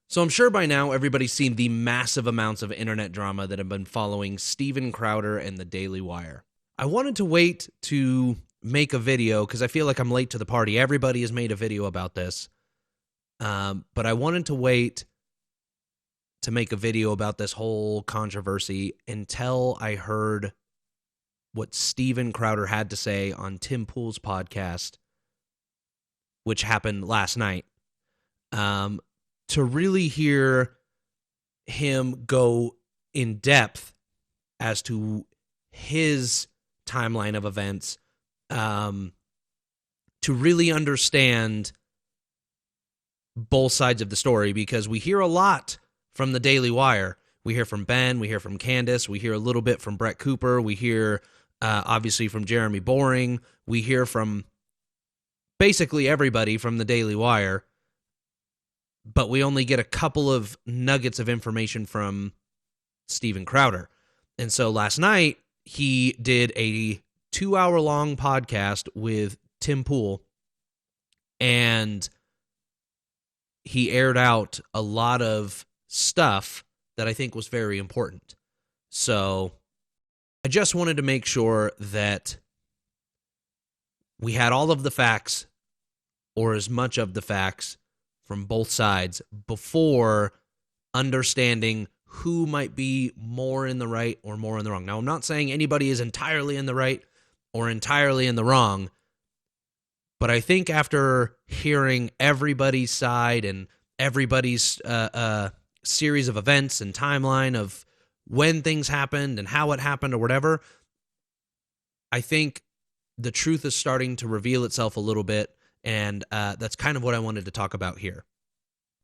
So I'm sure by now everybody's seen the massive amounts of internet drama that have been following Steven Crowder and the Daily Wire. I wanted to wait to make a video because I feel like I'm late to the party. Everybody has made a video about this. But I wanted to wait to make a video about this whole controversy until I heard what Steven Crowder had to say on Tim Pool's podcast, which happened last night. To really hear him go in depth as to his timeline of events, to really understand both sides of the story, because we hear a lot from the Daily Wire. We hear from Ben, we hear from Candace, we hear a little bit from Brett Cooper, we hear obviously from Jeremy Boring, we hear from basically everybody from the Daily Wire, but we only get a couple of nuggets of information from Steven Crowder. And so last night, he did a 2-hour-long podcast with Tim Pool, and he aired out a lot of stuff that I think was very important. So I just wanted to make sure that we had all of the facts, or as much of the facts, from both sides before understanding who might be more in the right or more in the wrong. Now, I'm not saying anybody is entirely in the right or entirely in the wrong, but I think after hearing everybody's side and everybody's series of events and timeline of when things happened and how it happened or whatever, I think the truth is starting to reveal itself a little bit. And that's kind of what I wanted to talk about here.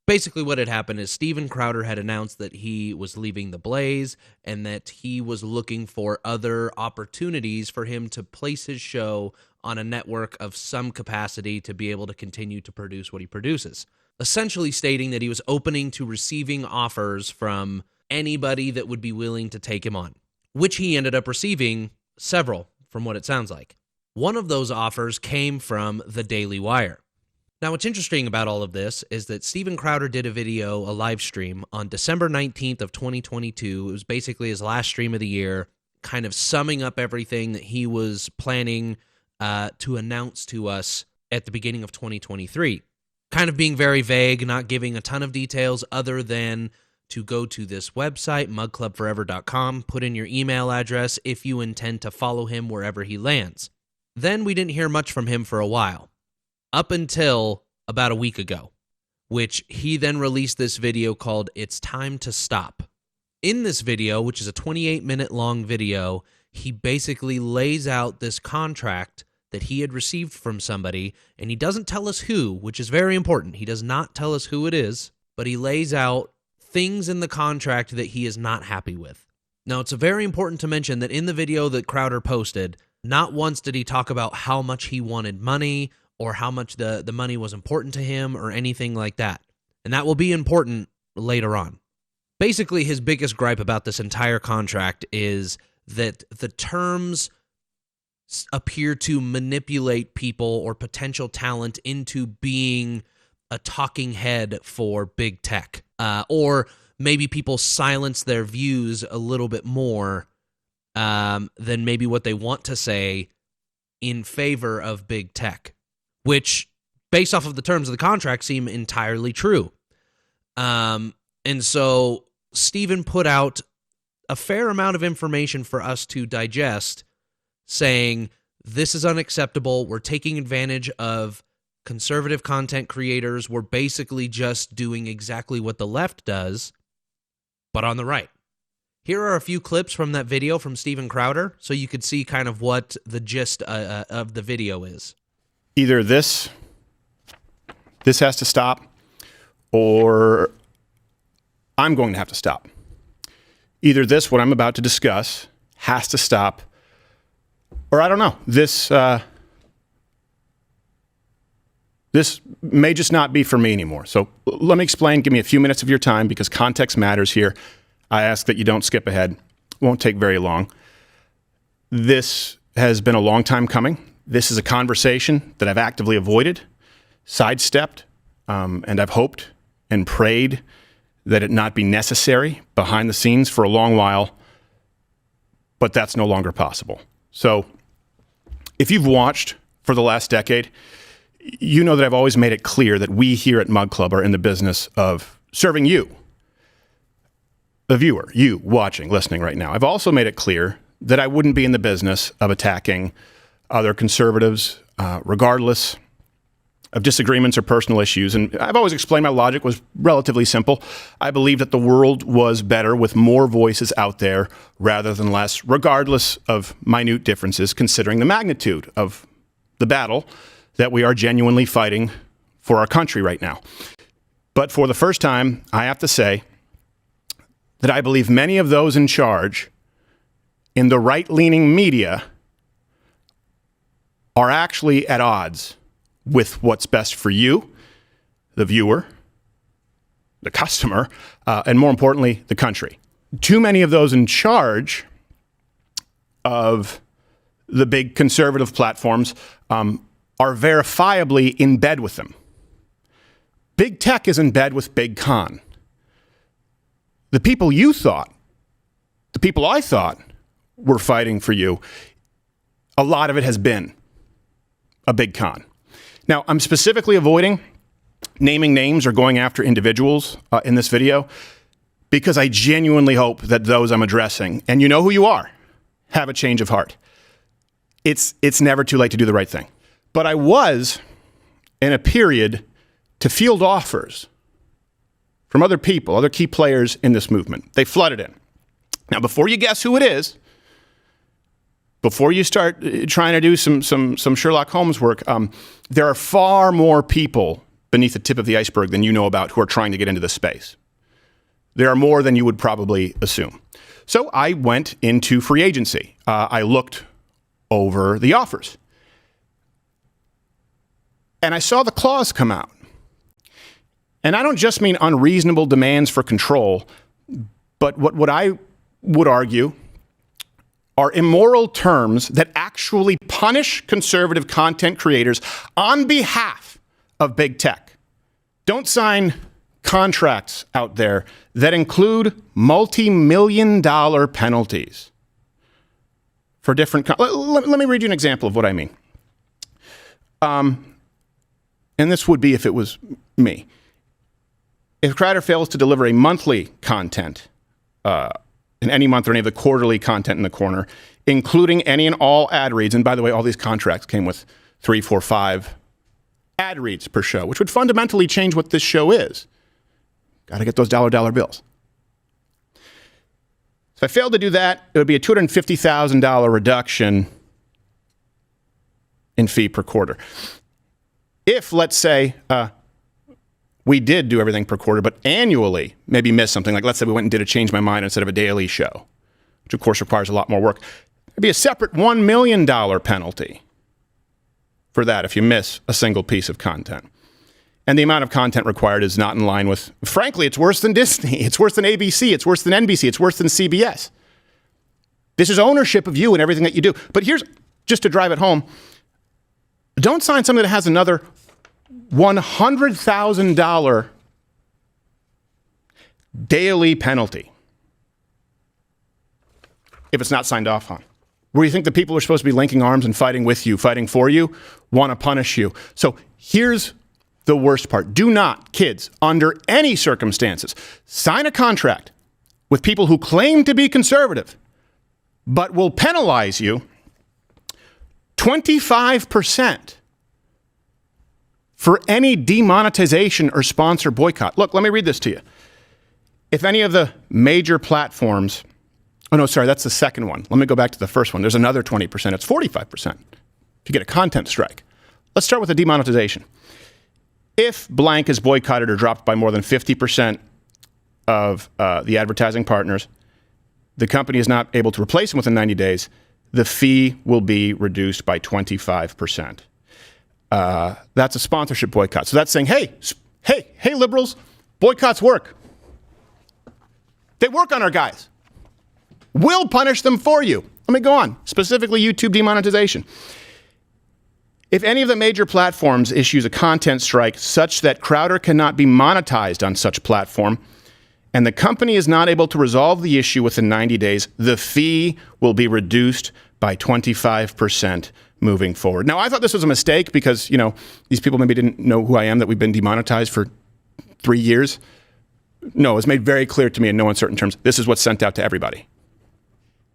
Basically what had happened is Steven Crowder had announced that he was leaving The Blaze and that he was looking for other opportunities for him to place his show on a network of some capacity to be able to continue to produce what he produces. Essentially stating that he was opening to receiving offers from anybody that would be willing to take him on, which he ended up receiving several, from what it sounds like. One of those offers came from the Daily Wire. Now, what's interesting about all of this is that Steven Crowder did a video, a live stream, on December 19th of 2022. It was basically his last stream of the year, kind of summing up everything that he was planning to announce to us at the beginning of 2023. Kind of being very vague, not giving a ton of details other than to go to this website, mugclubforever.com, put in your email address if you intend to follow him wherever he lands. Then we didn't hear much from him for a while, up until about a week ago, which he then released this video called It's Time to Stop. In this video, which is a 28-minute long video, he basically lays out this contract that he had received from somebody, and he doesn't tell us who, which is very important. He does not tell us who it is, but he lays out things in the contract that he is not happy with. Now, it's very important to mention that in the video that Crowder posted, not once did he talk about how much he wanted money or how much the money was important to him or anything like that. And that will be important later on. Basically, his biggest gripe about this entire contract is that the terms appear to manipulate people or potential talent into being a talking head for big tech. Or maybe people silence their views a little bit more than maybe what they want to say in favor of big tech, which, based off of the terms of the contract, seem entirely true. And so Steven put out a fair amount of information for us to digest, saying, this is unacceptable. We're taking advantage of conservative content creators. We're basically just doing exactly what the left does, but on the right. Here are a few clips from that video from Steven Crowder, so you could see kind of what the gist of the video is. Either this has to stop, or I'm going to have to stop. Either this, what I'm about to discuss, has to stop, or I don't know. This may just not be for me anymore. So let me explain. Give me a few minutes of your time because context matters here. I ask that you don't skip ahead. It won't take very long. This has been a long time coming. This is a conversation that I've actively avoided, sidestepped, and I've hoped and prayed that it not be necessary behind the scenes for a long while, but that's no longer possible. So if you've watched for the last decade, you know that I've always made it clear that we here at Mug Club are in the business of serving you, the viewer, you watching, listening right now. I've also made it clear that I wouldn't be in the business of attacking other conservatives, regardless of disagreements or personal issues. And I've always explained my logic was relatively simple. I believe that the world was better with more voices out there rather than less, regardless of minute differences, considering the magnitude of the battle that we are genuinely fighting for our country right now. But for the first time, I have to say that I believe many of those in charge in the right-leaning media are actually at odds with what's best for you, the viewer, the customer, and more importantly, the country. Too many of those in charge of the big conservative platforms are verifiably in bed with them. Big tech is in bed with big con. The people you thought, the people I thought were fighting for you, a lot of it has been a big con. Now, I'm specifically avoiding naming names or going after individuals in this video because I genuinely hope that those I'm addressing, and you know who you are, have a change of heart. It's never too late to do the right thing. But I was in a period to field offers from other people, other key players in this movement. They flooded in. Now, before you guess who it is, before you start trying to do some Sherlock Holmes work, there are far more people beneath the tip of the iceberg than you know about who are trying to get into this space. There are more than you would probably assume. So I went into free agency. I looked over the offers. And I saw the clause come out. And I don't just mean unreasonable demands for control, but what I would argue are immoral terms that actually punish conservative content creators on behalf of big tech. Don't sign contracts out there that include multi-million-dollar penalties for different... Let me read you an example of what I mean. And this would be if it was me. If Crowder fails to deliver a monthly content in any month or any of the quarterly content in the corner, including any and all ad reads, and by the way, all these contracts came with 3, 4, 5 ad reads per show, which would fundamentally change what this show is. Got to get those dollar bills. If I failed to do that, it would be a $250,000 reduction in fee per quarter. If, let's say, we did do everything per quarter, but annually maybe missed something, like let's say we went and did a Change My Mind instead of a daily show, which of course requires a lot more work, there'd be a separate $1 million penalty for that if you miss a single piece of content. And the amount of content required is not in line with, frankly, it's worse than Disney, it's worse than ABC, it's worse than NBC, it's worse than CBS. This is ownership of you and everything that you do. But here's, just to drive it home, don't sign something that has another $100,000 daily penalty if it's not signed off on. Where you think the people who are supposed to be linking arms and fighting with you, fighting for you, want to punish you. So here's the worst part. Do not, kids, under any circumstances, sign a contract with people who claim to be conservative, but will penalize you 25% for any demonetization or sponsor boycott. Look, let me read this to you. If any of the major platforms, oh no, sorry, that's the second one. Let me go back to the first one. There's another 20%. It's 45% if you get a content strike. Let's start with the demonetization. If blank is boycotted or dropped by more than 50% of the advertising partners, the company is not able to replace them within 90 days, the fee will be reduced by 25%. That's a sponsorship boycott. So that's saying, hey, liberals, boycotts work. They work on our guys. We'll punish them for you. Let me go on. Specifically, YouTube demonetization. If any of the major platforms issues a content strike such that Crowder cannot be monetized on such platform, and the company is not able to resolve the issue within 90 days, the fee will be reduced by 25% moving forward. Now, I thought this was a mistake because, these people maybe didn't know who I am, that we've been demonetized for 3 years. No, it was made very clear to me in no uncertain terms. This is what's sent out to everybody.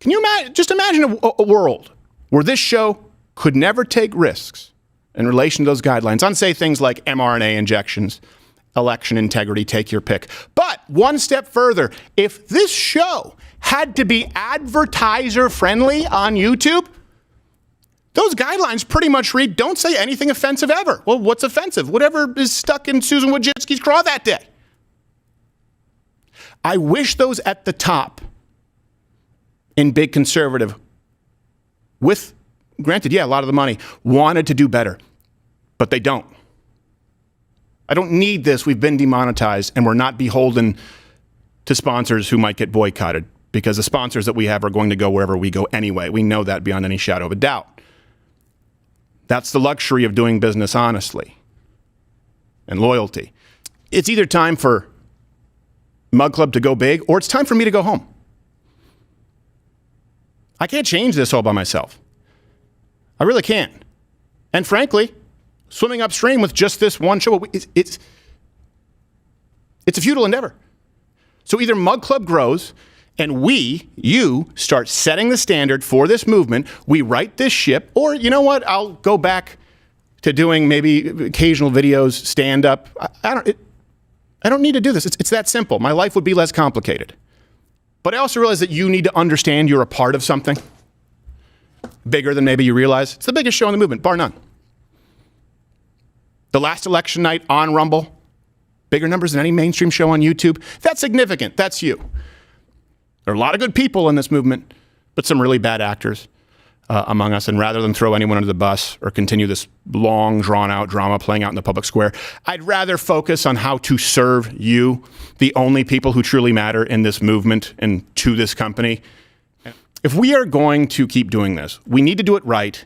Can you just imagine a world where this show could never take risks in relation to those guidelines on, say, things like mRNA injections, election integrity, take your pick. But one step further, if this show had to be advertiser friendly on YouTube, those guidelines pretty much read, don't say anything offensive ever. Well, what's offensive? Whatever is stuck in Susan Wojcicki's craw that day. I wish those at the top in big conservative, with, granted, a lot of the money, wanted to do better, but they don't. I don't need this. We've been demonetized, and we're not beholden to sponsors who might get boycotted, because the sponsors that we have are going to go wherever we go anyway. We know that beyond any shadow of a doubt. That's the luxury of doing business honestly and loyalty. It's either time for Mug Club to go big, or it's time for me to go home. I can't change this all by myself. I really can't. And frankly, swimming upstream with just this one show, it's a futile endeavor. So either Mug Club grows and you start setting the standard for this movement, we right this ship, or you know what, I'll go back to doing maybe occasional videos, stand up. I don't need to do this. It's that simple. My life would be less complicated. But I also realize that you need to understand you're a part of something bigger than maybe you realize. It's the biggest show in the movement, bar none. The last election night on Rumble, bigger numbers than any mainstream show on YouTube. That's significant. That's you. There are a lot of good people in this movement, but some really bad actors among us. And rather than throw anyone under the bus or continue this long, drawn-out drama playing out in the public square, I'd rather focus on how to serve you, the only people who truly matter in this movement and to this company. If we are going to keep doing this, we need to do it right.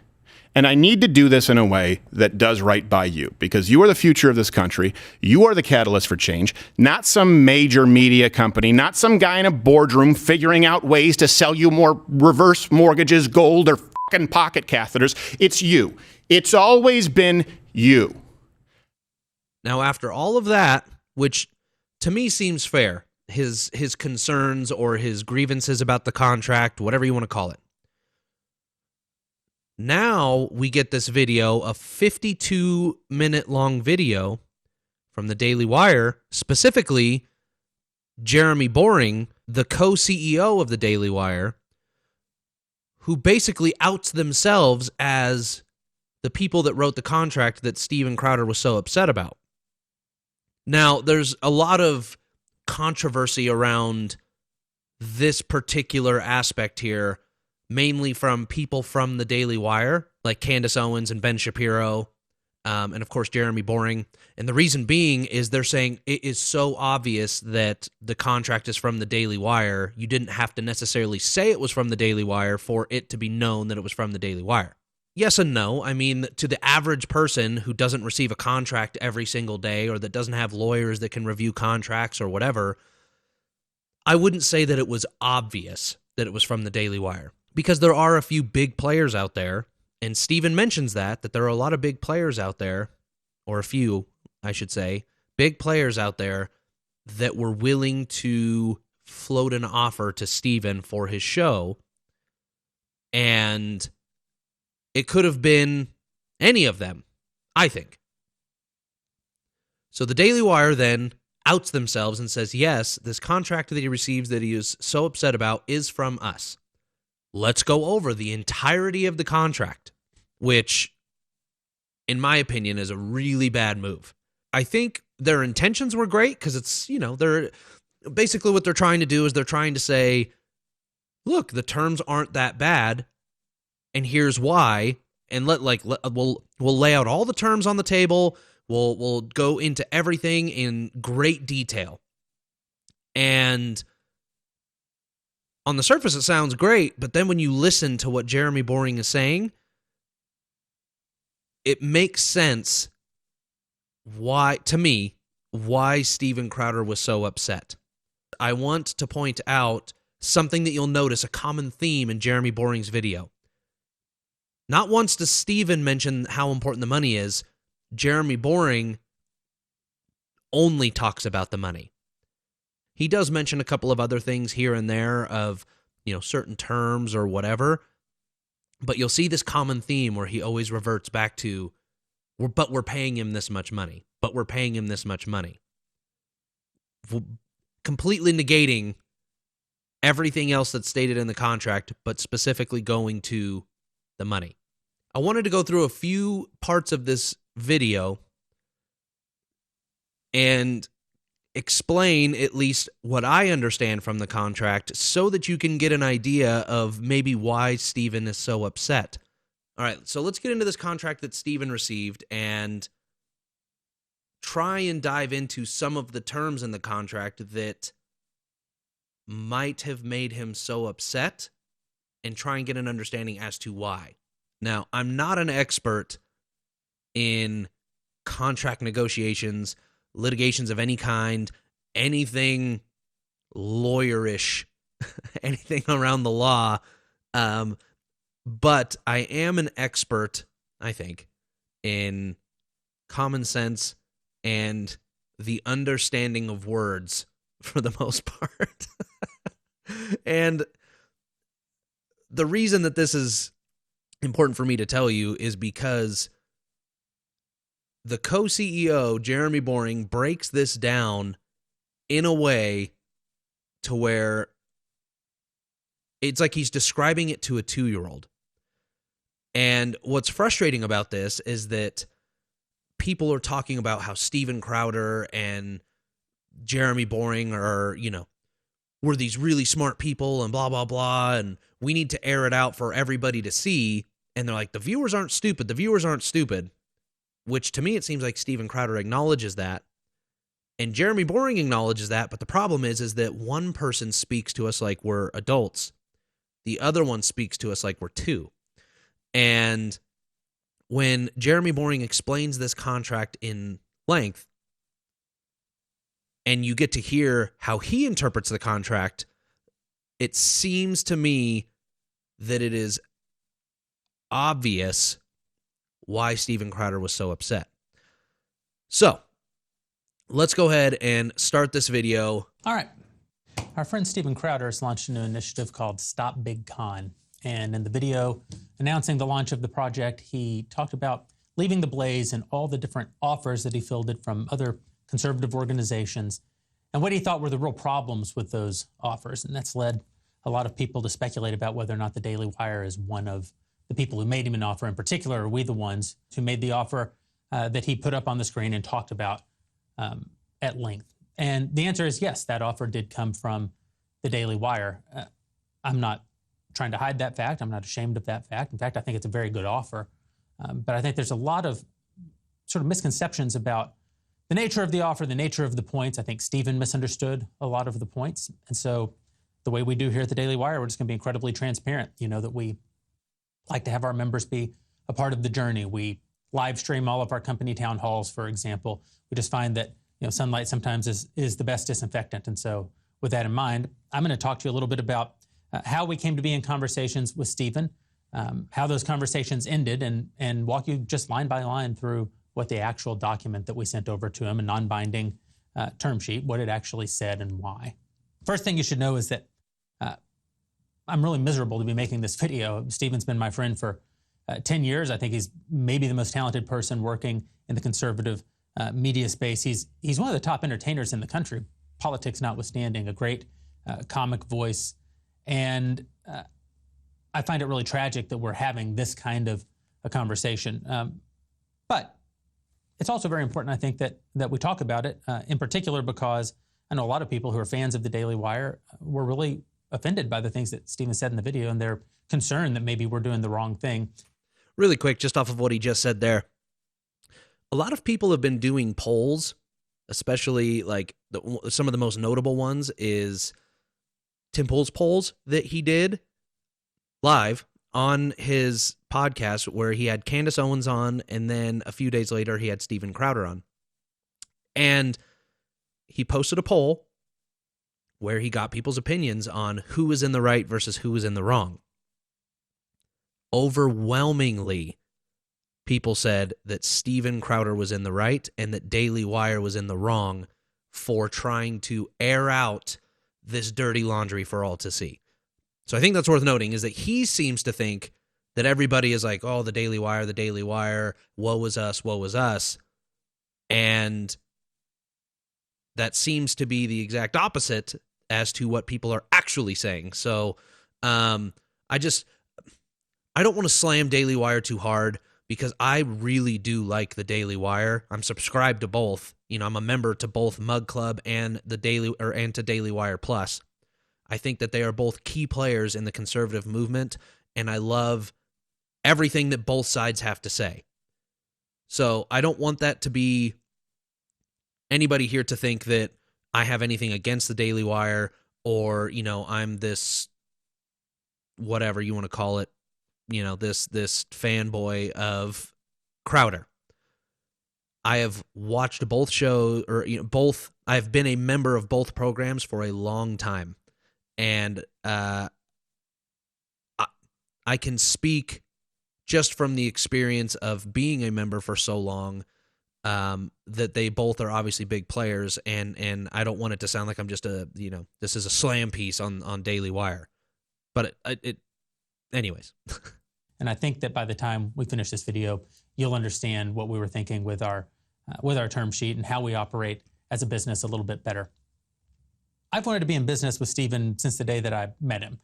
And I need to do this in a way that does right by you, because you are the future of this country. You are the catalyst for change, not some major media company, not some guy in a boardroom figuring out ways to sell you more reverse mortgages, gold, or fucking pocket catheters. It's you. It's always been you. Now, after all of that, which to me seems fair, his concerns or his grievances about the contract, whatever you want to call it, now we get this video, a 52-minute long video from the Daily Wire, specifically Jeremy Boring, the co-CEO of the Daily Wire, who basically outs themselves as the people that wrote the contract that Steven Crowder was so upset about. Now, there's a lot of controversy around this particular aspect here, mainly from people from the Daily Wire, like Candace Owens and Ben Shapiro, and of course Jeremy Boring. And the reason being is they're saying it is so obvious that the contract is from the Daily Wire, you didn't have to necessarily say it was from the Daily Wire for it to be known that it was from the Daily Wire. Yes and no. I mean, to the average person who doesn't receive a contract every single day, or that doesn't have lawyers that can review contracts or whatever, I wouldn't say that it was obvious that it was from the Daily Wire. Because there are a few big players out there, and Steven mentions that there are a lot of big players out there, or a few, I should say, big players out there that were willing to float an offer to Steven for his show, and it could have been any of them, I think. So the Daily Wire then outs themselves and says, yes, this contract that he receives that he is so upset about is from us. Let's go over the entirety of the contract, which, in my opinion, is a really bad move. I think their intentions were great because it's, they're basically what they're trying to do is they're trying to say, look, the terms aren't that bad, and here's why. And we'll lay out all the terms on the table. We'll go into everything in great detail. And on the surface, it sounds great, but then when you listen to what Jeremy Boring is saying, it makes sense why Steven Crowder was so upset. I want to point out something that you'll notice, a common theme in Jeremy Boring's video. Not once does Steven mention how important the money is. Jeremy Boring only talks about the money. He does mention a couple of other things here and there of, certain terms or whatever, but you'll see this common theme where he always reverts back to, but we're paying him this much money, but we're paying him this much money. Completely negating everything else that's stated in the contract, but specifically going to the money. I wanted to go through a few parts of this video and explain at least what I understand from the contract so that you can get an idea of maybe why Steven is so upset. All right, so let's get into this contract that Steven received and try and dive into some of the terms in the contract that might have made him so upset and try and get an understanding as to why. Now, I'm not an expert in contract negotiations, litigations of any kind, anything lawyerish, anything around the law, but I am an expert, I think, in common sense and the understanding of words for the most part. And the reason that this is important for me to tell you is because the co-CEO, Jeremy Boring, breaks this down in a way to where it's like he's describing it to a 2-year-old. And what's frustrating about this is that people are talking about how Steven Crowder and Jeremy Boring are, we're these really smart people and blah, blah, blah, and we need to air it out for everybody to see. And they're like, the viewers aren't stupid. The viewers aren't stupid. Which to me, it seems like Steven Crowder acknowledges that. And Jeremy Boring acknowledges that. But the problem is that one person speaks to us like we're adults. The other one speaks to us like we're 2. And when Jeremy Boring explains this contract in length, and you get to hear how he interprets the contract, it seems to me that it is obvious why Steven Crowder was so upset. So, let's go ahead and start this video. All right. Our friend Steven Crowder has launched a new initiative called Stop Big Con. And in the video announcing the launch of the project, he talked about leaving the blaze and all the different offers that he fielded from other conservative organizations and what he thought were the real problems with those offers. And that's led a lot of people to speculate about whether or not the Daily Wire is one of the people who made him an offer. In particular, are we the ones who made the offer that he put up on the screen and talked about at length? And the answer is yes, that offer did come from the Daily Wire. I'm not trying to hide that fact. I'm not ashamed of that fact. In fact, I think it's a very good offer. But I think there's a lot of sort of misconceptions about the nature of the offer, the nature of the points. I think Steven misunderstood a lot of the points. And so the way we do here at the Daily Wire, we're just going to be incredibly transparent. That we like to have our members be a part of the journey. We live stream all of our company town halls, for example. We just find that sunlight sometimes is the best disinfectant. And so with that in mind, I'm going to talk to you a little bit about how we came to be in conversations with Steven, how those conversations ended, and walk you just line by line through what the actual document that we sent over to him, a non-binding term sheet, what it actually said and why. First thing you should know is that I'm really miserable to be making this video. Steven's been my friend for 10 years. I think he's maybe the most talented person working in the conservative media space. He's one of the top entertainers in the country, politics notwithstanding, a great comic voice. And I find it really tragic that we're having this kind of a conversation. But it's also very important, I think, that we talk about it, in particular because I know a lot of people who are fans of the Daily Wire were really offended by the things that Steven said in the video, and they're concerned that maybe we're doing the wrong thing. Really quick, just off of what he just said there. A lot of people have been doing polls, especially like some of the most notable ones is Tim Pool's polls that he did live on his podcast where he had Candace Owens on, and then a few days later he had Steven Crowder on. And he posted a poll where he got people's opinions on who was in the right versus who was in the wrong. Overwhelmingly, people said that Steven Crowder was in the right and that Daily Wire was in the wrong for trying to air out this dirty laundry for all to see. So I think that's worth noting, is that he seems to think that everybody is like, oh, the Daily Wire, woe is us. And that seems to be the exact opposite as to what people are actually saying. So I don't want to slam Daily Wire too hard, because I really do like the Daily Wire. I'm subscribed to both. I'm a member to both Mug Club and to Daily Wire Plus. I think that they are both key players in the conservative movement, and I love everything that both sides have to say. So I don't want that to be anybody here to think that I have anything against the Daily Wire, or, I'm this, whatever you want to call it, this fanboy of Crowder. I have watched both shows, or both. I've been a member of both programs for a long time, and I can speak just from the experience of being a member for so long, that they both are obviously big players, and I don't want it to sound like I'm just this is a slam piece on Daily Wire, but it anyways. And I think that by the time we finish this video, you'll understand what we were thinking with our term sheet and how we operate as a business a little bit better. I've wanted to be in business with Steven since the day that I met him.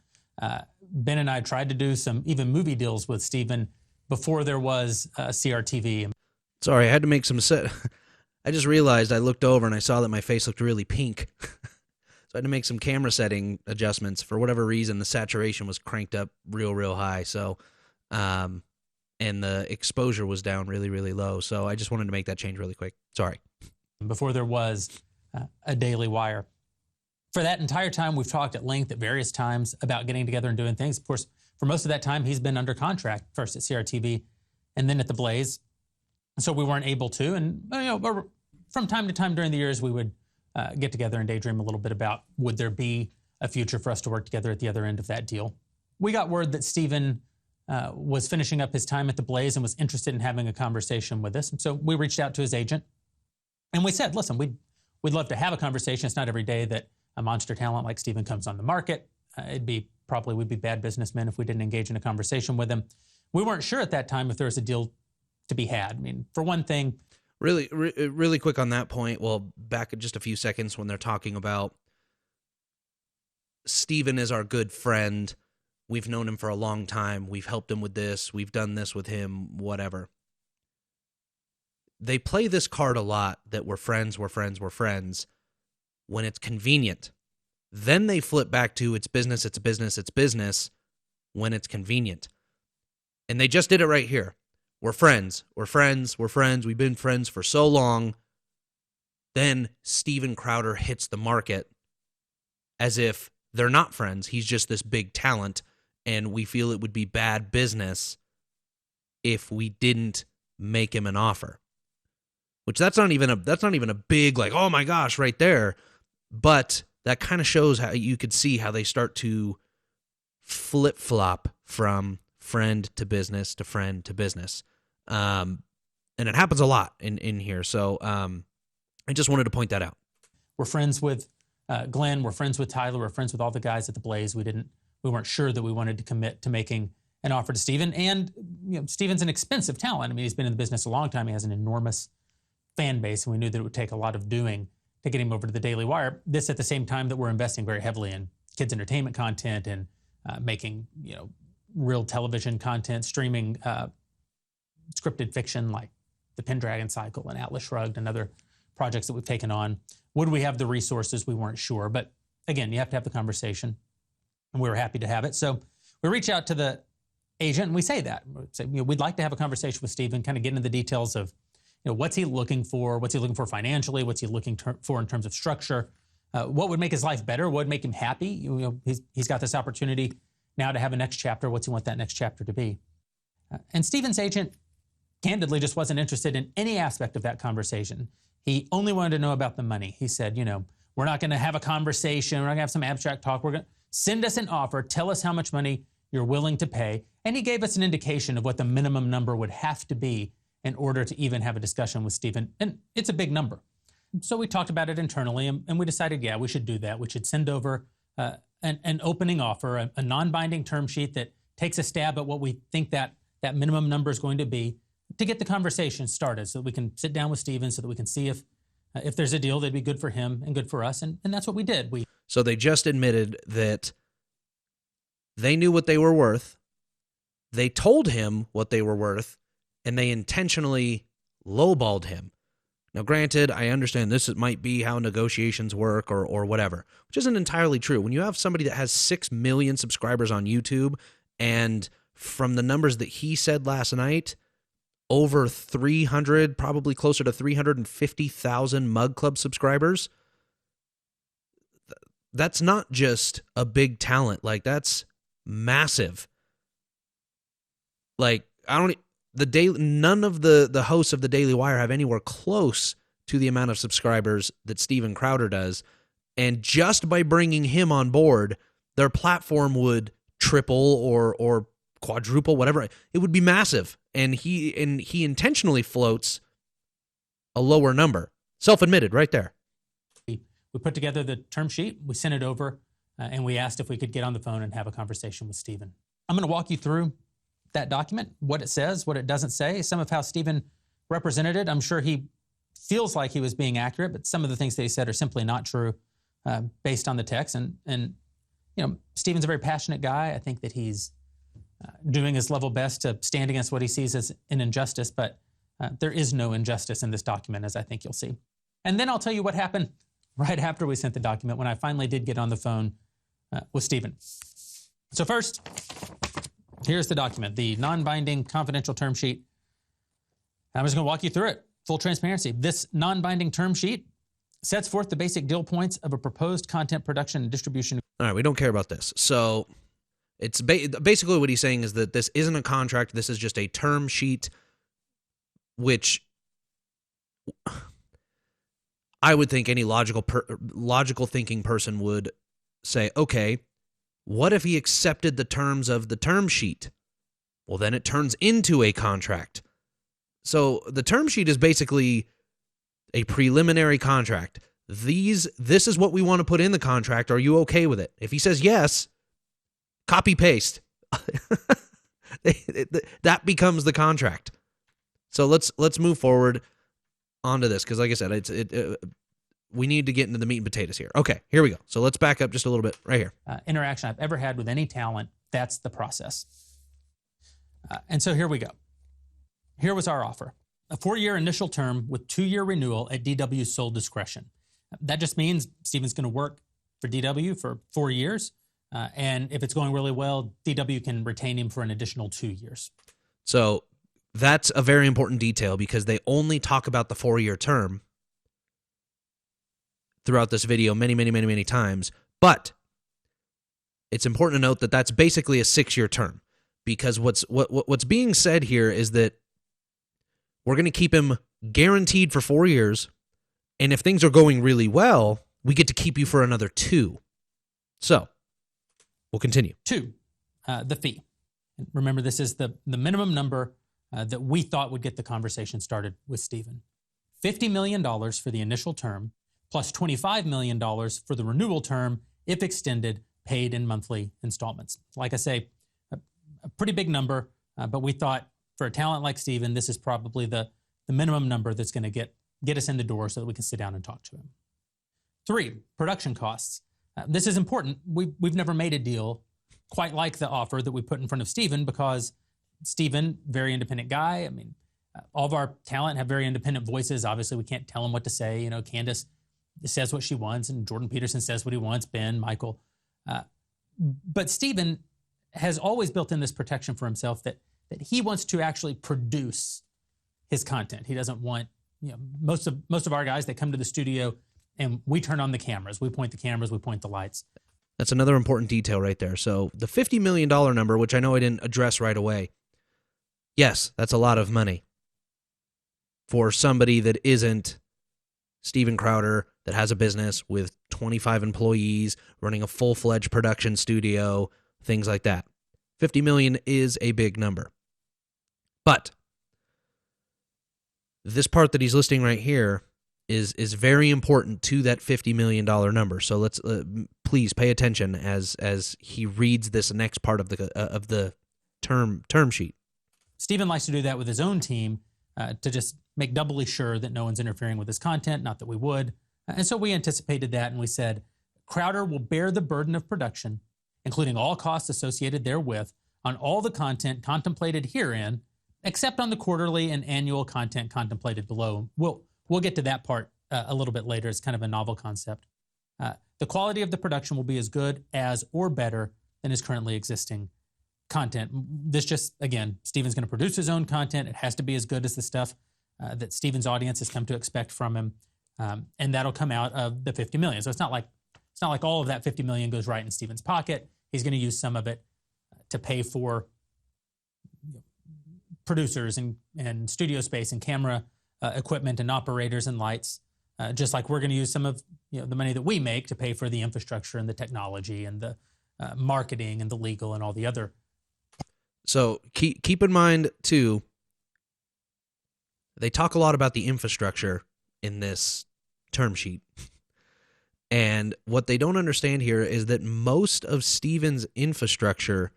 Ben and I tried to do some even movie deals with Steven before there was CRTV. Sorry, I had to make some I just realized I looked over and I saw that my face looked really pink. So I had to make some camera setting adjustments. For whatever reason, the saturation was cranked up real high. So, and the exposure was down really low. So I just wanted to make that change really quick. Sorry. Before there was a Daily Wire. For that entire time, we've talked at length at various times about getting together and doing things. Of course, for most of that time, he's been under contract, first at CRTV and then at the Blaze. So we weren't able to. And from time to time during the years, we would get together and daydream a little bit about, would there be a future for us to work together at the other end of that deal? We got word that Steven was finishing up his time at the Blaze and was interested in having a conversation with us. And so we reached out to his agent and we said, listen, we'd love to have a conversation. It's not every day that a monster talent like Steven comes on the market. We'd be bad businessmen if we didn't engage in a conversation with him. We weren't sure at that time if there was a deal to be had. I mean, for one thing, really quick on that point. Well, back in just a few seconds when they're talking about Steven is our good friend. We've known him for a long time. We've helped him with this. We've done this with him, whatever. They play this card a lot that we're friends when it's convenient. Then they flip back to it's business when it's convenient. And they just did it right here. We're friends. We've been friends for so long. Then Steven Crowder hits the market as if they're not friends. He's just this big talent, and we feel it would be bad business if we didn't make him an offer. Which that's not even a big, like, oh my gosh, right there. But that kind of shows how you could see how they start to flip-flop from friend to business to friend to business. And it happens a lot in here. So I just wanted to point that out. We're friends with Glenn. We're friends with Tyler. We're friends with all the guys at the Blaze. We weren't sure that we wanted to commit to making an offer to Steven. And Steven's an expensive talent. I mean, he's been in the business a long time. He has an enormous fan base, and we knew that it would take a lot of doing to get him over to the Daily Wire. This at the same time that we're investing very heavily in kids entertainment content and making real television content, streaming scripted fiction like the Pendragon Cycle and Atlas Shrugged and other projects that we've taken on. Would we have the resources? We weren't sure. But again, you have to have the conversation, and we were happy to have it. So we reach out to the agent and we say that. We'd like to have a conversation with Steven, kind of get into the details of what's he looking for? What's he looking for financially? What's he looking for in terms of structure? What would make his life better? What would make him happy? He's got this opportunity now to have a next chapter. What's he want that next chapter to be? And Steven's agent candidly just wasn't interested in any aspect of that conversation. He only wanted to know about the money. He said, we're not going to have a conversation. We're not going to have some abstract talk. We're going to send us an offer. Tell us how much money you're willing to pay. And he gave us an indication of what the minimum number would have to be in order to even have a discussion with Stephen. And it's a big number. So we talked about it internally, and we decided, yeah, we should do that. We should send over an opening offer, a non-binding term sheet that takes a stab at what we think that minimum number is going to be to get the conversation started so that we can sit down with Stephen so that we can see if there's a deal that'd be good for him and good for us. And that's what we did. So they just admitted that they knew what they were worth. They told him what they were worth, and they intentionally lowballed him. Now, granted, I understand this might be how negotiations work or whatever, which isn't entirely true. When you have somebody that has 6 million subscribers on YouTube, and from the numbers that he said last night, over 300, probably closer to 350,000 Mug Club subscribers, that's not just a big talent. Like, that's massive. Like, none of the hosts of the Daily Wire have anywhere close to the amount of subscribers that Steven Crowder does. And just by bringing him on board, their platform would triple or quadruple, whatever. It would be massive. And he intentionally floats a lower number. Self-admitted right there. We put together the term sheet, we sent it over, and we asked if we could get on the phone and have a conversation with Stephen. I'm going to walk you through that document, what it says, what it doesn't say, some of how Stephen represented it. I'm sure he feels like he was being accurate, but some of the things that he said are simply not true based on the text. And you know, Stephen's a very passionate guy. I think that he's doing his level best to stand against what he sees as an injustice, but there is no injustice in this document, as I think you'll see. And then I'll tell you what happened right after we sent the document when I finally did get on the phone with Stephen. So first, here's the document, the non-binding confidential term sheet. I'm just going to walk you through it. Full transparency. This non-binding term sheet sets forth the basic deal points of a proposed content production and distribution. All right, we don't care about this. So it's basically what he's saying is that this isn't a contract. This is just a term sheet, which I would think any logical thinking person would say, okay, what if he accepted the terms of the term sheet? Well, then it turns into a contract. So the term sheet is basically a preliminary contract. This is what we want to put in the contract. Are you okay with it? If he says yes, copy paste. That becomes the contract. So let's move forward onto this, because like I said, we need to get into the meat and potatoes here. Okay, here we go. So let's back up just a little bit right here. Interaction I've ever had with any talent, that's the process. And so here we go. Here was our offer. A 4-year initial term with 2-year renewal at DW's sole discretion. That just means Stephen's going to work for DW for 4 years. And if it's going really well, DW can retain him for an additional 2 years. So that's a very important detail, because they only talk about the 4-year term throughout this video many times. But it's important to note that that's basically a 6-year term, because what's being said here is that we're going to keep him guaranteed for 4 years, and if things are going really well, we get to keep you for another 2. So we'll continue. 2, the fee. Remember, this is the minimum number that we thought would get the conversation started with Stephen. $50 million for the initial term, plus $25 million for the renewal term, if extended, paid in monthly installments. Like I say, a pretty big number, but we thought for a talent like Stephen, this is probably the minimum number that's going to get us in the door so that we can sit down and talk to him. 3, production costs. This is important. We've never made a deal quite like the offer that we put in front of Stephen, because Stephen, very independent guy. I mean, all of our talent have very independent voices. Obviously, we can't tell them what to say. You know, Candace says what she wants, and Jordan Peterson says what he wants, Ben, Michael. But Stephen has always built in this protection for himself that he wants to actually produce his content. He doesn't want, you know, most of our guys, they come to the studio and we turn on the cameras. We point the cameras, we point the lights. That's another important detail right there. So the $50 million number, which I know I didn't address right away, yes, that's a lot of money for somebody that isn't Steven Crowder, that has a business with 25 employees, running a full-fledged production studio, things like that. 50 million is a big number. But this part that he's listing right here is very important to that $50 million number. So let's please pay attention as he reads this next part of the term sheet. Steven likes to do that with his own team to just make doubly sure that no one's interfering with his content, not that we would. And so we anticipated that, and we said, Crowder will bear the burden of production, including all costs associated therewith, on all the content contemplated herein, except on the quarterly and annual content contemplated below. We'll get to that part a little bit later. It's kind of a novel concept. The quality of the production will be as good as or better than is currently existing content. This just, again, Steven's going to produce his own content. It has to be as good as the stuff that Steven's audience has come to expect from him. And that'll come out of the 50 million. So it's not like all of that 50 million goes right in Steven's pocket. He's going to use some of it to pay for producers and studio space and camera equipment and operators and lights, just like we're going to use some of the money that we make to pay for the infrastructure and the technology and the marketing and the legal and all the other. So keep in mind, too, they talk a lot about the infrastructure in this term sheet. And what they don't understand here is that most of Steven's infrastructure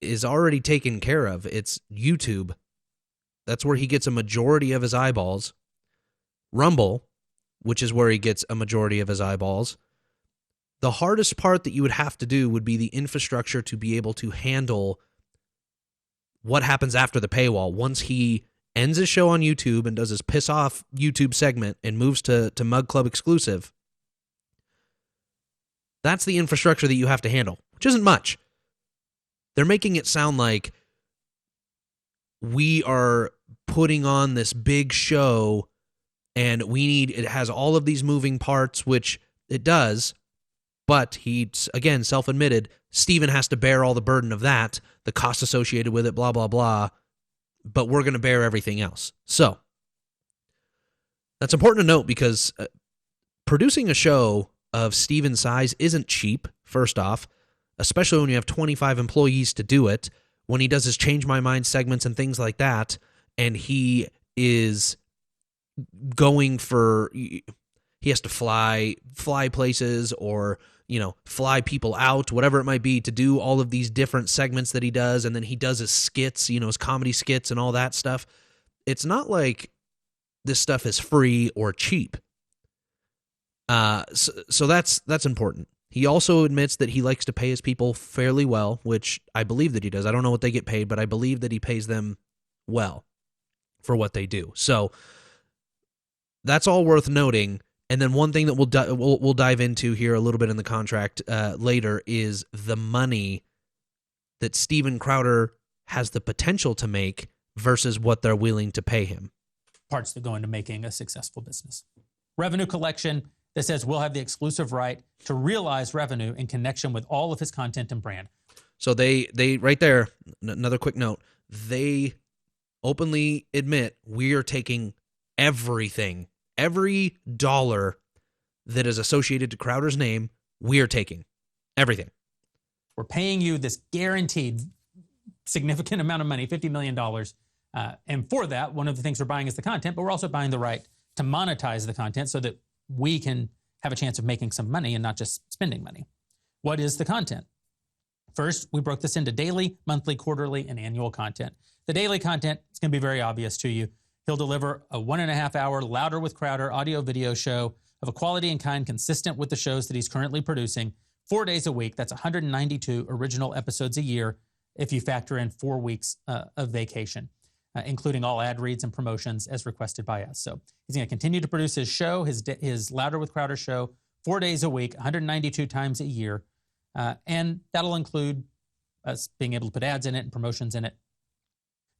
is already taken care of. It's YouTube. That's where he gets a majority of his eyeballs. Rumble, which is where he gets a majority of his eyeballs. The hardest part that you would have to do would be the infrastructure to be able to handle what happens after the paywall. Once he ends his show on YouTube and does his piss-off YouTube segment and moves to Mug Club exclusive, that's the infrastructure that you have to handle, which isn't much. They're making it sound like we are putting on this big show and it has all of these moving parts, which it does, but he, again, self-admitted, Steven has to bear all the burden of that, the cost associated with it, blah, blah, blah, but we're going to bear everything else. So, that's important to note because producing a show of Steven's size isn't cheap, first off, especially when you have 25 employees to do it, when he does his Change My Mind segments and things like that, and he is going for, he has to fly places or, fly people out, whatever it might be, to do all of these different segments that he does, and then he does his skits, his comedy skits and all that stuff. It's not like this stuff is free or cheap. So that's important. He also admits that he likes to pay his people fairly well, which I believe that he does. I don't know what they get paid, but I believe that he pays them well for what they do. So that's all worth noting. And then one thing that we'll dive into here a little bit in the contract later is the money that Steven Crowder has the potential to make versus what they're willing to pay him. Parts that go into making a successful business. Revenue collection that says we'll have the exclusive right to realize revenue in connection with all of his content and brand. So they right there, another quick note, they openly admit we are taking everything, every dollar that is associated to Crowder's name, we are taking everything. We're paying you this guaranteed significant amount of money, $50 million. And for that, one of the things we're buying is the content, but we're also buying the right to monetize the content so that we can have a chance of making some money and not just spending money. What is the content? First, we broke this into daily, monthly, quarterly, and annual content. The daily content is going to be very obvious to you. He'll deliver a 1.5-hour Louder with Crowder audio-video show of a quality and kind consistent with the shows that he's currently producing 4 days a week. That's 192 original episodes a year if you factor in 4 weeks of vacation, including all ad reads and promotions as requested by us. So he's going to continue to produce his show, his Louder with Crowder show, 4 days a week, 192 times a year. And that'll include us being able to put ads in it and promotions in it.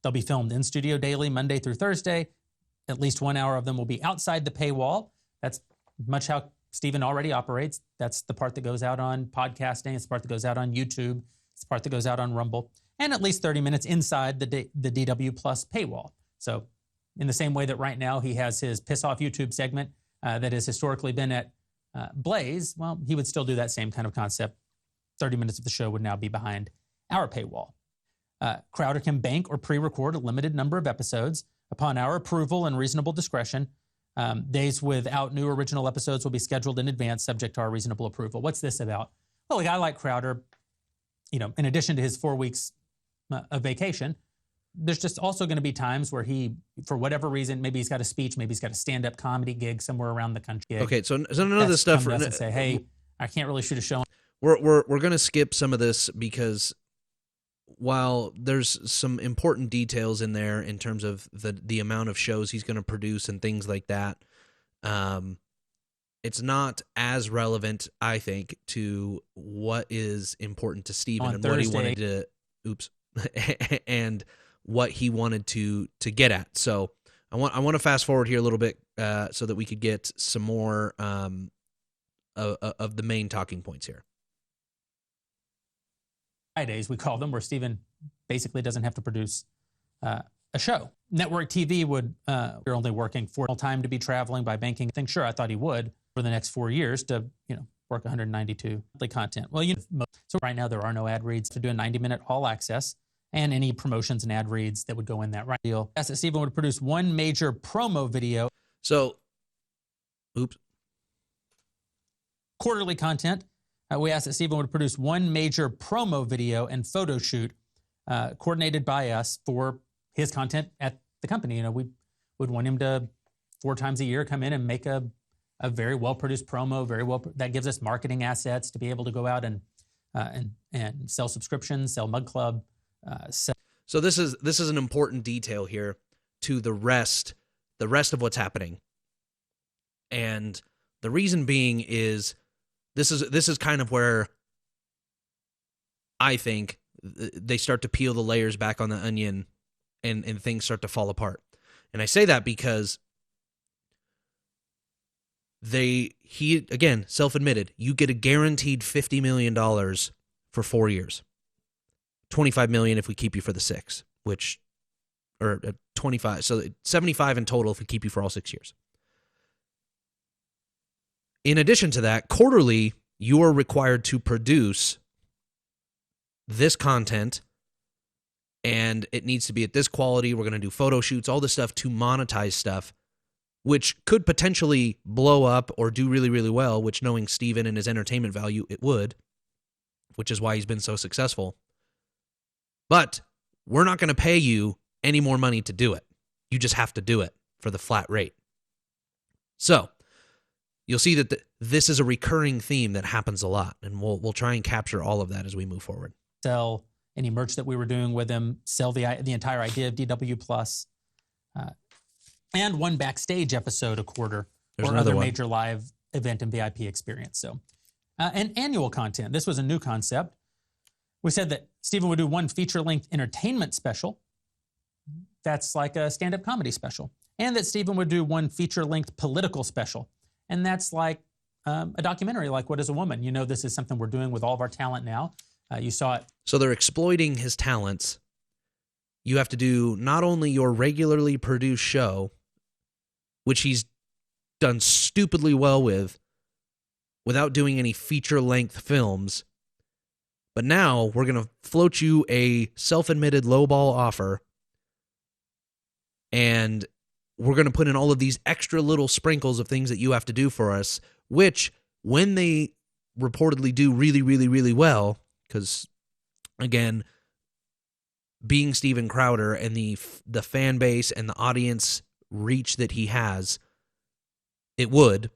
They'll be filmed in studio daily, Monday through Thursday. At least 1 hour of them will be outside the paywall. That's much how Steven already operates. That's the part that goes out on podcasting. It's the part that goes out on YouTube. It's the part that goes out on Rumble. And at least 30 minutes inside the DW Plus paywall. So in the same way that right now he has his Piss Off YouTube segment that has historically been at Blaze, well, he would still do that same kind of concept. 30 minutes of the show would now be behind our paywall. Crowder can bank or pre-record a limited number of episodes upon our approval and reasonable discretion. Days without new original episodes will be scheduled in advance, subject to our reasonable approval. What's this about? Well, a guy like Crowder, in addition to his 4 weeks of vacation, there's just also going to be times where he, for whatever reason, maybe he's got a speech, maybe he's got a stand-up comedy gig somewhere around the country. Okay, so none of this stuff. And say, hey, I can't really shoot a show. We're going to skip some of this because while there's some important details in there in terms of the amount of shows he's going to produce and things like that, it's not as relevant, I think, to what is important to Steven and what he wanted to. Oops, and what he wanted to get at. So I want to fast forward here a little bit so that we could get some more of the main talking points here. Fridays, we call them, where Steven basically doesn't have to produce a show. Network TV would, you're only working full time to be traveling by banking. Sure, I thought he would for the next 4 years to, work 192 monthly content. Well, so right now there are no ad reads to do a 90-minute all access and any promotions and ad reads that would go in that deal. Asked that Steven would produce one major promo video. So, oops. Quarterly content. We asked that Steven would produce one major promo video and photo shoot coordinated by us for his content at the company. We would want him to 4 times a year come in and make a very well-produced promo, that gives us marketing assets to be able to go out and sell subscriptions, sell Mug Club. So this is an important detail here to the rest of what's happening. And the reason being is this is kind of where I think they start to peel the layers back on the onion and things start to fall apart. And I say that because he again, self-admitted, you get a guaranteed $50 million for 4 years. $25 million if we keep you for the 6, or 25. So 75 in total if we keep you for all 6 years. In addition to that, quarterly, you are required to produce this content, and it needs to be at this quality. We're going to do photo shoots, all this stuff to monetize stuff, which could potentially blow up or do really, really well, which, knowing Steven and his entertainment value, it would, which is why he's been so successful. But we're not going to pay you any more money to do it. You just have to do it for the flat rate. So you'll see that this is a recurring theme that happens a lot, and we'll try and capture all of that as we move forward. Sell any merch that we were doing with him, sell the entire idea of DW Plus, and one backstage episode a quarter. There's or another other one. major live event and VIP experience. So, and annual content. This was a new concept. We said that Steven would do one feature-length entertainment special. That's like a stand-up comedy special. And that Steven would do one feature-length political special. And that's like a documentary, like What is a Woman? This is something we're doing with all of our talent now. You saw it. So they're exploiting his talents. You have to do not only your regularly produced show, which he's done stupidly well with, without doing any feature-length films, but now we're going to float you a self-admitted lowball offer, and we're going to put in all of these extra little sprinkles of things that you have to do for us, which, when they reportedly do really, really, really well, because, again, being Steven Crowder and the fan base and the audience reach that he has, it would.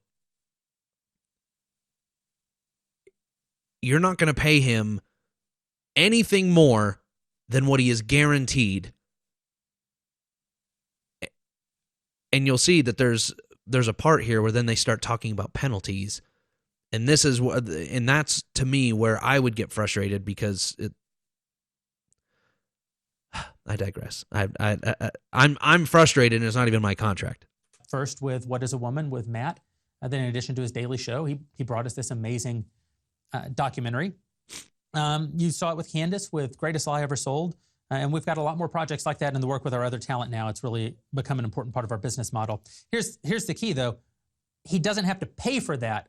You're not going to pay him anything more than what he is guaranteed. And you'll see that there's a part here where then they start talking about penalties. And that's to me where I would get frustrated, because I digress. I'm frustrated, and it's not even my contract. First with What is a Woman with Matt. Then in addition to his daily show, he brought us this amazing documentary. You saw it with Candace with Greatest Lie Ever Sold. And we've got a lot more projects like that in the work with our other talent now. It's really become an important part of our business model. Here's the key, though. he doesn't have to pay for that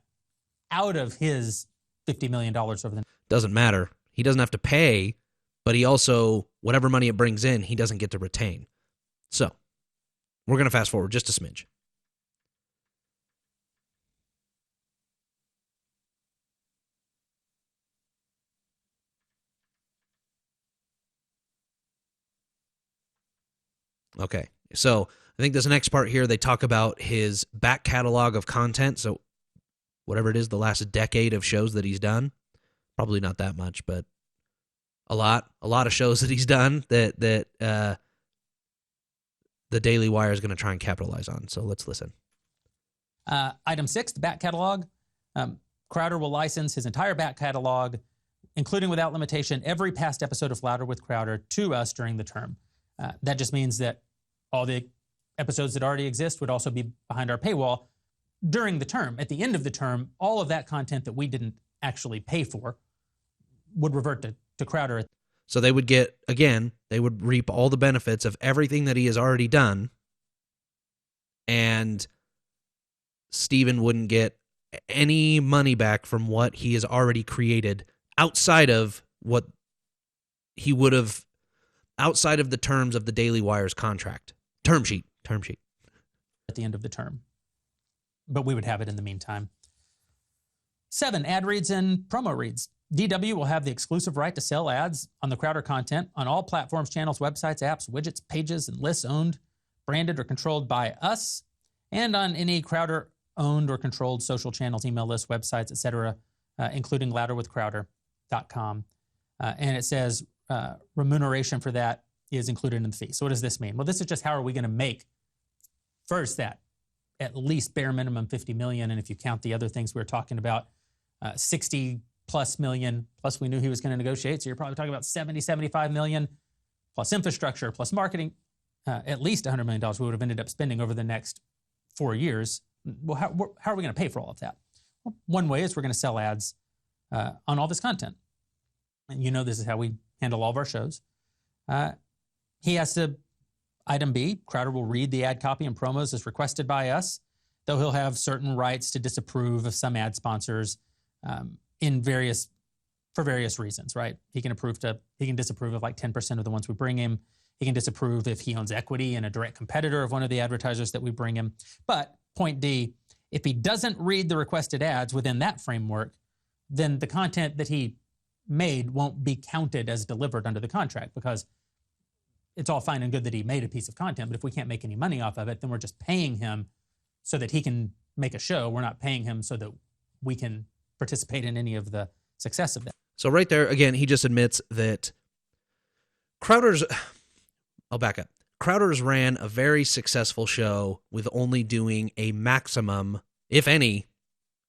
out of his $50 million over the... Doesn't matter. He doesn't have to pay, but he also, whatever money it brings in, he doesn't get to retain. So, we're going to fast forward just a smidge. Okay, so I think this next part here, they talk about his back catalog of content. So whatever it is, the last decade of shows that he's done, probably not that much, but a lot of shows that he's done that the Daily Wire is going to try and capitalize on. So let's listen. Item 6, the back catalog. Crowder will license his entire back catalog, including without limitation, every past episode of Louder with Crowder to us during the term. That just means that all the episodes that already exist would also be behind our paywall during the term. At the end of the term, all of that content that we didn't actually pay for would revert to Crowder. So they would get, again, they would reap all the benefits of everything that he has already done, and Steven wouldn't get any money back from what he has already created outside of what he would have, outside of the terms of the Daily Wire's contract. Term sheet. At the end of the term. But we would have it in the meantime. 7, ad reads and promo reads. DW will have the exclusive right to sell ads on the Crowder content on all platforms, channels, websites, apps, widgets, pages, and lists owned, branded, or controlled by us, and on any Crowder-owned or controlled social channels, email lists, websites, etc., including louderwithcrowder.com. And it says remuneration for that is included in the fee. So what does this mean? Well, this is just how are we going to make, first, that at least bare minimum $50 million, and if you count the other things we were talking about, 60 plus million, plus we knew he was going to negotiate, so you're probably talking about 70, 75 million, plus infrastructure, plus marketing, at least $100 million we would have ended up spending over the next 4 years. Well, how are we going to pay for all of that? Well, one way is we're going to sell ads on all this content. And you know this is how we handle all of our shows. He has to, item B, Crowder will read the ad copy and promos as requested by us, though he'll have certain rights to disapprove of some ad sponsors for various reasons, right? He can disapprove of like 10% of the ones we bring him. He can disapprove if he owns equity in a direct competitor of one of the advertisers that we bring him. But point D, if he doesn't read the requested ads within that framework, then the content that he made won't be counted as delivered under the contract, because it's all fine and good that he made a piece of content, but if we can't make any money off of it, then we're just paying him so that he can make a show. We're not paying him so that we can participate in any of the success of that. So right there, again, he just admits that I'll back up. Crowder's ran a very successful show with only doing a maximum, if any,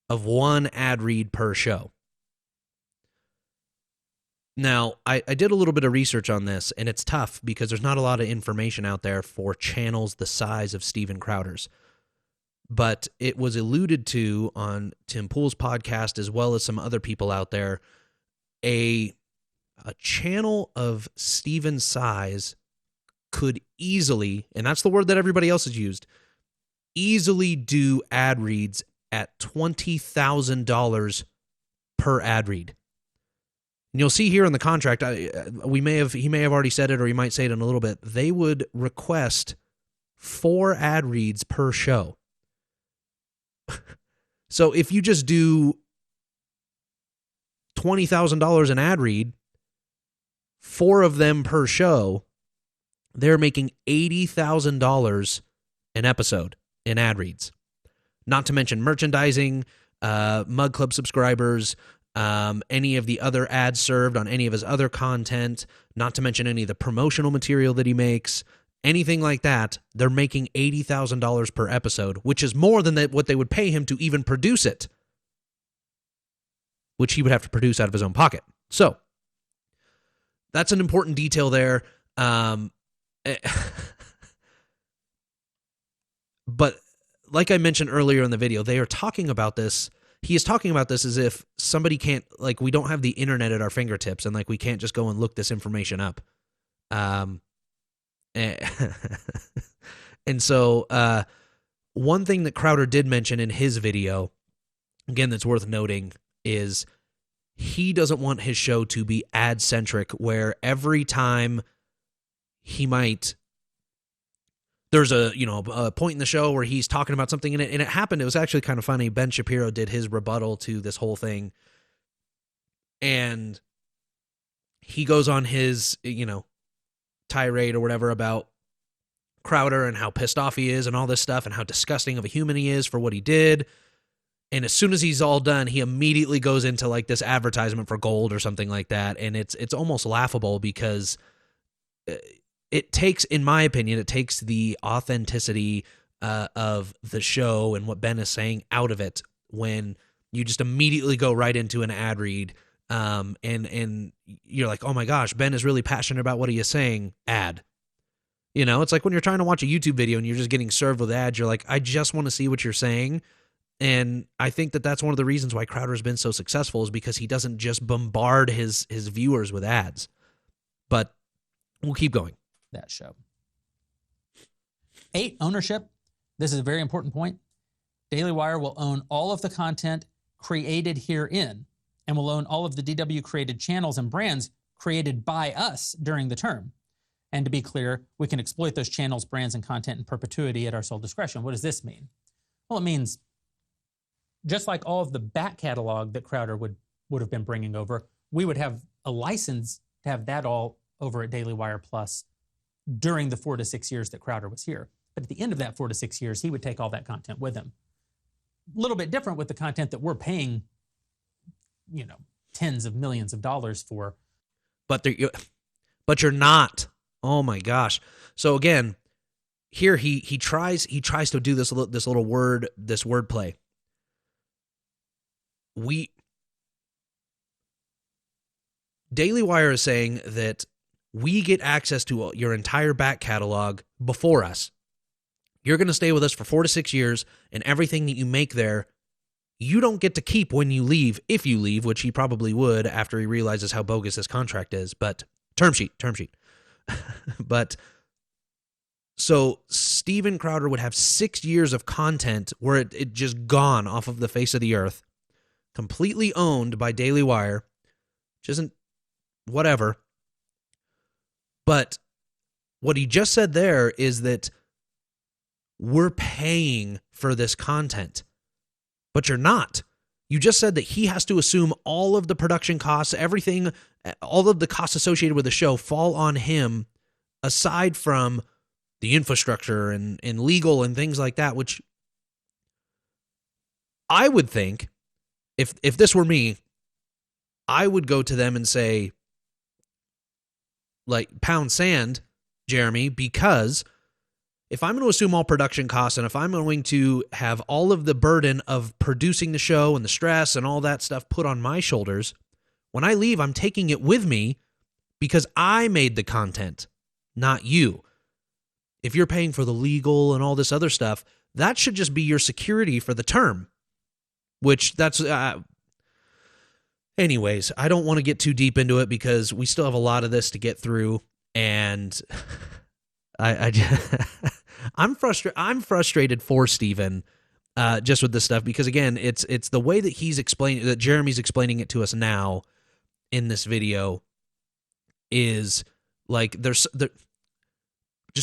of one ad read per show. Now, I did a little bit of research on this, and it's tough because there's not a lot of information out there for channels the size of Steven Crowder's. But it was alluded to on Tim Pool's podcast, as well as some other people out there. A channel of Steven's size could easily, and that's the word that everybody else has used, easily do ad reads at $20,000 per ad read. And you'll see here in the contract, he may have already said it, or he might say it in a little bit. They would request 4 ad reads per show. So if you just do $20,000 an ad read, 4 of them per show, they're making $80,000 an episode in ad reads. Not to mention merchandising, Mug Club subscribers, any of the other ads served on any of his other content, not to mention any of the promotional material that he makes, anything like that. They're making $80,000 per episode, which is more than what they would pay him to even produce it, which he would have to produce out of his own pocket. So that's an important detail there. But like I mentioned earlier in the video, they are talking about this. He is talking about this as if somebody can't, like, we don't have the internet at our fingertips, and like we can't just go and look this information up. And so one thing that Crowder did mention in his video, again, that's worth noting, is he doesn't want his show to be ad-centric, where every time he might... There's a point in the show where he's talking about something, and it happened. It was actually kind of funny. Ben Shapiro did his rebuttal to this whole thing, and he goes on his, tirade or whatever about Crowder and how pissed off he is and all this stuff and how disgusting of a human he is for what he did. And as soon as he's all done, he immediately goes into like this advertisement for gold or something like that. And it's almost laughable because it takes, in my opinion, it takes the authenticity of the show and what Ben is saying out of it when you just immediately go right into an ad read. And you're like, oh my gosh, Ben is really passionate about what he is saying. Ad. It's like when you're trying to watch a YouTube video and you're just getting served with ads, you're like, I just want to see what you're saying. And I think that that's one of the reasons why Crowder has been so successful, is because he doesn't just bombard his viewers with ads. But we'll keep going. That show. 8, ownership. This is a very important point. Daily Wire will own all of the content created herein and will own all of the DW created channels and brands created by us during the term. And to be clear, we can exploit those channels, brands, and content in perpetuity at our sole discretion. What does this mean? Well, it means just like all of the back catalog that Crowder would have been bringing over, we would have a license to have that all over at Daily Wire Plus during the 4 to 6 years that Crowder was here. But at the end of that 4 to 6 years, he would take all that content with him. A little bit different with the content that we're paying, tens of millions of dollars for. But you're not. Oh my gosh. So again, here he tries to do this word play. Daily Wire is saying that we get access to your entire back catalog before us. You're going to stay with us for 4 to 6 years, and everything that you make there, you don't get to keep when you leave, if you leave, which he probably would after he realizes how bogus his contract is. But term sheet. But so Steven Crowder would have 6 years of content where it just gone off of the face of the earth, completely owned by Daily Wire, which isn't whatever. But what he just said there is that we're paying for this content, but you're not. You just said that he has to assume all of the production costs, everything, all of the costs associated with the show fall on him, aside from the infrastructure and legal and things like that, which I would think, if this were me, I would go to them and say, like, pound sand, Jeremy, because if I'm going to assume all production costs and if I'm going to have all of the burden of producing the show and the stress and all that stuff put on my shoulders, when I leave, I'm taking it with me because I made the content, not you. If you're paying for the legal and all this other stuff, that should just be your security for the term, which that's... Anyways, I don't want to get too deep into it because we still have a lot of this to get through, and I'm frustrated for Steven just with this stuff because, again, it's the way that he's explaining, that Jeremy's explaining it to us now in this video, is like just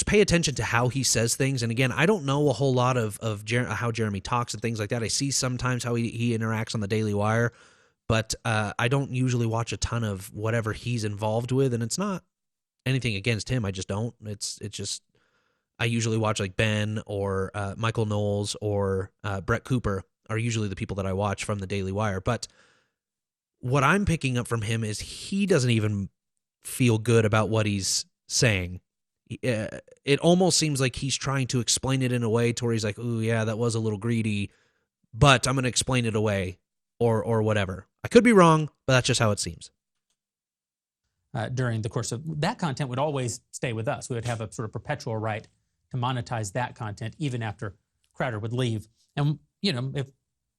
pay attention to how he says things. And again, I don't know a whole lot of how Jeremy talks and things like that. I see sometimes how he interacts on the Daily Wire, but I don't usually watch a ton of whatever he's involved with, and it's not anything against him. I just don't. It's just I usually watch like Ben or Michael Knowles or Brett Cooper are usually the people that I watch from the Daily Wire. But what I'm picking up from him is he doesn't even feel good about what he's saying. It almost seems like he's trying to explain it in a way to where he's like, "Ooh, yeah, that was a little greedy, but I'm going to explain it away." Or whatever. I could be wrong, but that's just how it seems. During the course of that content would always stay with us. We would have a sort of perpetual right to monetize that content even after Crowder would leave. And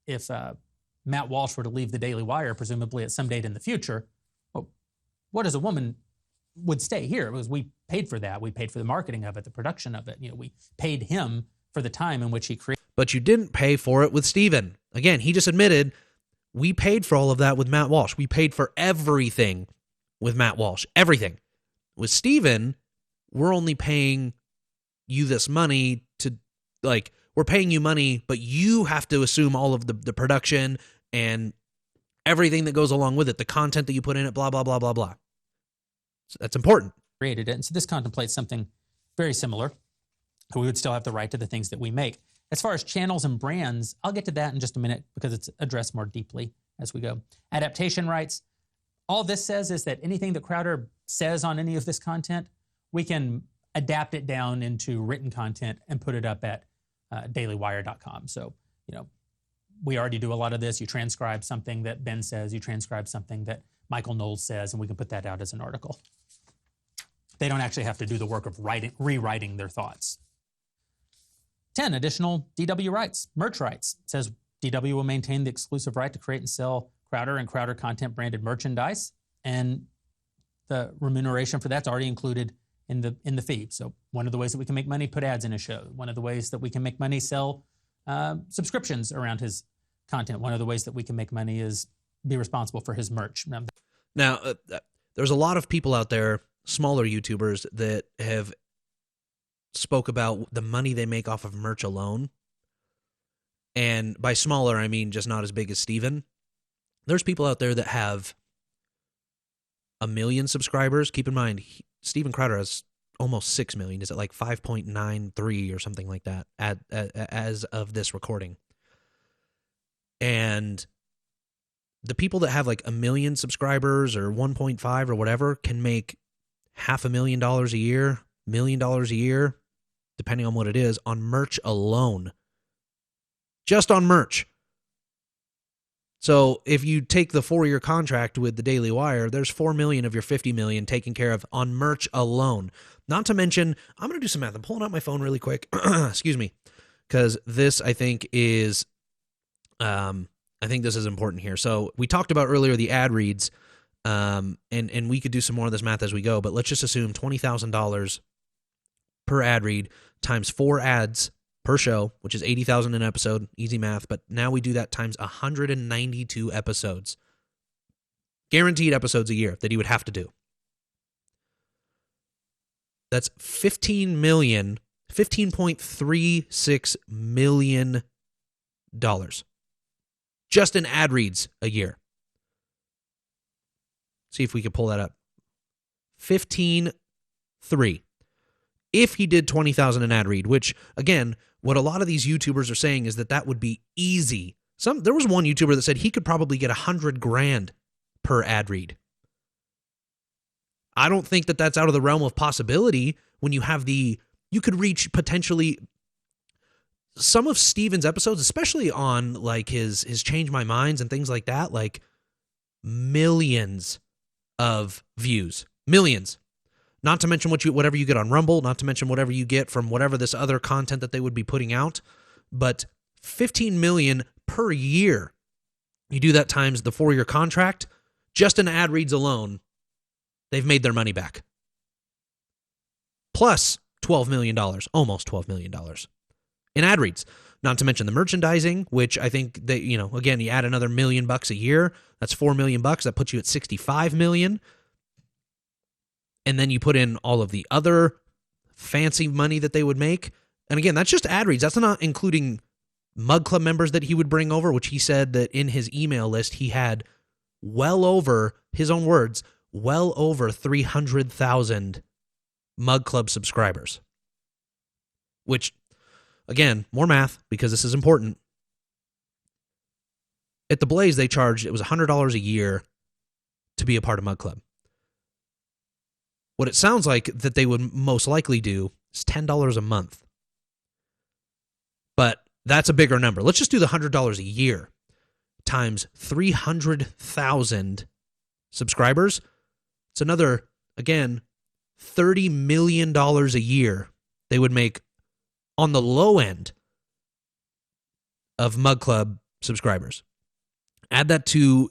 if Matt Walsh were to leave the Daily Wire, presumably at some date in the future, well, what as a woman would stay here? It was we paid for that. We paid for the marketing of it, the production of it. We paid him for the time in which he created. but you didn't pay for it with Steven. Again, he just admitted, we paid for all of that with Matt Walsh. We paid for everything with Matt Walsh. Everything. With Steven, we're only paying you this money to, like, we're paying you money, but you have to assume all of the production and everything that goes along with it, the content that you put in it, blah, blah, blah, blah, blah. So that's important. Created it. And so this contemplates something very similar. We would still have the right to the things that we make. As far as channels and brands, I'll get to that in just a minute because it's addressed more deeply as we go. Adaptation rights. All this says is that anything that Crowder says on any of this content, we can adapt it down into written content and put it up at dailywire.com. So, we already do a lot of this. You transcribe something that Ben says, you transcribe something that Michael Knowles says, and we can put that out as an article. They don't actually have to do the work of rewriting their thoughts. 10, additional DW rights, merch rights. It says DW will maintain the exclusive right to create and sell Crowder and Crowder content branded merchandise, and the remuneration for that's already included in the feed. So one of the ways that we can make money, put ads in his show. One of the ways that we can make money, sell subscriptions around his content. One of the ways that we can make money is be responsible for his merch. Now, there's a lot of people out there, smaller YouTubers, that have spoke about the money they make off of merch alone. And by smaller, I mean just not as big as Steven. There's people out there that have 1 million subscribers. Keep in mind, Steven Crowder has almost 6 million. Is it like 5.93 or something like that as of this recording? And the people that have like 1 million subscribers or 1.5 or whatever can make $500,000 a year, $1 million a year, depending on what it is, on merch alone. Just on merch. So if you take the 4-year contract with the Daily Wire, there's 4 million of your 50 million taken care of on merch alone. Not to mention, I'm going to do some math. I'm pulling out my phone really quick. Excuse me. Because this, I think, is this is important here. So we talked about earlier the ad reads, and we could do some more of this math as we go, but let's just assume $20,000 per ad read times 4 ads per show, which is $80,000 an episode. Easy math. But now we do that times 192 episodes. Guaranteed episodes a year that he would have to do. That's $15.36 million. Just in ad reads a year. See if we can pull that up. 15.3. If he did 20,000 an ad read, which, again, what a lot of these YouTubers are saying is that would be easy. There was one YouTuber that said he could probably get $100,000 per ad read. I don't think that that's out of the realm of possibility when you have you could reach potentially some of Steven's episodes, especially on like his Change My Minds and things like that, like millions of views. Millions. Not to mention whatever you get on Rumble, not to mention whatever you get from whatever this other content that they would be putting out, but 15 million per year. You do that times the 4-year contract, just in ad reads alone, they've made their money back. Plus $12 million, almost $12 million in ad reads. Not to mention the merchandising, which I think that, again, you add another $1 million a year, that's $4 million. That puts you at 65 million. And then you put in all of the other fancy money that they would make. And again, that's just ad reads. That's not including Mug Club members that he would bring over, which he said that in his email list, he had well over, his own words, well over 300,000 Mug Club subscribers. Which, again, more math, because this is important. At The Blaze, they charged, it was $100 a year to be a part of Mug Club. What it sounds like that they would most likely do is $10 a month. But that's a bigger number. Let's just do the $100 a year times 300,000 subscribers. It's another, again, $30 million a year they would make on the low end of Mug Club subscribers. Add that to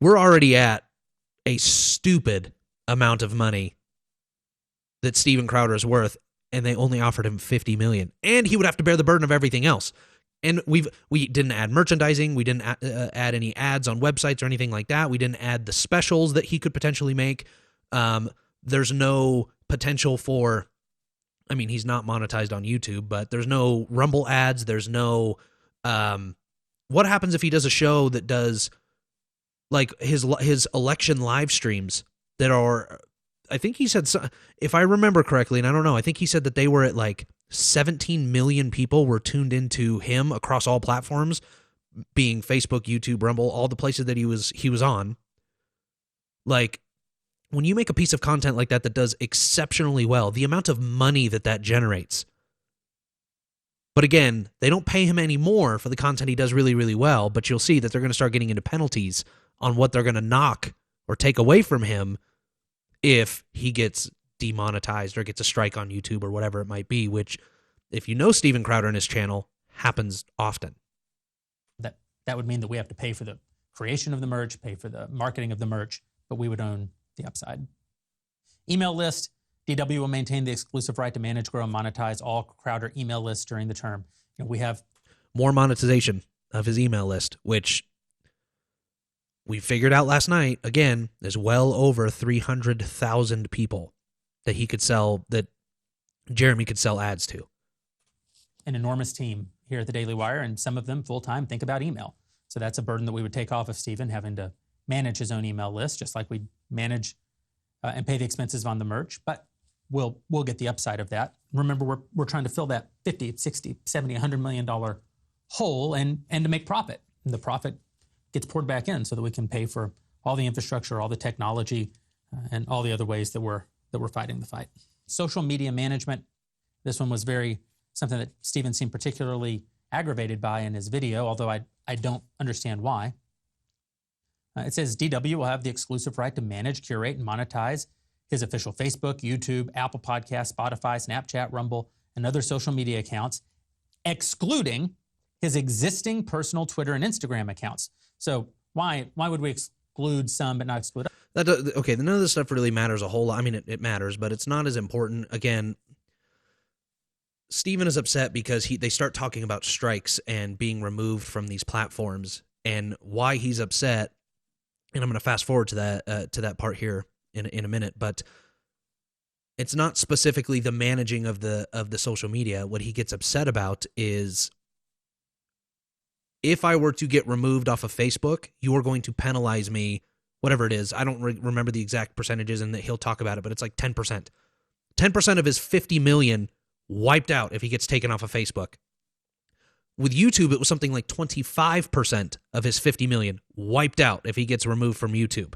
we're already at a stupid amount of money that Steven Crowder is worth, and they only offered him $50 million, and he would have to bear the burden of everything else. And we didn't add merchandising, we didn't add any ads on websites or anything like that. We didn't add the specials that he could potentially make. There's no potential for, I mean, he's not monetized on YouTube, but there's no Rumble ads. There's no, what happens if he does a show that does like his election live streams that are, I think he said, if I remember correctly, and I don't know, I think he said that they were at like 17 million people were tuned into him across all platforms, being Facebook, YouTube, Rumble, all the places that he was on. Like, when you make a piece of content like that does exceptionally well, the amount of money that generates. But again, they don't pay him any more for the content he does really, really well, but you'll see that they're going to start getting into penalties on what they're going to knock or take away from him if he gets demonetized or gets a strike on YouTube or whatever it might be, which, if you know Steven Crowder and his channel, happens often. That would mean that we have to pay for the creation of the merch, pay for the marketing of the merch, but we would own the upside. Email list. DW will maintain the exclusive right to manage, grow, and monetize all Crowder email lists during the term. We have more monetization of his email list, which we figured out last night. Again, there's well over 300,000 people that he could sell, that Jeremy could sell ads to. An enormous team here at the Daily Wire, and some of them full-time think about email. So that's a burden that we would take off of Steven, having to manage his own email list, just like we manage and pay the expenses on the merch. But we'll get the upside of that. Remember, we're trying to fill that 50, 60, 70, $100 million hole and to make profit. And the profit gets poured back in so that we can pay for all the infrastructure, all the technology, and all the other ways that we're fighting the fight. Social media management. This one was something that Steven seemed particularly aggravated by in his video, although I don't understand why. It says DW will have the exclusive right to manage, curate, and monetize his official Facebook, YouTube, Apple Podcasts, Spotify, Snapchat, Rumble, and other social media accounts, excluding his existing personal Twitter and Instagram accounts. So why would we exclude some but not exclude others? Okay, none of this stuff really matters a whole lot. I mean, it matters, but it's not as important. Again, Steven is upset because they start talking about strikes and being removed from these platforms, and why he's upset. And I'm going to fast forward to that part here in a minute, but it's not specifically the managing of the social media. What he gets upset about is, if I were to get removed off of Facebook, you are going to penalize me, whatever it is. I don't remember the exact percentages, and that he'll talk about it, but it's like 10%. 10% of his 50 million wiped out if he gets taken off of Facebook. With YouTube, it was something like 25% of his 50 million wiped out if he gets removed from YouTube.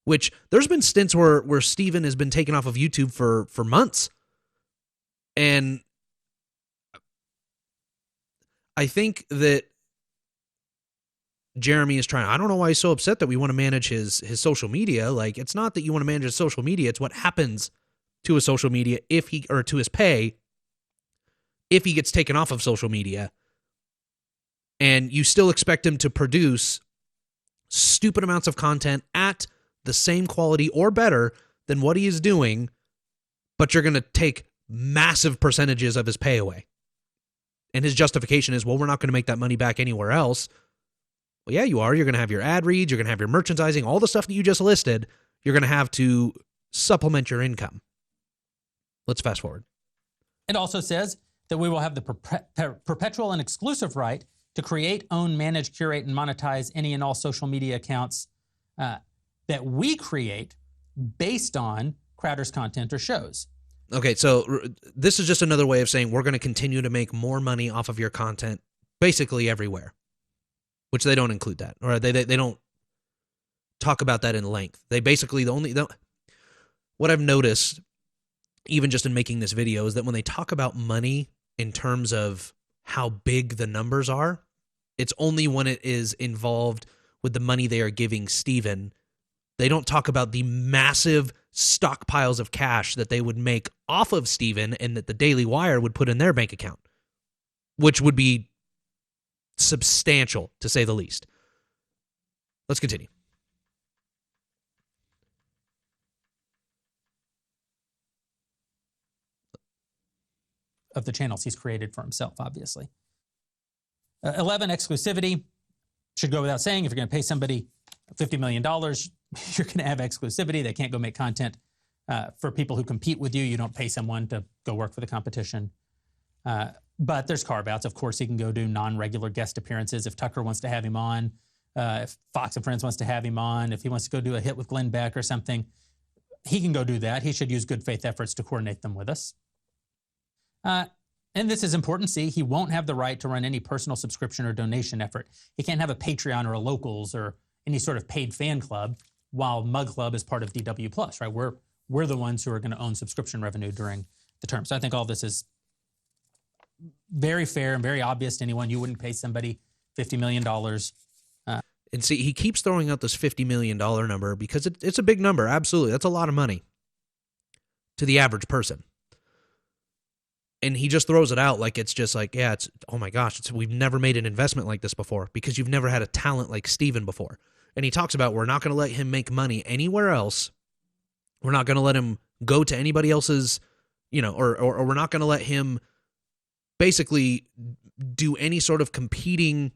Which, there's been stints where Steven has been taken off of YouTube for months. And I think that Jeremy is trying, I don't know why he's so upset that we want to manage his social media. Like, it's not that you want to manage his social media, it's what happens to his social media to his pay if he gets taken off of social media. And you still expect him to produce stupid amounts of content at the same quality or better than what he is doing, but you're going to take massive percentages of his pay away. And his justification is, well, we're not going to make that money back anywhere else. Well, yeah, you are. You're going to have your ad reads, you're going to have your merchandising, all the stuff that you just listed, you're going to have to supplement your income. Let's fast forward. It also says that we will have the perpetual and exclusive right to create, own, manage, curate, and monetize any and all social media accounts that we create based on Crowder's content or shows. Okay, so this is just another way of saying we're going to continue to make more money off of your content basically everywhere, which they don't include that, or they don't talk about that in length. They basically what I've noticed, even just in making this video, is that when they talk about money in terms of how big the numbers are, it's only when it is involved with the money they are giving Steven. They don't talk about the massive stockpiles of cash that they would make off of Steven and that the Daily Wire would put in their bank account, which would be substantial, to say the least. Let's continue. of the channels he's created for himself, obviously. 11, exclusivity. Should go without saying, if you're going to pay somebody $50 million, you're going to have exclusivity. They can't go make content for people who compete with you. You don't pay someone to go work for the competition. But there's carve-outs. Of course, he can go do non-regular guest appearances if Tucker wants to have him on, if Fox and Friends wants to have him on, if he wants to go do a hit with Glenn Beck or something. He can go do that. He should use good faith efforts to coordinate them with us. And this is important. See, he won't have the right to run any personal subscription or donation effort. He can't have a Patreon or a Locals or any sort of paid fan club while Mug Club is part of DW Plus, right? We're the ones who are going to own subscription revenue during the term. So I think all this is very fair and very obvious to anyone. You wouldn't pay somebody $50 million. And see, he keeps throwing out this $50 million number because it's a big number. Absolutely. That's a lot of money to the average person. And he just throws it out like it's just like, yeah, it's, oh my gosh, we've never made an investment like this before because you've never had a talent like Steven before. And he talks about we're not going to let him make money anywhere else. We're not going to let him go to anybody else's, or we're not going to let him basically do any sort of competing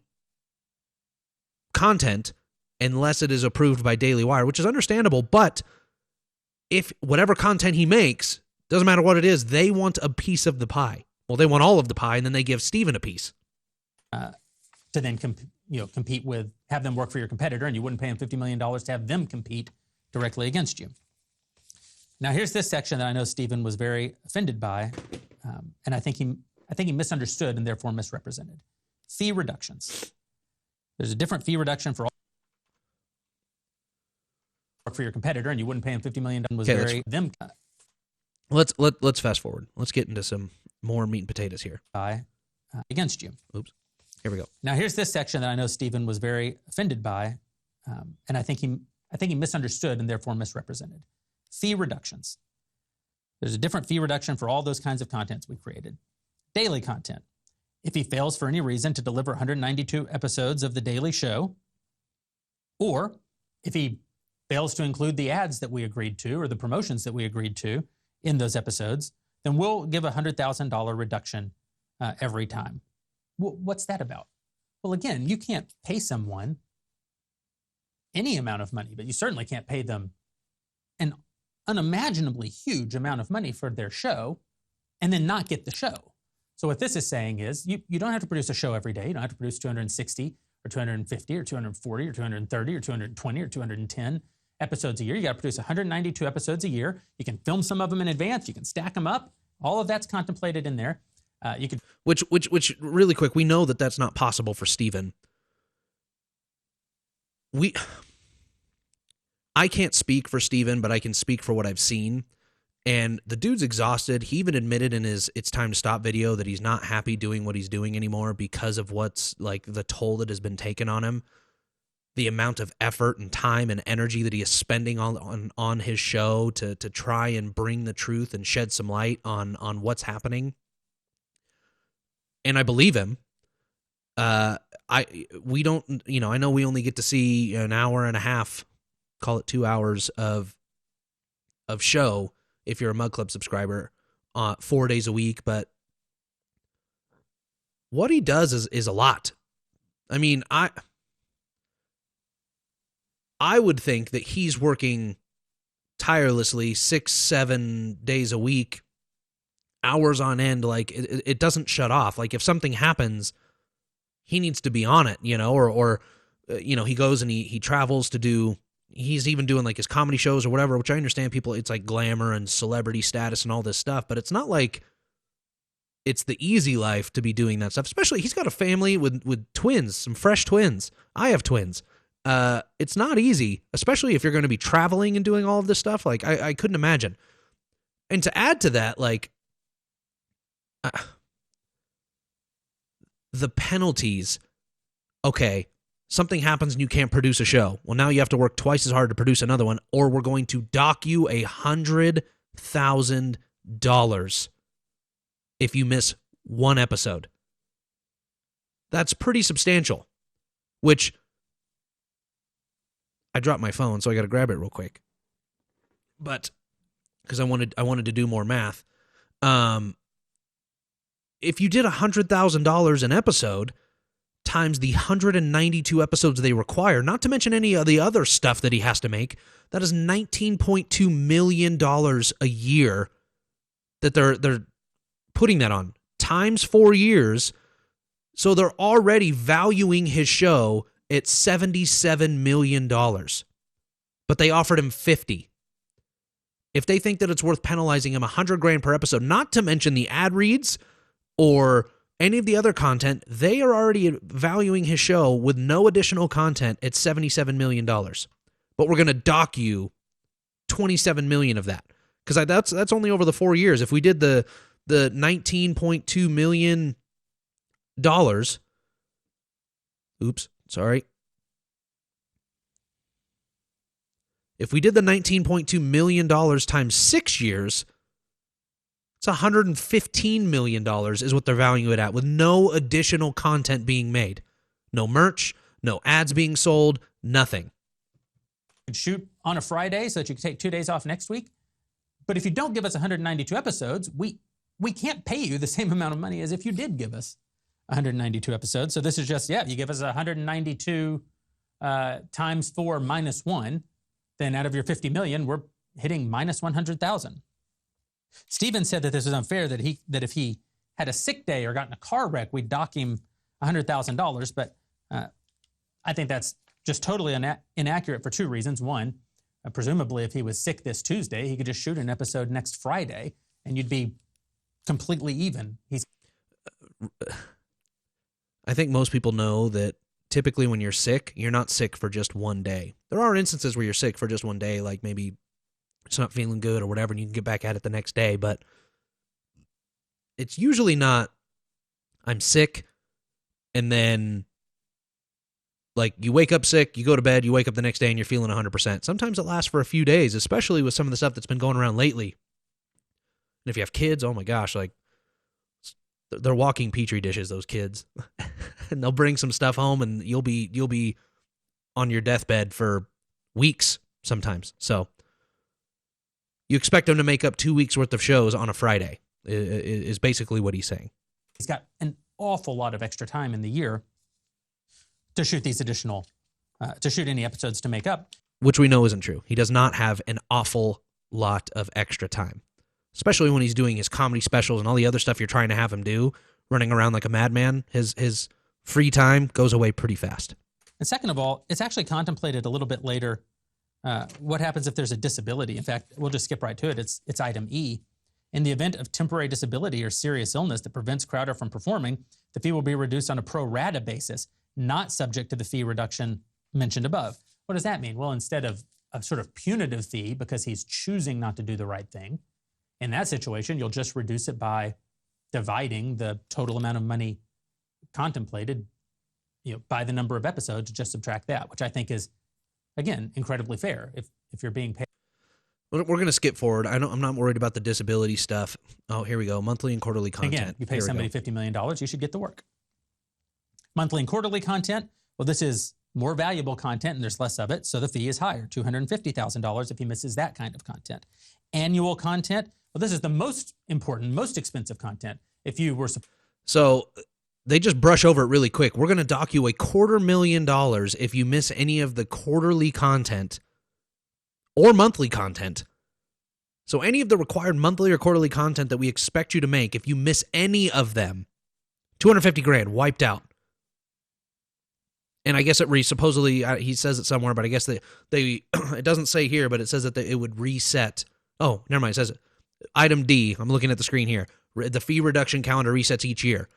content unless it is approved by Daily Wire, which is understandable. But if whatever content he makes, doesn't matter what it is, they want a piece of the pie. Well, they want all of the pie, and then they give Steven a piece. To then compete with, have them work for your competitor, and you wouldn't pay them $50 million to have them compete directly against you. Now, here's this section that I know Steven was very offended by, and I think he misunderstood and therefore misrepresented. Fee reductions. There's a different fee reduction for all work for your competitor, and you wouldn't pay him $50 million. Was Okay, very them. Let's fast forward. Let's get into some more meat and potatoes here. Against you. Oops. Here we go. Now, here's this section that I know Steven was very offended by, and I think he misunderstood and therefore misrepresented. Fee reductions. There's a different fee reduction for all those kinds of contents we created. Daily content. If he fails for any reason to deliver 192 episodes of The Daily Show, or if he fails to include the ads that we agreed to or the promotions that we agreed to in those episodes, then we'll give a $100,000 reduction every time. What's that about? Well, again, you can't pay someone any amount of money, but you certainly can't pay them an unimaginably huge amount of money for their show and then not get the show. So what this is saying is you don't have to produce a show every day. You don't have to produce 260 or 250 or 240 or 230 or 220 or 210 episodes a year. You got to produce 192 episodes a year. You can film some of them in advance. You can stack them up. All of that's contemplated in there. You could, which really quick, we know that that's not possible for Steven. I can't speak for Steven, but I can speak for what I've seen. And the dude's exhausted. He even admitted in his It's Time to Stop video that he's not happy doing what he's doing anymore because of what's like the toll that has been taken on him. The amount of effort and time and energy that he is spending on his show to try and bring the truth and shed some light on what's happening. And I believe him. I know we only get to see an hour and a half, call it 2 hours of show if you're a Mug Club subscriber, 4 days a week, but what he does is a lot. I mean, I would think that he's working tirelessly 6-7 days a week, hours on end. Like it doesn't shut off. Like if something happens, he needs to be on it, or he goes and he travels to do, he's even doing like his comedy shows or whatever, which I understand people, it's like glamour and celebrity status and all this stuff, but it's not like it's the easy life to be doing that stuff. Especially he's got a family with twins, some fresh twins. I have twins. It's not easy, especially if you're going to be traveling and doing all of this stuff. Like I couldn't imagine. And to add to that, like the penalties. Okay, something happens and you can't produce a show. Well, now you have to work twice as hard to produce another one, or we're going to dock you $100,000 if you miss one episode. That's pretty substantial, which I dropped my phone, so I got to grab it real quick. But because I wanted to do more math. if you did $100,000 an episode times the 192 episodes they require, not to mention any of the other stuff that he has to make, that is $19.2 million a year that they're putting that on, times 4 years. So they're already valuing his show at $77 million. But they offered him 50. If they think that it's worth penalizing him $100,000 per episode, not to mention the ad reads or any of the other content, they are already valuing his show with no additional content at $77 million. But we're going to dock you $27 million of that. Because that's only over the 4 years. If we did the $19.2 million, oops, sorry. If we did the $19.2 million times 6 years, it's $115 million is what they're valuing it at, with no additional content being made. No merch, no ads being sold, nothing. You could shoot on a Friday so that you could take 2 days off next week. But if you don't give us 192 episodes, we can't pay you the same amount of money as if you did give us 192 episodes. So this is just, you give us 192 times 4 minus 1, then out of your 50 million, we're hitting minus 100,000. Steven said that this was unfair, that if he had a sick day or got in a car wreck, we'd dock him $100,000. But I think that's just totally inaccurate for 2 reasons. One, presumably if he was sick this Tuesday, he could just shoot an episode next Friday and you'd be completely even. I think most people know that typically when you're sick, you're not sick for just one day. There are instances where you're sick for just one day, like maybe it's not feeling good or whatever, and you can get back at it the next day, but it's usually not, I'm sick, and then like you wake up sick, you go to bed, you wake up the next day and you're feeling 100%. Sometimes it lasts for a few days, especially with some of the stuff that's been going around lately. And if you have kids, oh my gosh, like they're walking petri dishes, those kids. And they'll bring some stuff home and you'll be on your deathbed for weeks sometimes. So you expect them to make up 2 weeks worth of shows on a Friday is basically what he's saying. He's got an awful lot of extra time in the year to shoot these additional, to shoot any episodes to make up. Which we know isn't true. He does not have an awful lot of extra time, especially when he's doing his comedy specials and all the other stuff you're trying to have him do, running around like a madman. His free time goes away pretty fast. And second of all, it's actually contemplated a little bit later what happens if there's a disability. In fact, we'll just skip right to it. It's item E. In the event of temporary disability or serious illness that prevents Crowder from performing, the fee will be reduced on a pro rata basis, not subject to the fee reduction mentioned above. What does that mean? Well, instead of a sort of punitive fee because he's choosing not to do the right thing, in that situation, you'll just reduce it by dividing the total amount of money contemplated, by the number of episodes, just subtract that, which I think is, again, incredibly fair. If you're being paid. We're going to skip forward. I'm not worried about the disability stuff. Oh, here we go. Monthly and quarterly content. Again, you pay somebody $50 million, you should get the work. Monthly and quarterly content, well, this is more valuable content and there's less of it, so the fee is higher, $250,000 if he misses that kind of content. Annual content, well, this is the most important, most expensive content. If you were... So they just brush over it really quick. We're going to dock you $250,000 if you miss any of the quarterly content or monthly content. So any of the required monthly or quarterly content that we expect you to make, if you miss any of them, $250,000 wiped out. And I guess it supposedly, he says it somewhere, but I guess they it doesn't say here, but it says that it would reset. Oh, never mind. It says item D. I'm looking at the screen here. The fee reduction calendar resets each year.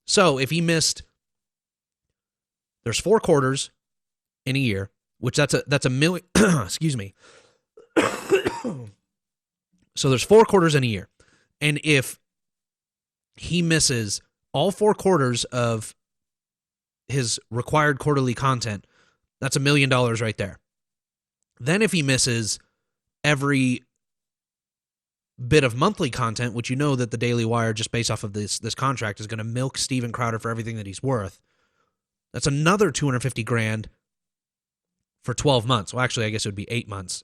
So if he missed, there's 4 quarters in a year, which that's a million. Excuse me. So there's 4 quarters in a year. And if he misses all 4 quarters of his required quarterly content, that's $1 million right there. Then if he misses every bit of monthly content, which you know that the Daily Wire, just based off of this contract, is going to milk Steven Crowder for everything that he's worth, that's another $250,000 for 12 months. Well, actually, I guess it would be 8 months.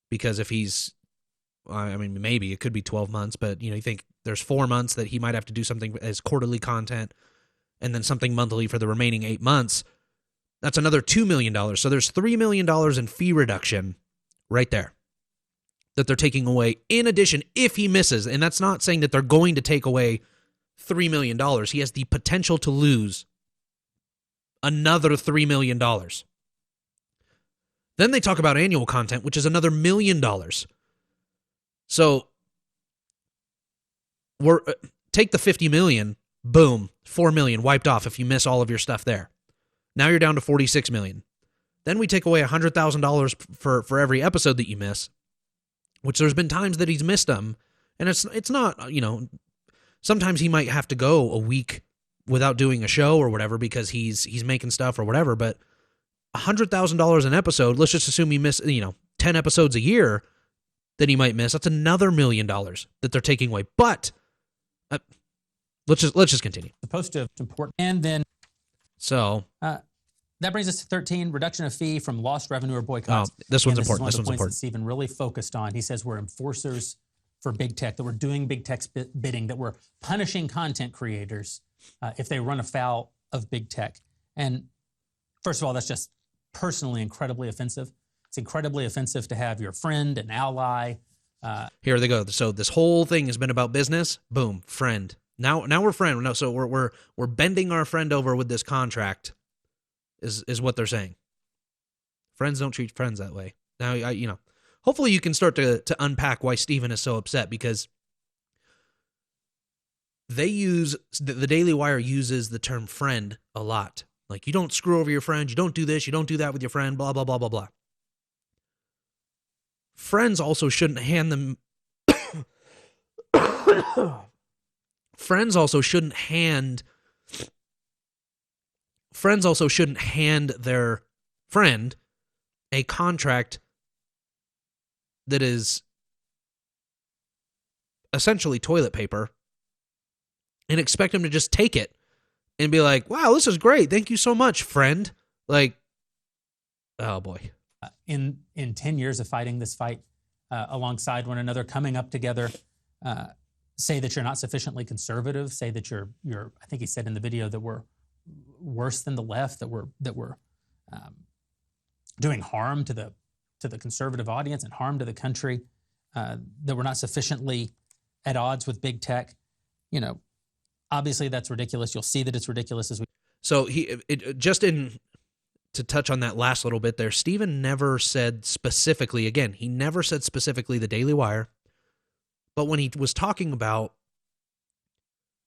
Because if he's, maybe it could be 12 months, but you think there's 4 months that he might have to do something as quarterly content, and then something monthly for the remaining 8 months. That's another $2 million. So there's $3 million in fee reduction right there that they're taking away in addition if he misses. And that's not saying that they're going to take away $3 million. He has the potential to lose another $3 million. Then they talk about annual content, which is another $1 million. So take the 50 million, boom, 4 million wiped off if you miss all of your stuff there. Now you're down to 46 million. Then we take away $100,000 for every episode that you miss, which there's been times that he's missed them, and it's not, you know, sometimes he might have to go a week without doing a show or whatever because he's making stuff or whatever, but $100,000 an episode, let's just assume he missed, 10 episodes a year that he might miss. That's another $1 million that they're taking away. But let's just continue. Supposed to support, and then that brings us to 13, reduction of fee from lost revenue or boycotts. Oh, this one's important. This one's important. That Stephen really focused on. He says we're enforcers for big tech, that we're doing big tech's bidding, that we're punishing content creators if they run afoul of big tech. And first of all, that's just personally incredibly offensive. It's incredibly offensive to have your friend and ally. Here they go. So this whole thing has been about business. Boom, friend. Now we're friend. No, so we're bending our friend over with this contract. Is what they're saying. Friends don't treat friends that way. Now, hopefully you can start to unpack why Stephen is so upset, because they use the Daily Wire uses the term friend a lot. Like, you don't screw over your friend, you don't do this, you don't do that with your friend, blah, blah, blah, blah, blah. Friends also shouldn't hand them Friends also shouldn't hand their friend a contract that is essentially toilet paper and expect him to just take it and be like, wow, this is great. Thank you so much, friend. Like, oh boy. In 10 years of fighting this fight alongside one another, coming up together, say that you're not sufficiently conservative, say that you're I think he said in the video that we're worse than the left, that we're doing harm to the conservative audience and harm to the country, that we're not sufficiently at odds with big tech. Obviously that's ridiculous. You'll see that it's ridiculous as we. So to touch on that last little bit there, Stephen never said specifically. Again, he never said specifically the Daily Wire, but when he was talking about,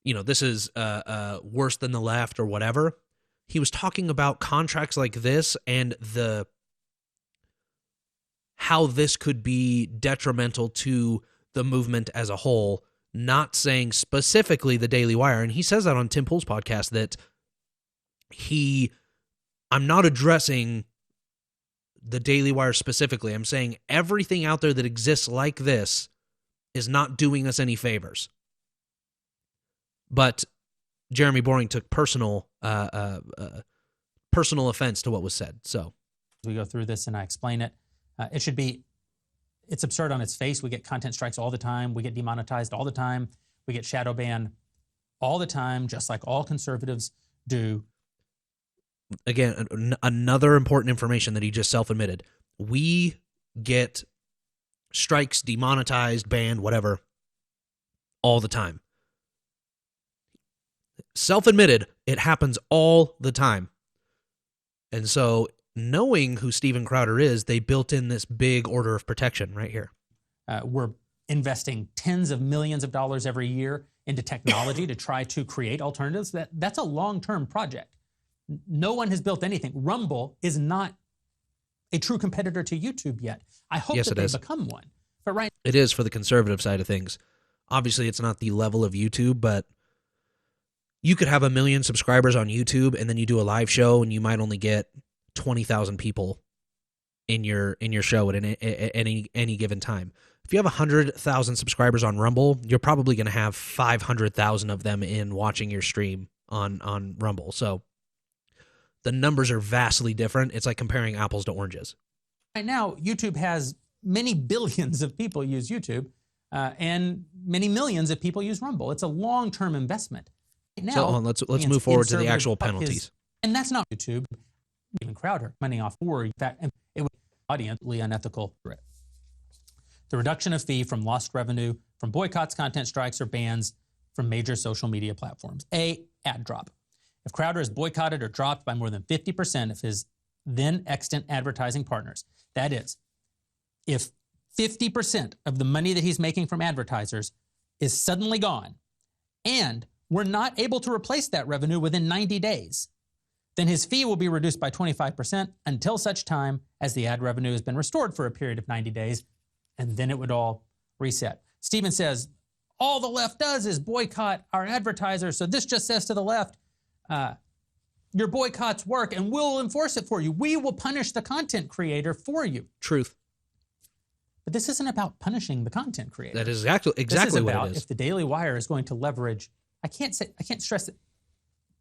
this is worse than the left or whatever, he was talking about contracts like this and how this could be detrimental to the movement as a whole, not saying specifically the Daily Wire. And he says that on Tim Pool's podcast, that I'm not addressing the Daily Wire specifically. I'm saying everything out there that exists like this is not doing us any favors. But Jeremy Boring took personal offense to what was said. So we go through this and I explain it. It's absurd on its face. We get content strikes all the time. We get demonetized all the time. We get shadow banned all the time, just like all conservatives do. Again, another important information that he just self-admitted. We get strikes, demonetized, banned, whatever, all the time. Self-admitted, it happens all the time. And so, knowing who Steven Crowder is, they built in this big order of protection right here. We're investing tens of millions of dollars every year into technology to try to create alternatives. That's a long-term project. No one has built anything. Rumble is not a true competitor to YouTube yet. I hope that they become one. But right, it is for the conservative side of things. Obviously, it's not the level of YouTube, but you could have 1 million subscribers on YouTube, and then you do a live show, and you might only get 20,000 people in your show at any given time. If you have 100,000 subscribers on Rumble, you're probably going to have 500,000 of them in watching your stream on Rumble. So the numbers are vastly different. It's like comparing apples to oranges. Right now, YouTube has many billions of people use YouTube. and many millions of people use Rumble. It's a long-term investment. Now, So let's move forward to the actual penalties. And that's not YouTube. Even Crowder money off for that. It was audiently unethical. The reduction of fee from lost revenue from boycotts, content strikes, or bans from major social media platforms. Ad drop. If Crowder is boycotted or dropped by more than 50% of his then extant advertising partners, that is, if 50% of the money that he's making from advertisers is suddenly gone, and we're not able to replace that revenue within 90 days, then his fee will be reduced by 25% until such time as the ad revenue has been restored for a period of 90 days, and then it would all reset. Stephen says, all the left does is boycott our advertisers, so this just says to the left, your boycotts work and we'll enforce it for you. We will punish the content creator for you. Truth. But this isn't about punishing the content creator. That is exactly what it is. If the Daily Wire is going to leverage, I can't stress it,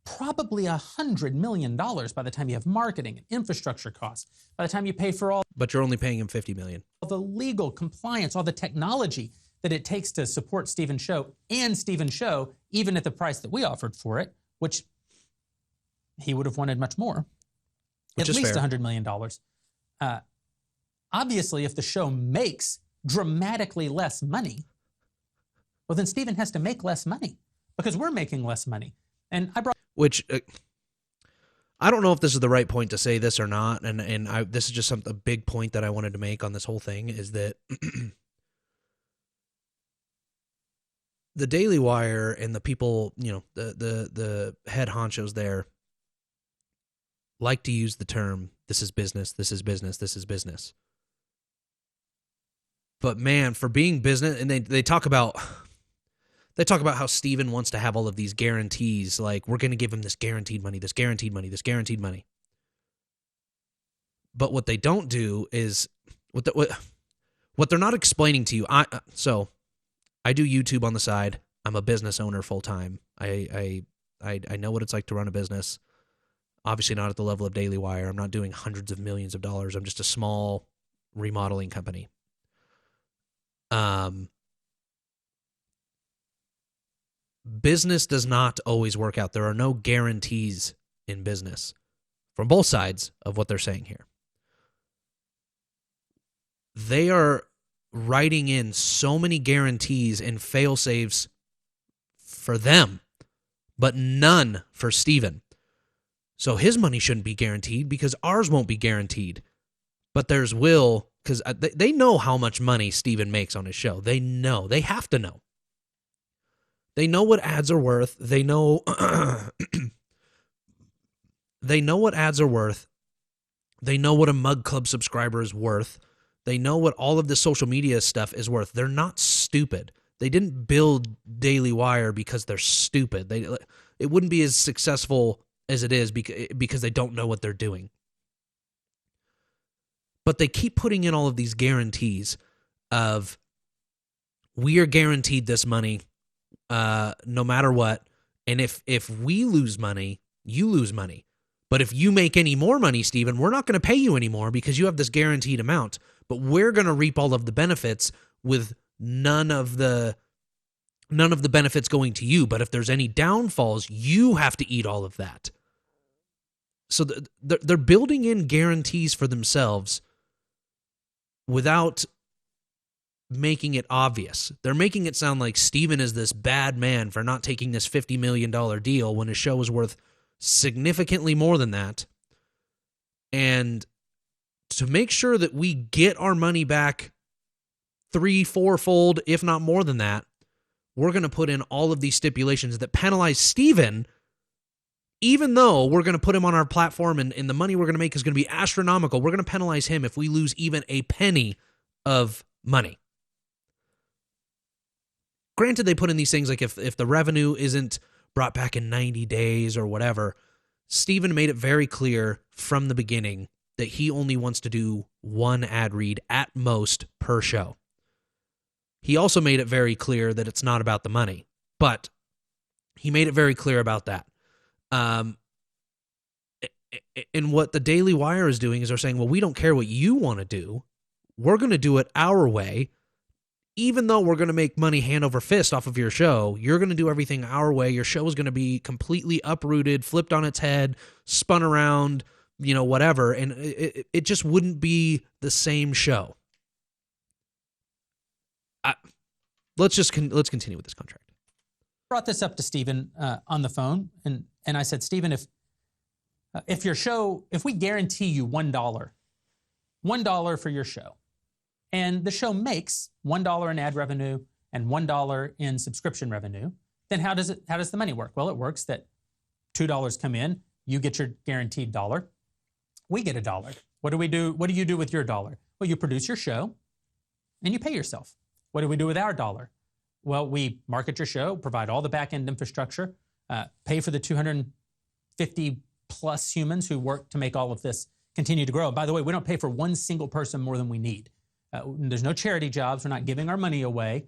probably $100 million by the time you have marketing and infrastructure costs, by the time you pay for all. But you're only paying him $50 million. All the legal compliance, all the technology that it takes to support Stephen's show and Stephen's show, even at the price that we offered for it, which he would have wanted much more, which at least fair. $100 million. Obviously, if the show makes dramatically less money, well, then Stephen has to make less money because we're making less money. And I brought... Which, I don't know if this is the right point to say this or not, and this is just a big point that I wanted to make on this whole thing, is that the Daily Wire and the people, the head honchos there like to use the term, this is business, this is business, this is business. But man, for being business, and they talk about how Stephen wants to have all of these guarantees, like we're going to give him this guaranteed money, this guaranteed money, this guaranteed money. But what they don't do is what they're not explaining to you. So I do YouTube on the side. I'm a business owner full time. I know what it's like to run a business. Obviously not at the level of Daily Wire. I'm not doing hundreds of millions of dollars. I'm just a small remodeling company. Business does not always work out. There are no guarantees in business from both sides of what they're saying here. They are writing in so many guarantees and fail-safes for them, but none for Stephen. So his money shouldn't be guaranteed because ours won't be guaranteed. But theirs will, because they know how much money Stephen makes on his show. They know. They have to know. They know what ads are worth. They know they know what ads are worth. They know what a Mug Club subscriber is worth. They know what all of the social media stuff is worth. They're not stupid. They didn't build Daily Wire because they're stupid. It wouldn't be as successful as it is because they don't know what they're doing. But they keep putting in all of these guarantees of, we are guaranteed this money no matter what. And if we lose money, you lose money. But if you make any more money, Stephen, we're not going to pay you anymore because you have this guaranteed amount. But we're going to reap all of the benefits with none of the benefits going to you. But if there's any downfalls, you have to eat all of that. So they're building in guarantees for themselves without making it obvious. They're making it sound like Stephen is this bad man for not taking this $50 million deal when his show is worth significantly more than that. And to make sure that we get our money back 3-4-fold, if not more than that, we're going to put in all of these stipulations that penalize Stephen, even though we're going to put him on our platform and the money we're going to make is going to be astronomical. We're going to penalize him if we lose even a penny of money. Granted, they put in these things like if the revenue isn't brought back in 90 days or whatever, Stephen made it very clear from the beginning that he only wants to do one ad read at most per show. He also made it very clear that it's not about the money, but he made it very clear about that. And what the Daily Wire is doing is they're saying, well, we don't care what you want to do. We're going to do it our way. even though we're going to make money hand over fist off of your show, you're going to do everything our way. Your show is going to be completely uprooted, flipped on its head, spun around, whatever. And it just wouldn't be the same show. Let's continue with this contract. Brought this up to Stephen on the phone, and I said, Stephen, if your show, if we guarantee you $1 for your show, and the show makes $1 in ad revenue and $1 in subscription revenue, then how does the money work? Well, it works that $2 come in, you get your guaranteed dollar, we get $1. What do we do? What do you do with your dollar? Well, you produce your show and you pay yourself. What do we do with our dollar? Well, we market your show, provide all the back-end infrastructure, pay for the 250 plus humans who work to make all of this continue to grow. By the way, we don't pay for one single person more than we need. There's no charity jobs. We're not giving our money away.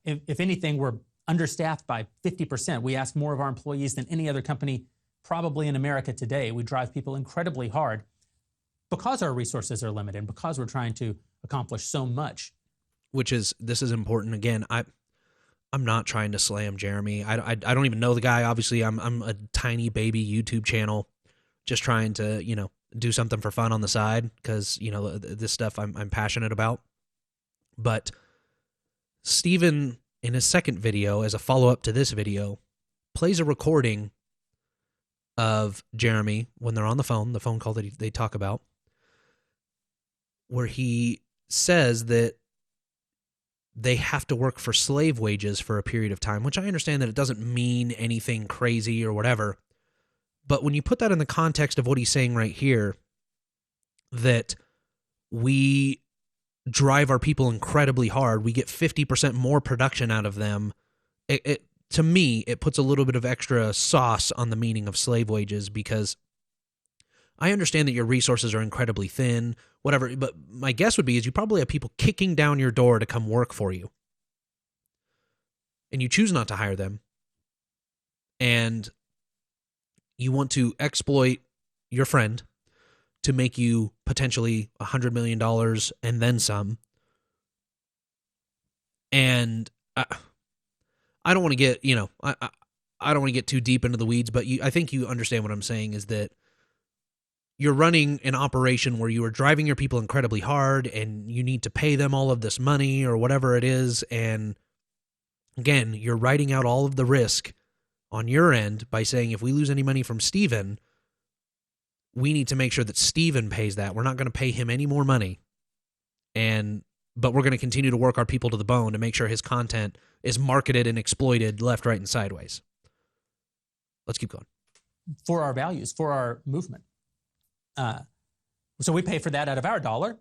If anything, we're understaffed by 50%. We ask more of our employees than any other company probably in America today. We drive people incredibly hard because our resources are limited, because we're trying to accomplish so much. This is important. Again, I'm not trying to slam Jeremy. I don't even know the guy. Obviously, I'm a tiny baby YouTube channel, just trying to do something for fun on the side because this stuff I'm passionate about. But Stephen, in his second video, as a follow up to this video, plays a recording of Jeremy when they're on the phone call that they talk about, where he says that they have to work for slave wages for a period of time, which I understand that it doesn't mean anything crazy or whatever. But when you put that in the context of what he's saying right here, that we drive our people incredibly hard, we get 50% more production out of them, to me, it puts a little bit of extra sauce on the meaning of slave wages, because I understand that your resources are incredibly thin, whatever, but my guess would be is you probably have people kicking down your door to come work for you. And you choose not to hire them. And you want to exploit your friend to make you potentially $100 million and then some. And I don't want to get, I don't want to get too deep into the weeds, but I think you understand what I'm saying is that you're running an operation where you are driving your people incredibly hard and you need to pay them all of this money or whatever it is. And again, you're writing out all of the risk on your end by saying, if we lose any money from Steven, we need to make sure that Steven pays that. We're not going to pay him any more money. But we're going to continue to work our people to the bone to make sure his content is marketed and exploited left, right, and sideways. Let's keep going. For our values, for our movement. So we pay for that out of our dollar,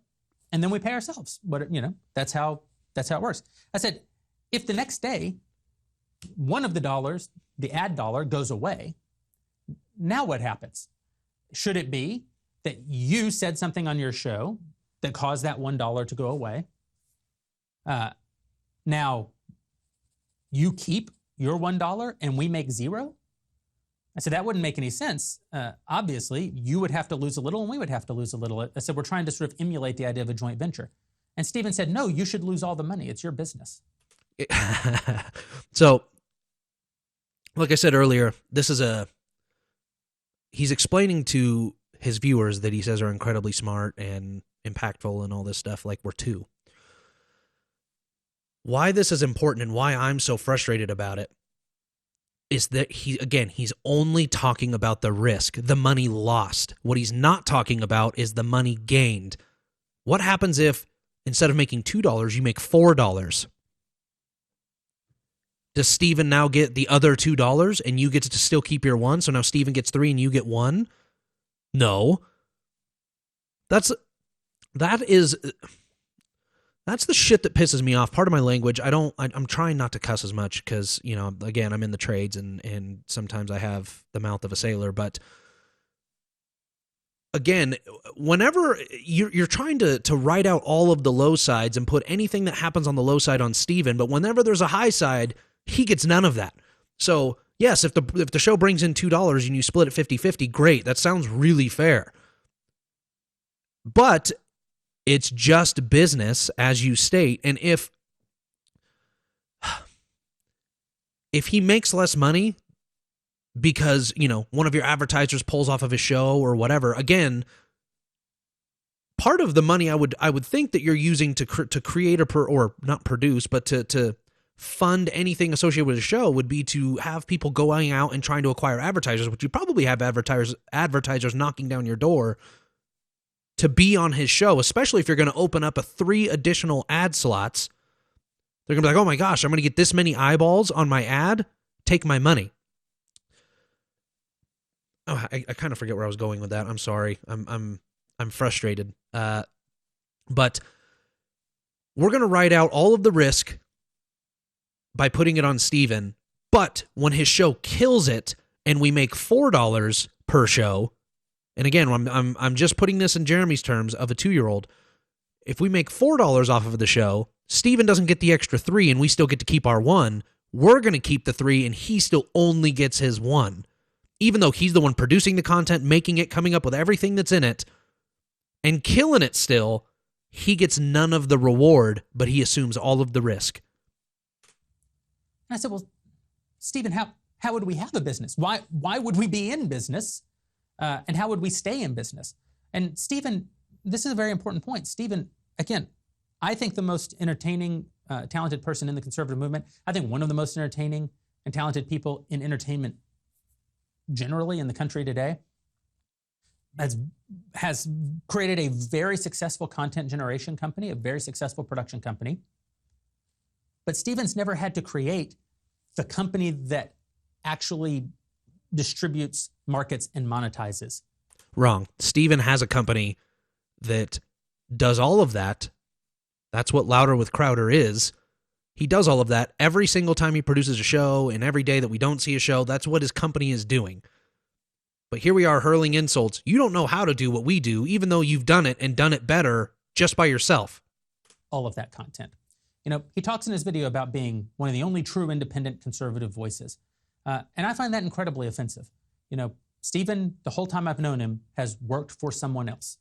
and then we pay ourselves. But that's how it works. I said, if the next day one of the dollars, the ad dollar, goes away, now what happens? Should it be that you said something on your show that caused that $1 to go away? Now you keep your $1 and we make zero? I said, that wouldn't make any sense. Obviously, you would have to lose a little and we would have to lose a little. I said, we're trying to sort of emulate the idea of a joint venture. And Stephen said, no, you should lose all the money. It's your business. So, like I said earlier, he's explaining to his viewers that he says are incredibly smart and impactful and all this stuff, like we're two. Why this is important and why I'm so frustrated about it is that he's only talking about the risk, the money lost. What he's not talking about is the money gained. What happens if instead of making $2, you make $4? Does Steven now get the other $2 and you get to still keep your $1? So now Steven gets 3 and you get 1? No. That's the shit that pisses me off. Part of my language, I'm trying not to cuss as much because, again, I'm in the trades and sometimes I have the mouth of a sailor. But again, whenever you're trying to write out all of the low sides and put anything that happens on the low side on Steven, but whenever there's a high side, he gets none of that. So yes, if the show brings in $2 and you split it 50-50, great. That sounds really fair. But it's just business, as you state. And if if he makes less money because, one of your advertisers pulls off of his show or whatever, again, part of the money I would think that you're using to create or not produce, but to fund anything associated with a show would be to have people going out and trying to acquire advertisers, which you probably have advertisers knocking down your door to be on his show, especially if you're going to open up 3 additional ad slots. They're going to be like, oh my gosh, I'm going to get this many eyeballs on my ad. Take my money. Oh, I kind of forget where I was going with that. I'm sorry. I'm frustrated. But we're going to write out all of the risk by putting it on Steven. But when his show kills it and we make $4 per show, and again, I'm just putting this in Jeremy's terms of a 2-year-old. If we make $4 off of the show, Steven doesn't get the extra 3 and we still get to keep our 1. We're going to keep the 3 and he still only gets his 1. Even though he's the one producing the content, making it, coming up with everything that's in it, and killing it still, he gets none of the reward, but he assumes all of the risk. And I said, well, Steven, how would we have a business? Why would we be in business? And how would we stay in business? And Steven, this is a very important point. Steven, again, I think the most entertaining, talented person in the conservative movement. I think one of the most entertaining and talented people in entertainment generally in the country today, has created a very successful content generation company, a very successful production company. But Steven's never had to create the company that actually distributes, markets, and monetizes. Wrong. Steven has a company that does all of that. That's what Louder with Crowder is. He does all of that every single time he produces a show, and every day that we don't see a show, that's what his company is doing. But here we are hurling insults. You don't know how to do what we do, even though you've done it and done it better just by yourself. All of that content. He talks in his video about being one of the only true independent conservative voices. And I find that incredibly offensive. Steven, the whole time I've known him, has worked for someone else,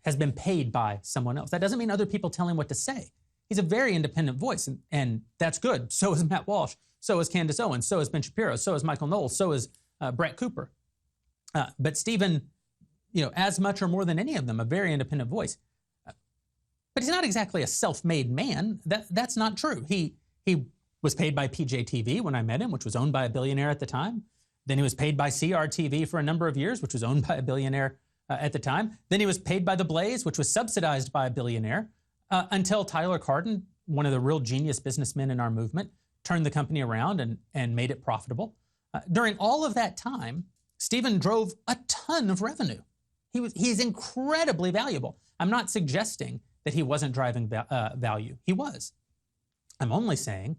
has been paid by someone else. That doesn't mean other people tell him what to say. He's a very independent voice, and that's good. So is Matt Walsh. So is Candace Owens. So is Ben Shapiro. So is Michael Knowles. So is Brett Cooper. But Steven, as much or more than any of them, a very independent voice. But he's not exactly a self-made man. That's not true. He was paid by PJTV when I met him, which was owned by a billionaire at the time. Then he was paid by CRTV for a number of years, which was owned by a billionaire at the time. Then he was paid by The Blaze, which was subsidized by a billionaire, until Tyler Cardin, one of the real genius businessmen in our movement, turned the company around and made it profitable. During all of that time, Steven drove a ton of revenue. He's incredibly valuable. I'm not suggesting that he wasn't driving value. He was. I'm only saying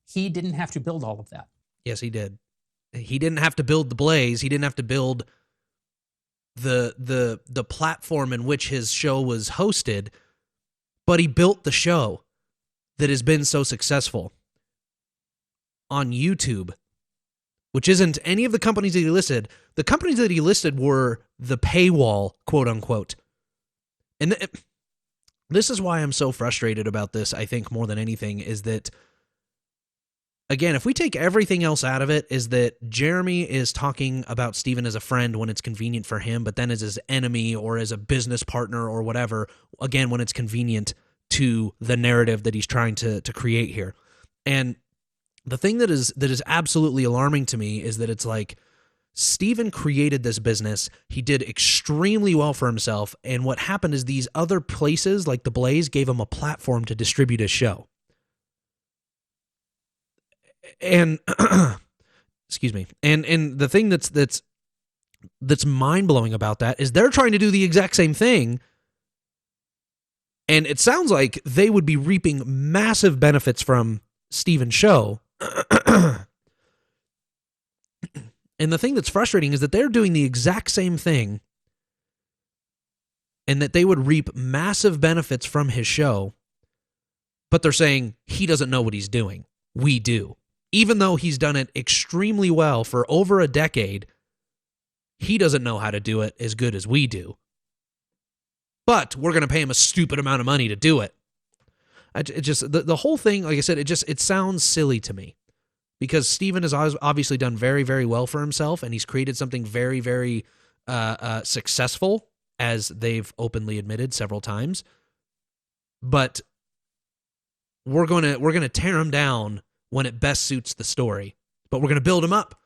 he didn't have to build all of that. Yes, he did. He didn't have to build The Blaze. He didn't have to build the platform in which his show was hosted, but he built the show that has been so successful on YouTube, which isn't any of the companies that he listed. The companies that he listed were the paywall, quote unquote. And this is why I'm so frustrated about this, I think, more than anything, is that, again, if we take everything else out of it, is that Jeremy is talking about Steven as a friend when it's convenient for him, but then as his enemy or as a business partner or whatever, again, when it's convenient to the narrative that he's trying to create here. And the thing that is absolutely alarming to me is that it's like, Steven created this business. He did extremely well for himself. And what happened is these other places like The Blaze gave him a platform to distribute his show. And excuse me. And the thing that's mind-blowing about that is they're trying to do the exact same thing. And it sounds like they would be reaping massive benefits from Steven's show. And the thing that's frustrating is that they're doing the exact same thing and that they would reap massive benefits from his show, but they're saying he doesn't know what he's doing. We do. Even though he's done it extremely well for over a decade, he doesn't know how to do it as good as we do. But we're going to pay him a stupid amount of money to do it. It just the whole thing, like I said, it sounds silly to me. because Steven has obviously done very, very well for himself, and he's created something very, very successful, as they've openly admitted several times. But we're gonna tear him down when it best suits the story, but we're gonna build him up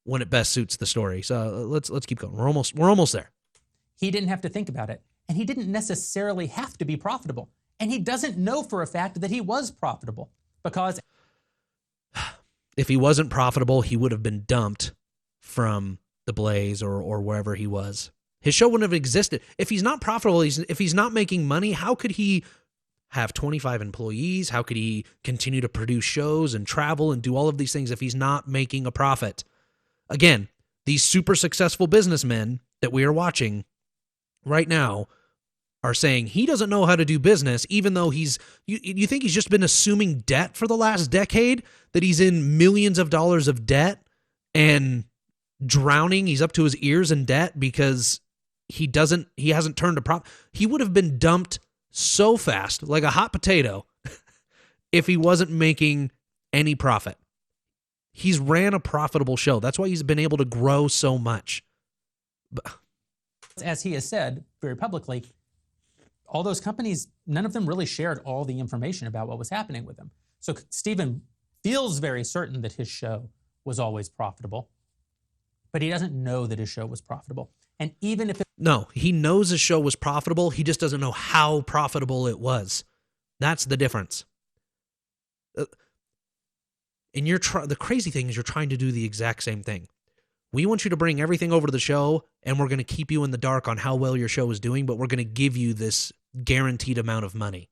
when it best suits the story. So let's keep going. We're almost there. He didn't have to think about it, and he didn't necessarily have to be profitable, and he doesn't know for a fact that he was profitable, because if he wasn't profitable, he would have been dumped from the Blaze or wherever he was. His show wouldn't have existed. If he's not profitable, if he's not making money, how could he have 25 employees? How could he continue to produce shows and travel and do all of these things if he's not making a profit? Again, these super successful businessmen that we are watching right now are saying he doesn't know how to do business, even though you think he's just been assuming debt for the last decade, that he's in millions of dollars of debt and drowning. He's up to his ears in debt because he hasn't turned a profit. He would have been dumped so fast, like a hot potato, if he wasn't making any profit. He's ran a profitable show. That's why he's been able to grow so much. As he has said very publicly, all those companies, none of them really shared all the information about what was happening with him. So Steven feels very certain that his show was always profitable, but he doesn't know that his show was profitable. And even if No, he knows his show was profitable. He just doesn't know how profitable it was. That's the difference. And the crazy thing is you're trying to do the exact same thing. We want you to bring everything over to the show, and we're going to keep you in the dark on how well your show is doing, but we're going to give you this guaranteed amount of money.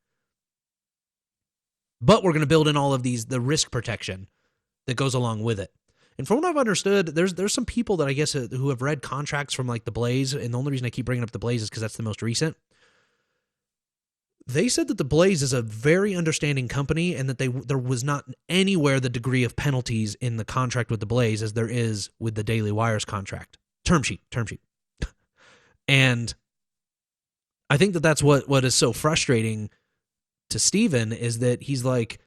But we're going to build in all of the risk protection that goes along with it. And from what I've understood, there's some people that I guess who have read contracts from like the Blaze, and the only reason I keep bringing up the Blaze is because that's the most recent. They said that the Blaze is a very understanding company, and that there was not anywhere the degree of penalties in the contract with the Blaze as there is with the Daily Wire's contract. Term sheet. And I think that that's what is so frustrating to Steven, is that he's like,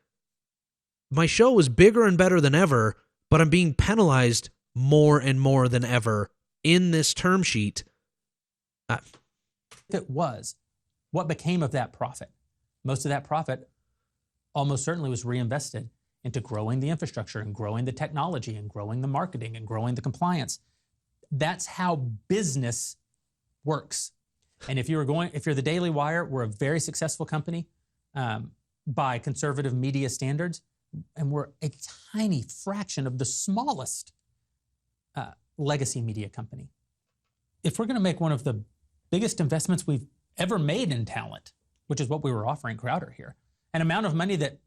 my show is bigger and better than ever, but I'm being penalized more and more than ever in this term sheet. if it was, what became of that profit? Most of that profit almost certainly was reinvested into growing the infrastructure and growing the technology and growing the marketing and growing the compliance. That's how business works. And if you're the Daily Wire, we're a very successful company by conservative media standards, and we're a tiny fraction of the smallest legacy media company. If we're going to make one of the biggest investments we've ever made in talent, which is what we were offering Crowder here, an amount of money that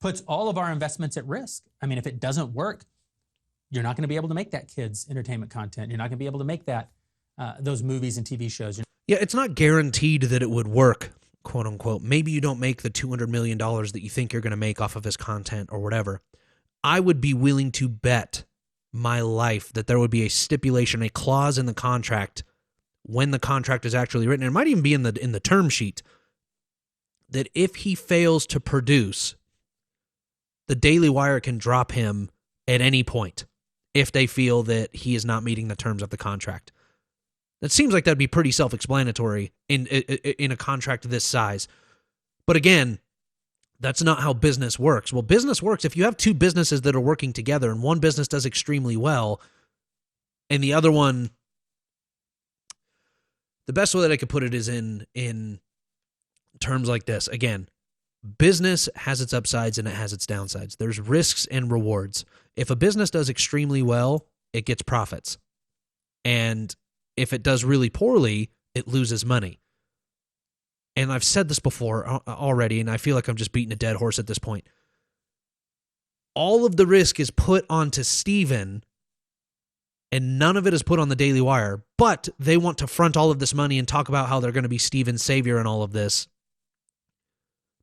puts all of our investments at risk. I mean, if it doesn't work, you're not going to be able to make that kids' entertainment content. You're not going to be able to make that those movies and TV shows. Yeah, it's not guaranteed that it would work, quote unquote. Maybe you don't make the $200 million that you think you're going to make off of his content or whatever. I would be willing to bet my life that there would be a stipulation, a clause in the contract when the contract is actually written. It might even be in the term sheet that if he fails to produce, the Daily Wire can drop him at any point if they feel that he is not meeting the terms of the contract. That seems like that'd be pretty self-explanatory in a contract this size. But again, that's not how business works. Well, business works if you have two businesses that are working together and one business does extremely well and the other one, the best way that I could put it is in terms like this. Again, business has its upsides and it has its downsides. There's risks and rewards. If a business does extremely well, it gets profits. And if it does really poorly, it loses money. And I've said this before already, and I feel like I'm just beating a dead horse at this point. All of the risk is put onto Steven, and none of it is put on the Daily Wire. But they want to front all of this money and talk about how they're going to be Steven's savior and all of this.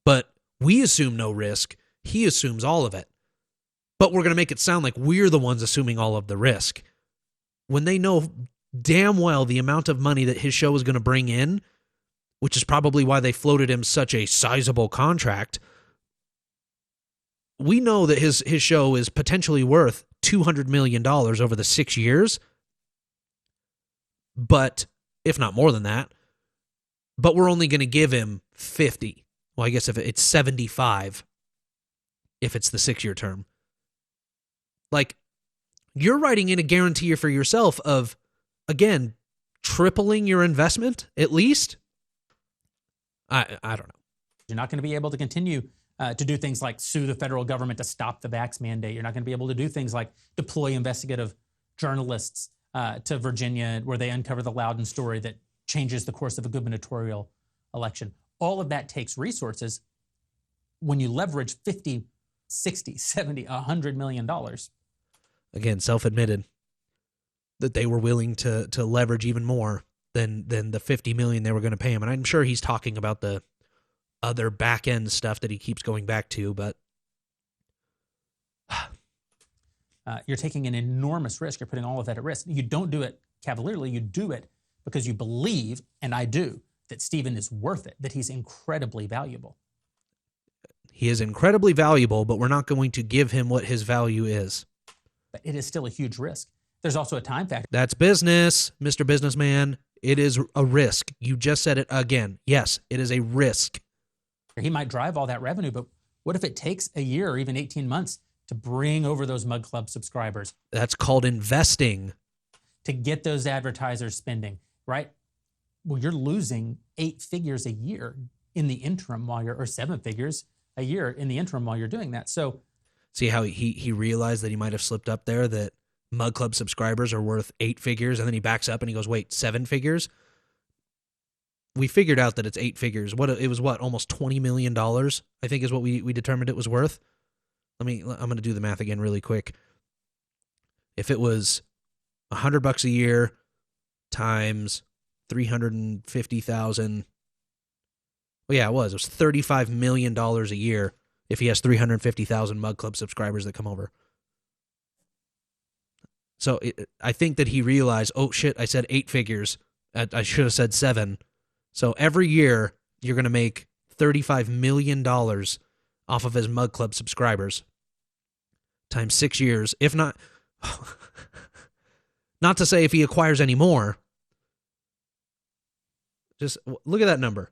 But we assume no risk. He assumes all of it. But we're going to make it sound like we're the ones assuming all of the risk, when they know damn well the amount of money that his show is going to bring in, which is probably why they floated him such a sizable contract. we know that his show is potentially worth $200 million over the 6 years, but if not more than that, but we're only going to give him 50. Well, I guess if it's 75, if it's the 6-year term. Like, you're writing in a guarantee for yourself of, again, tripling your investment at least. I don't know. You're not going to be able to continue to do things like sue the federal government to stop the vax mandate. You're not going to be able to do things like deploy investigative journalists to Virginia where they uncover the Loudon story that changes the course of a gubernatorial election. All of that takes resources. When you leverage 50, 60, 70, $100 million. Again, self-admitted that they were willing to leverage even more than the $50 million they were going to pay him. And I'm sure he's talking about the other back-end stuff that he keeps going back to, but you're taking an enormous risk. You're putting all of that at risk. You don't do it cavalierly. You do it because you believe, and I do, that Stephen is worth it, that he's incredibly valuable. He is incredibly valuable, but we're not going to give him what his value is. But it is still a huge risk. There's also a time factor. That's business, Mr. Businessman. It is a risk. You just said it again. Yes, it is a risk. He might drive all that revenue, but what if it takes a year or even 18 months to bring over those Mug Club subscribers? That's called investing. To get those advertisers spending, right? Well, you're losing 8 figures a year in the interim or 7 figures a year in the interim while you're doing that. So see how he realized that he might have slipped up there, that Mug Club subscribers are worth 8 figures, and then he backs up and he goes, wait, 7 figures? We figured out that it's 8 figures. It was almost $20 million, I think is what we determined it was worth. I'm going to do the math again really quick. If it was $100 a year times 350,000, well, yeah, it was $35 million a year if he has 350,000 Mug Club subscribers that come over. So I think that he realized, oh shit, I said 8 figures. I should have said 7. So every year you're going to make $35 million off of his Mug Club subscribers times 6 years. If not, not to say if he acquires any more, just look at that number.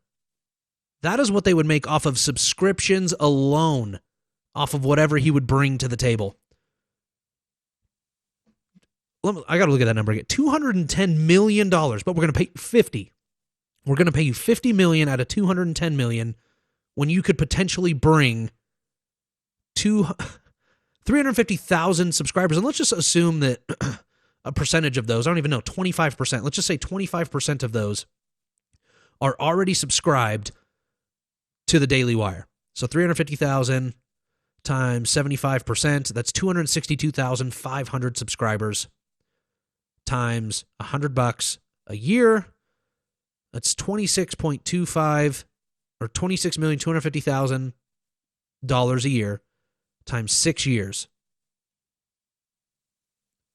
That is what they would make off of subscriptions alone, off of whatever he would bring to the table. I got to look at that number again. $210 million, but we're going to pay 50. We're going to pay you $50 million out of $210 million when you could potentially bring 350,000 subscribers. And let's just assume that a percentage of those, I don't even know, 25%. Let's just say 25% of those are already subscribed to the Daily Wire. So 350,000 times 75%, that's 262,500 subscribers times $100 a year. That's 26.25 or $26,250,000 a year times 6 years.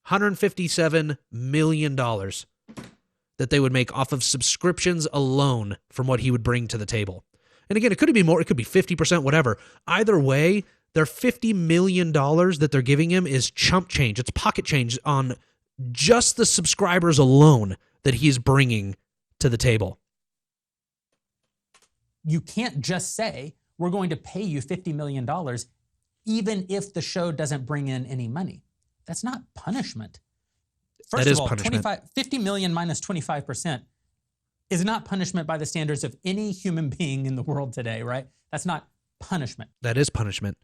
$157 million that they would make off of subscriptions alone from what he would bring to the table. And again, it could be more, it could be 50%, whatever. Either way, their $50 million that they're giving him is chump change. It's pocket change on just the subscribers alone that he's bringing to the table. You can't just say, we're going to pay you $50 million even if the show doesn't bring in any money. That's not punishment. First of all, punishment. $50 million minus 25% is not punishment by the standards of any human being in the world today, right? That's not punishment. That is punishment.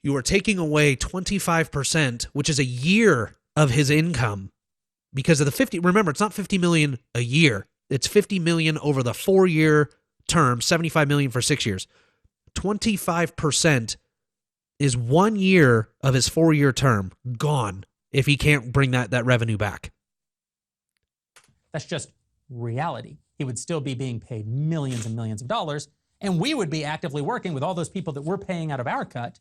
You are taking away 25%, which is a year of his income because of the 50. Remember, it's not $50 million a year. It's $50 million over the 4-year term, $75 million for 6 years. 25% is 1 year of his 4-year term gone if he can't bring that revenue back. That's just reality. He would still be being paid millions and millions of dollars, and we would be actively working with all those people that we're paying out of our cut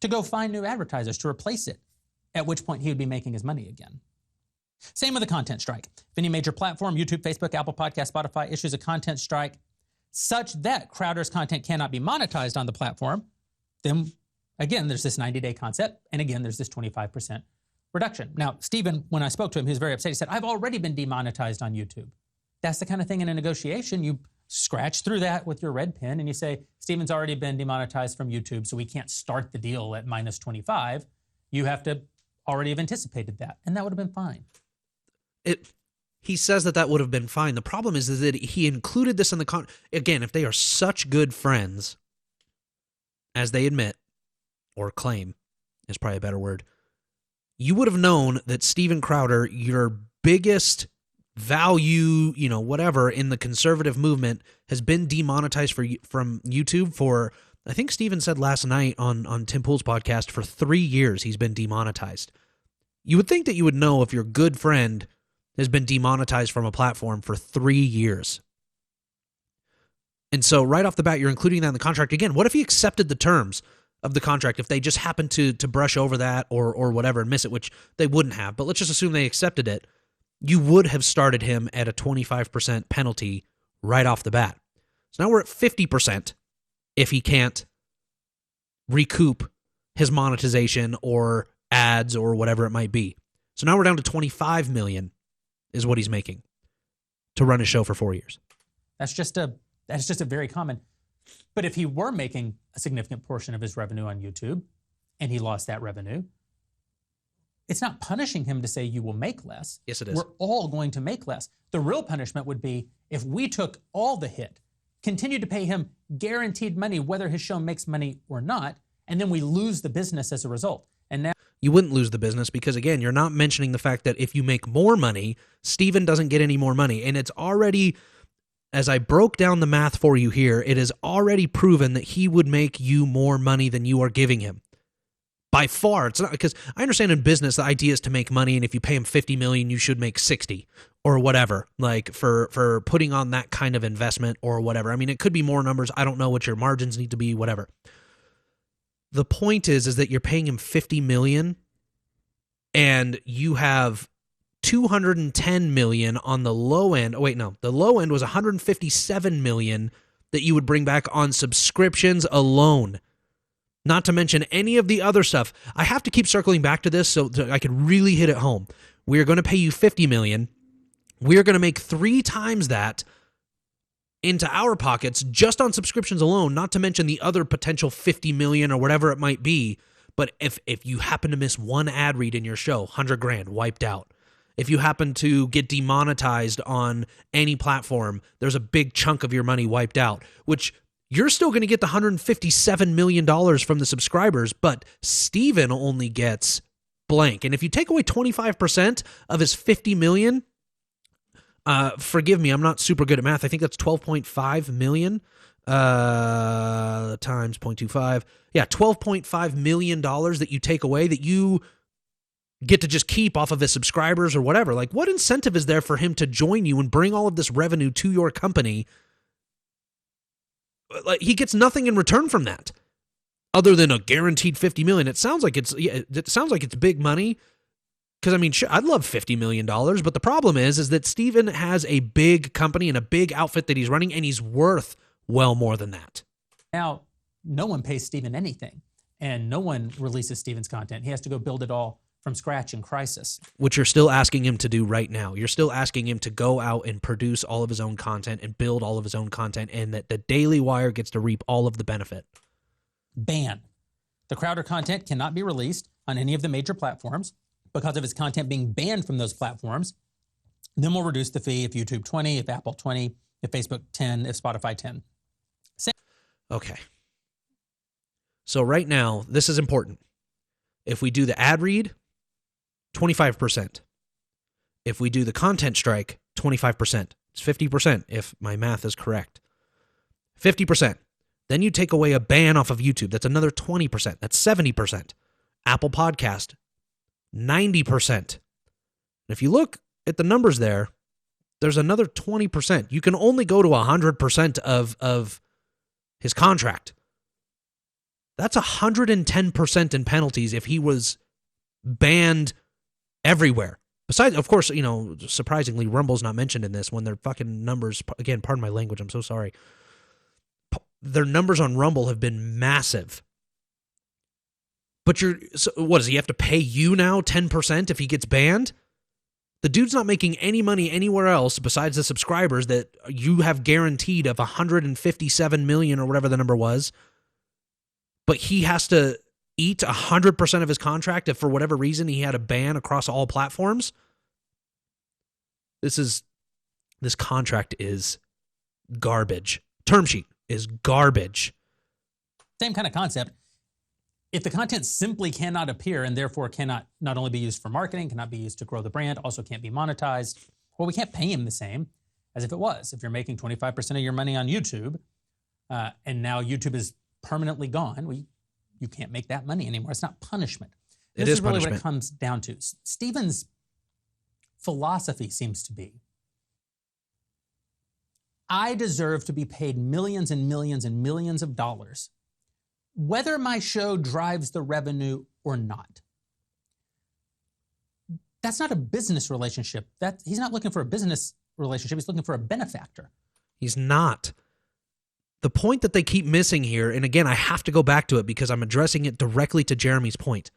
to go find new advertisers to replace it, at which point he would be making his money again. Same with the content strike. If any major platform, YouTube, Facebook, Apple Podcasts, Spotify, issues a content strike such that Crowder's content cannot be monetized on the platform, then again, there's this 90-day concept, and again, there's this 25% reduction. Now, Stephen, when I spoke to him, he was very upset. He said, I've already been demonetized on YouTube. That's the kind of thing in a negotiation. You scratch through that with your red pen and you say, Stephen's already been demonetized from YouTube, so we can't start the deal at minus 25. You have to already have anticipated that, and that would have been fine. He says that would have been fine. The problem is that he included this in the again, if they are such good friends, as they admit, or claim, is probably a better word, you would have known that Steven Crowder, your biggest value, whatever, in the conservative movement, has been demonetized from YouTube for, I think Steven said last night on Tim Pool's podcast, for 3 years he's been demonetized. You would think that you would know if your good friend has been demonetized from a platform for 3 years. And so right off the bat, you're including that in the contract. Again, what if he accepted the terms of the contract, if they just happened to brush over that or whatever and miss it, which they wouldn't have, but let's just assume they accepted it, you would have started him at a 25% penalty right off the bat. So now we're at 50% if he can't recoup his monetization or ads or whatever it might be. So now we're down to $25 million is what he's making to run his show for 4 years. That's just a very common. But if he were making a significant portion of his revenue on YouTube and he lost that revenue, it's not punishing him to say you will make less. Yes, it is. We're all going to make less. The real punishment would be if we took all the hit, continued to pay him guaranteed money whether his show makes money or not, and then we lose the business as a result. And now you wouldn't lose the business because, again, you're not mentioning the fact that if you make more money, Steven doesn't get any more money. And it's already, as I broke down the math for you here, it is already proven that he would make you more money than you are giving him. By far. It's not, because I understand in business the idea is to make money, and if you pay him $50 million, you should make 60 or whatever, like for putting on that kind of investment or whatever. I mean, it could be more numbers. I don't know what your margins need to be, whatever. The point is that you're paying him $50 million and you have $210 million on the low end. Oh, wait, no. The low end was $157 million that you would bring back on subscriptions alone. Not to mention any of the other stuff. I have to keep circling back to this so I can really hit it home. We're going to pay you $50 million. We're going to make 3 times that into our pockets just on subscriptions alone, not to mention the other potential $50 million or whatever it might be. But if you happen to miss one ad read in your show, $100,000 wiped out. If you happen to get demonetized on any platform, there's a big chunk of your money wiped out, which you're still going to get the $157 million from the subscribers, but Steven only gets blank. And if you take away 25% of his $50 million, forgive me, I'm not super good at math. I think that's $12.5 million times 0.25. Yeah, $12.5 million that you take away that you get to just keep off of his subscribers or whatever. Like, what incentive is there for him to join you and bring all of this revenue to your company? Like, he gets nothing in return from that other than a guaranteed $50 million. It sounds like it's big money. Because, I mean, I'd love $50 million, but the problem is that Steven has a big company and a big outfit that he's running, and he's worth well more than that. Now, no one pays Steven anything, and no one releases Steven's content. He has to go build it all from scratch in Crisis. Which you're still asking him to do right now. You're still asking him to go out and produce all of his own content and build all of his own content, and that the Daily Wire gets to reap all of the benefit. Ban. The Crowder content cannot be released on any of the major platforms because of his content being banned from those platforms. Then we'll reduce the fee if YouTube 20, if Apple 20, if Facebook 10, if Spotify 10. Okay. So right now, this is important. If we do the ad read, 25%. If we do the content strike, 25%. It's 50% if my math is correct. 50%. Then you take away a ban off of YouTube. That's another 20%. That's 70%. Apple Podcast, 90%. And if you look at the numbers there, there's another 20%. You can only go to 100% of his contract. That's 110% in penalties if he was banned everywhere. Besides, of course, surprisingly, Rumble's not mentioned in this when their fucking numbers, again, pardon my language, I'm so sorry. Their numbers on Rumble have been massive. But what does he have to pay you now 10% if he gets banned? The dude's not making any money anywhere else besides the subscribers that you have guaranteed of 157 million or whatever the number was. But he has to eat 100% of his contract if for whatever reason he had a ban across all platforms. This contract is garbage. Term sheet is garbage. Same kind of concept. If the content simply cannot appear and therefore cannot not only be used for marketing, cannot be used to grow the brand, also can't be monetized, well, we can't pay him the same as if it was. If you're making 25% of your money on YouTube and now YouTube is permanently gone, you can't make that money anymore. It's not punishment. This is really what it comes down to. Stephen's philosophy seems to be, I deserve to be paid millions and millions and millions of dollars whether my show drives the revenue or not. That's not a business relationship. He's not looking for a business relationship. He's looking for a benefactor. He's not. The point that they keep missing here, and again, I have to go back to it because I'm addressing it directly to Jeremy's point.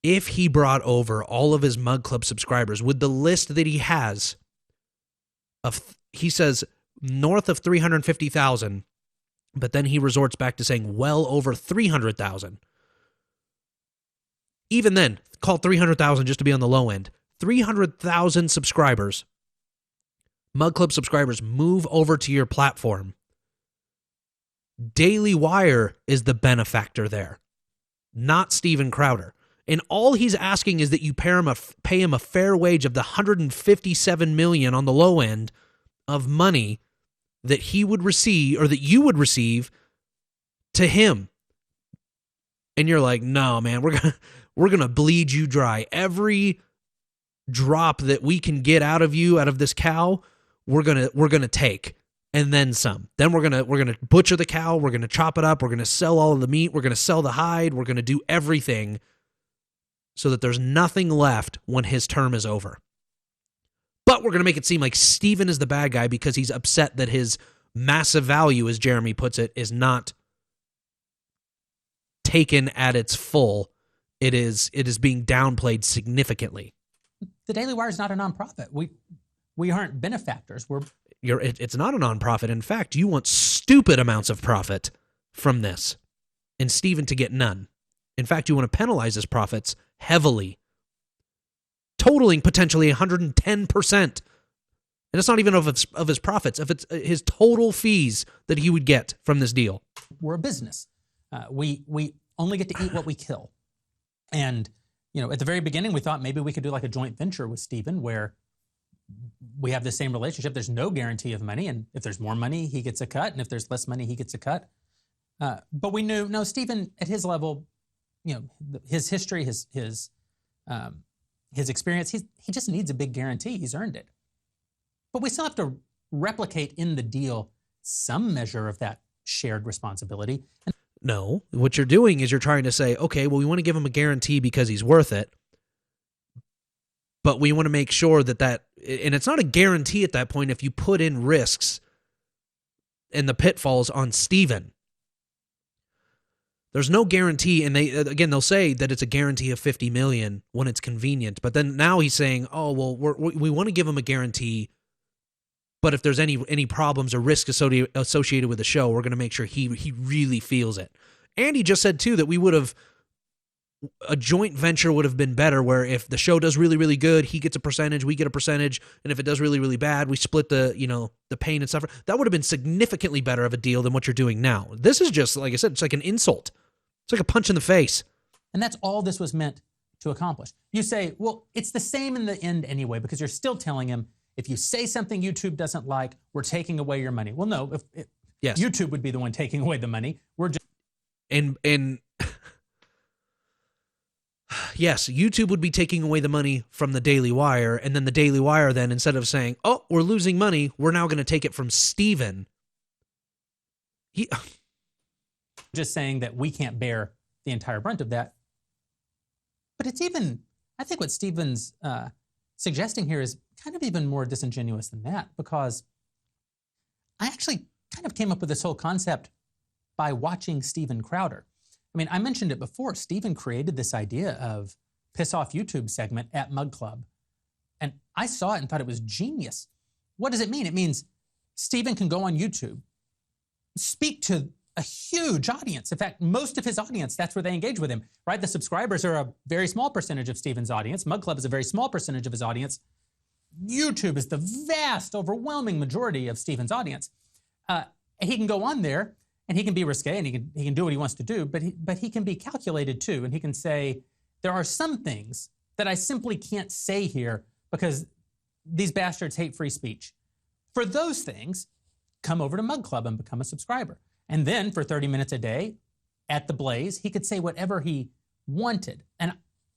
If he brought over all of his Mug Club subscribers with the list that he has of, he says, north of 350,000, but then he resorts back to saying well over 300,000. Even then, call 300,000 just to be on the low end. 300,000 subscribers, Mug Club subscribers, move over to your platform. Daily Wire is the benefactor there, not Steven Crowder. And all he's asking is that you pay him a fair wage of the $157 million on the low end of money that he would receive, or that you would receive, to him. And you're like, no, man, we're gonna bleed you dry. Every drop that we can get out of you, out of this cow, we're gonna take, and then some. Then we're gonna butcher the cow. We're gonna chop it up. We're gonna sell all of the meat. We're gonna sell the hide. We're gonna do everything so that there's nothing left when his term is over. But we're going to make it seem like Steven is the bad guy because he's upset that his massive value, as Jeremy puts it, is not taken at its full. It is being downplayed significantly. The Daily Wire is not a nonprofit. We aren't benefactors. It's not a nonprofit. In fact, you want stupid amounts of profit from this, and Steven to get none. In fact, you want to penalize his profits heavily, totaling potentially 110%. And it's not even of his profits, of his total fees that he would get from this deal. We're a business. We only get to eat what we kill. And, at the very beginning, we thought maybe we could do like a joint venture with Steven where we have the same relationship. There's no guarantee of money. And if there's more money, he gets a cut. And if there's less money, he gets a cut. But we knew, no, Steven, at his level, his history, his experience, he just needs a big guarantee. He's earned it. But we still have to replicate in the deal some measure of that shared responsibility. No, what you're doing is you're trying to say, okay, well, we want to give him a guarantee because he's worth it, but we want to make sure that, and it's not a guarantee at that point if you put in risks and the pitfalls on Steven. There's no guarantee, and they'll say that it's a guarantee of $50 million when it's convenient. But then now he's saying, oh, well, we want to give him a guarantee, but if there's any problems or risk associated with the show, we're going to make sure he really feels it. And he just said too that a joint venture would have been better, where if the show does really, really good, he gets a percentage, we get a percentage, and if it does really, really bad, we split the pain and suffering. That would have been significantly better of a deal than what you're doing now. This is just, like I said, it's like an insult. It's like a punch in the face. And that's all this was meant to accomplish. You say, well, it's the same in the end anyway, because you're still telling him, if you say something YouTube doesn't like, we're taking away your money. Well, no, yes. YouTube would be the one taking away the money. We're just... And yes, YouTube would be taking away the money from the Daily Wire, and then the Daily Wire then, instead of saying, oh, we're losing money, we're now going to take it from Steven. Just saying that we can't bear the entire brunt of that. But it's even, I think what Steven's suggesting here is kind of even more disingenuous than that, because I actually kind of came up with this whole concept by watching Steven Crowder. I mean, I mentioned it before. Steven created this idea of Piss Off YouTube segment at Mug Club. And I saw it and thought it was genius. What does it mean? It means Steven can go on YouTube, speak to a huge audience. In fact, most of his audience, that's where they engage with him, right? The subscribers are a very small percentage of Steven's audience. Mug Club is a very small percentage of his audience. YouTube is the vast, overwhelming majority of Steven's audience. He can go on there and he can be risque and he can do what he wants to do, but he can be calculated too. And he can say, there are some things that I simply can't say here because these bastards hate free speech. For those things, come over to Mug Club and become a subscriber. And then for 30 minutes a day at the Blaze, he could say whatever he wanted. And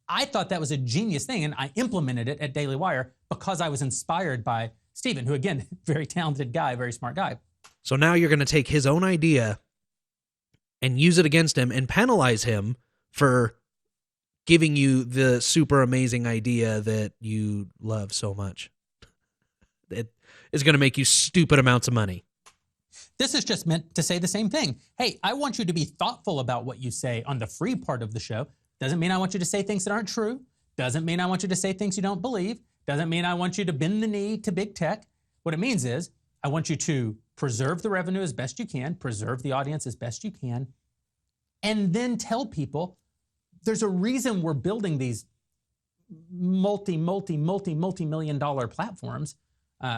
I thought that was a genius thing, and I implemented it at Daily Wire because I was inspired by Steven, who, again, very talented guy, very smart guy. So now you're going to take his own idea and use it against him and penalize him for giving you the super amazing idea that you love so much. It is going to make you stupid amounts of money. This is just meant to say the same thing. Hey, I want you to be thoughtful about what you say on the free part of the show. Doesn't mean I want you to say things that aren't true. Doesn't mean I want you to say things you don't believe. Doesn't mean I want you to bend the knee to big tech. What it means is I want you to preserve the revenue as best you can, preserve the audience as best you can, and then tell people there's a reason we're building these multi-million dollar platforms.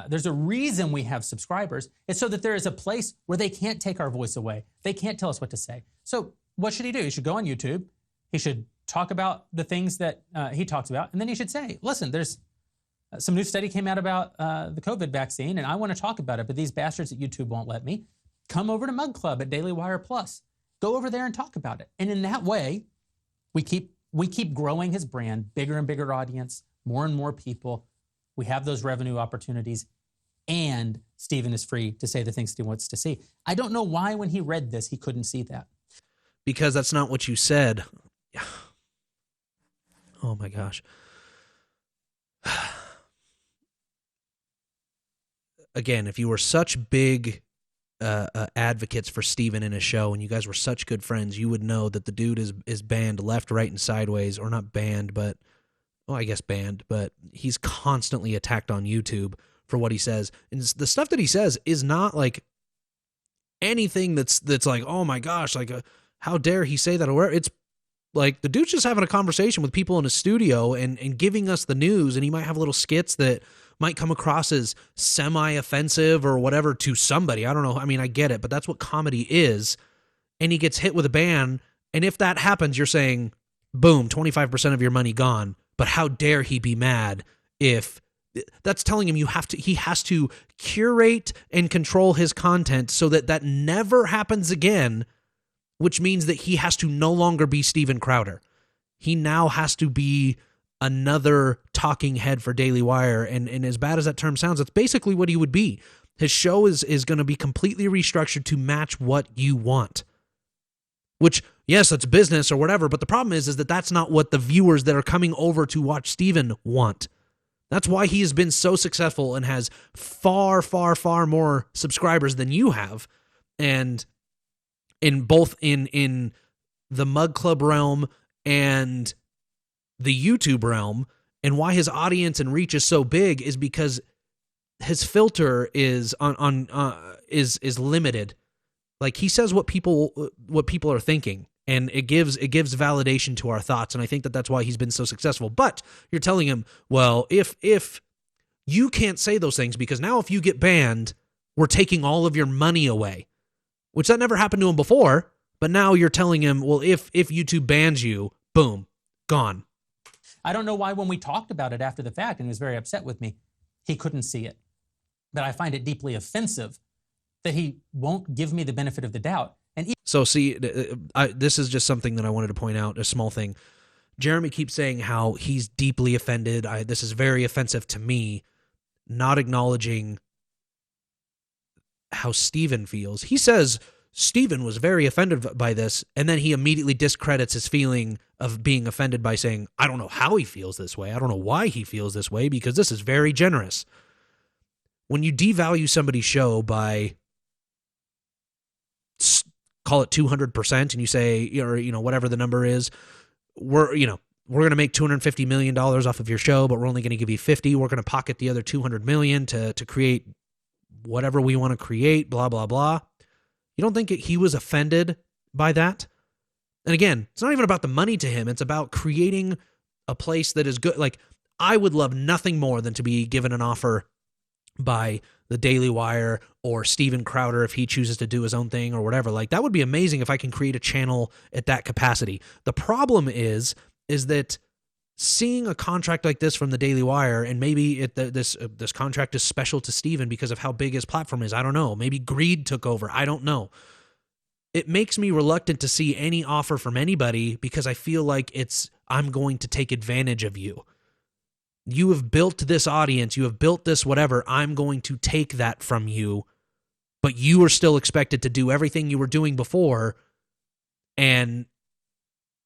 There's a reason we have subscribers. It's so that there is a place where they can't take our voice away. They can't tell us what to say. So what should he do? He should go on YouTube. He should talk about the things that he talks about. And then he should say, listen, there's some new study came out about the COVID vaccine, and I want to talk about it, but these bastards at YouTube won't let me. Come over to Mug Club at Daily Wire Plus. Go over there and talk about it. And in that way, we keep growing his brand, bigger and bigger audience, more and more people. We have those revenue opportunities, and Steven is free to say the things he wants to see. I don't know why when he read this, he couldn't see that. Because that's not what you said. Oh my gosh. Again, if you were such big advocates for Steven in his show and you guys were such good friends, you would know that the dude is banned left, right, and sideways, or not banned, but well, I guess banned, but he's constantly attacked on YouTube for what he says. And the stuff that he says is not like anything that's like, oh my gosh, like how dare he say that? Or it's like the dude's just having a conversation with people in a studio and giving us the news, and he might have little skits that might come across as semi-offensive or whatever to somebody. I don't know. I mean, I get it, but that's what comedy is. And he gets hit with a ban, and if that happens, you're saying, boom, 25% of your money gone. But how dare he be mad if that's telling him he has to curate and control his content so that never happens again, which means that he has to no longer be Steven Crowder. He now has to be another talking head for Daily Wire. And as bad as that term sounds, that's basically what he would be. His show is going to be completely restructured to match what you want. Which, yes, it's business or whatever, but the problem is that that's not what the viewers that are coming over to watch Steven want. That's why he has been so successful and has far, far, far more subscribers than you have. And in both in the Mug Club realm and the YouTube realm, and why his audience and reach is so big is because his filter is is limited. Like, he says what people are thinking, and it gives validation to our thoughts, and I think that's why he's been so successful. But you're telling him, well, if you can't say those things because now if you get banned, we're taking all of your money away, which that never happened to him before. But now you're telling him, well, if YouTube bans you, boom, gone. I don't know why when we talked about it after the fact, and he was very upset with me, he couldn't see it. But I find it deeply offensive that he won't give me the benefit of the doubt. And so see, this is just something that I wanted to point out, a small thing. Jeremy keeps saying how he's deeply offended. This is very offensive to me, not acknowledging how Steven feels. He says Steven was very offended by this, and then he immediately discredits his feeling of being offended by saying, I don't know how he feels this way. I don't know why he feels this way, because this is very generous. When you devalue somebody's show by call it 200%, and you say, or whatever the number is, we're going to make $250 million off of your show, but we're only going to give you 50. We're going to pocket the other 200 million to create whatever we want to create, blah, blah, blah. You don't think he was offended by that? And again, it's not even about the money to him. It's about creating a place that is good. Like, I would love nothing more than to be given an offer by the Daily Wire or Steven Crowder if he chooses to do his own thing or whatever. Like, that would be amazing if I can create a channel at that capacity. The problem is that seeing a contract like this from the Daily Wire, and maybe this contract is special to Steven because of how big his platform is. I don't know. Maybe greed took over. I don't know. It makes me reluctant to see any offer from anybody because I feel like I'm going to take advantage of you. You have built this audience. You have built this whatever. I'm going to take that from you, but you are still expected to do everything you were doing before, and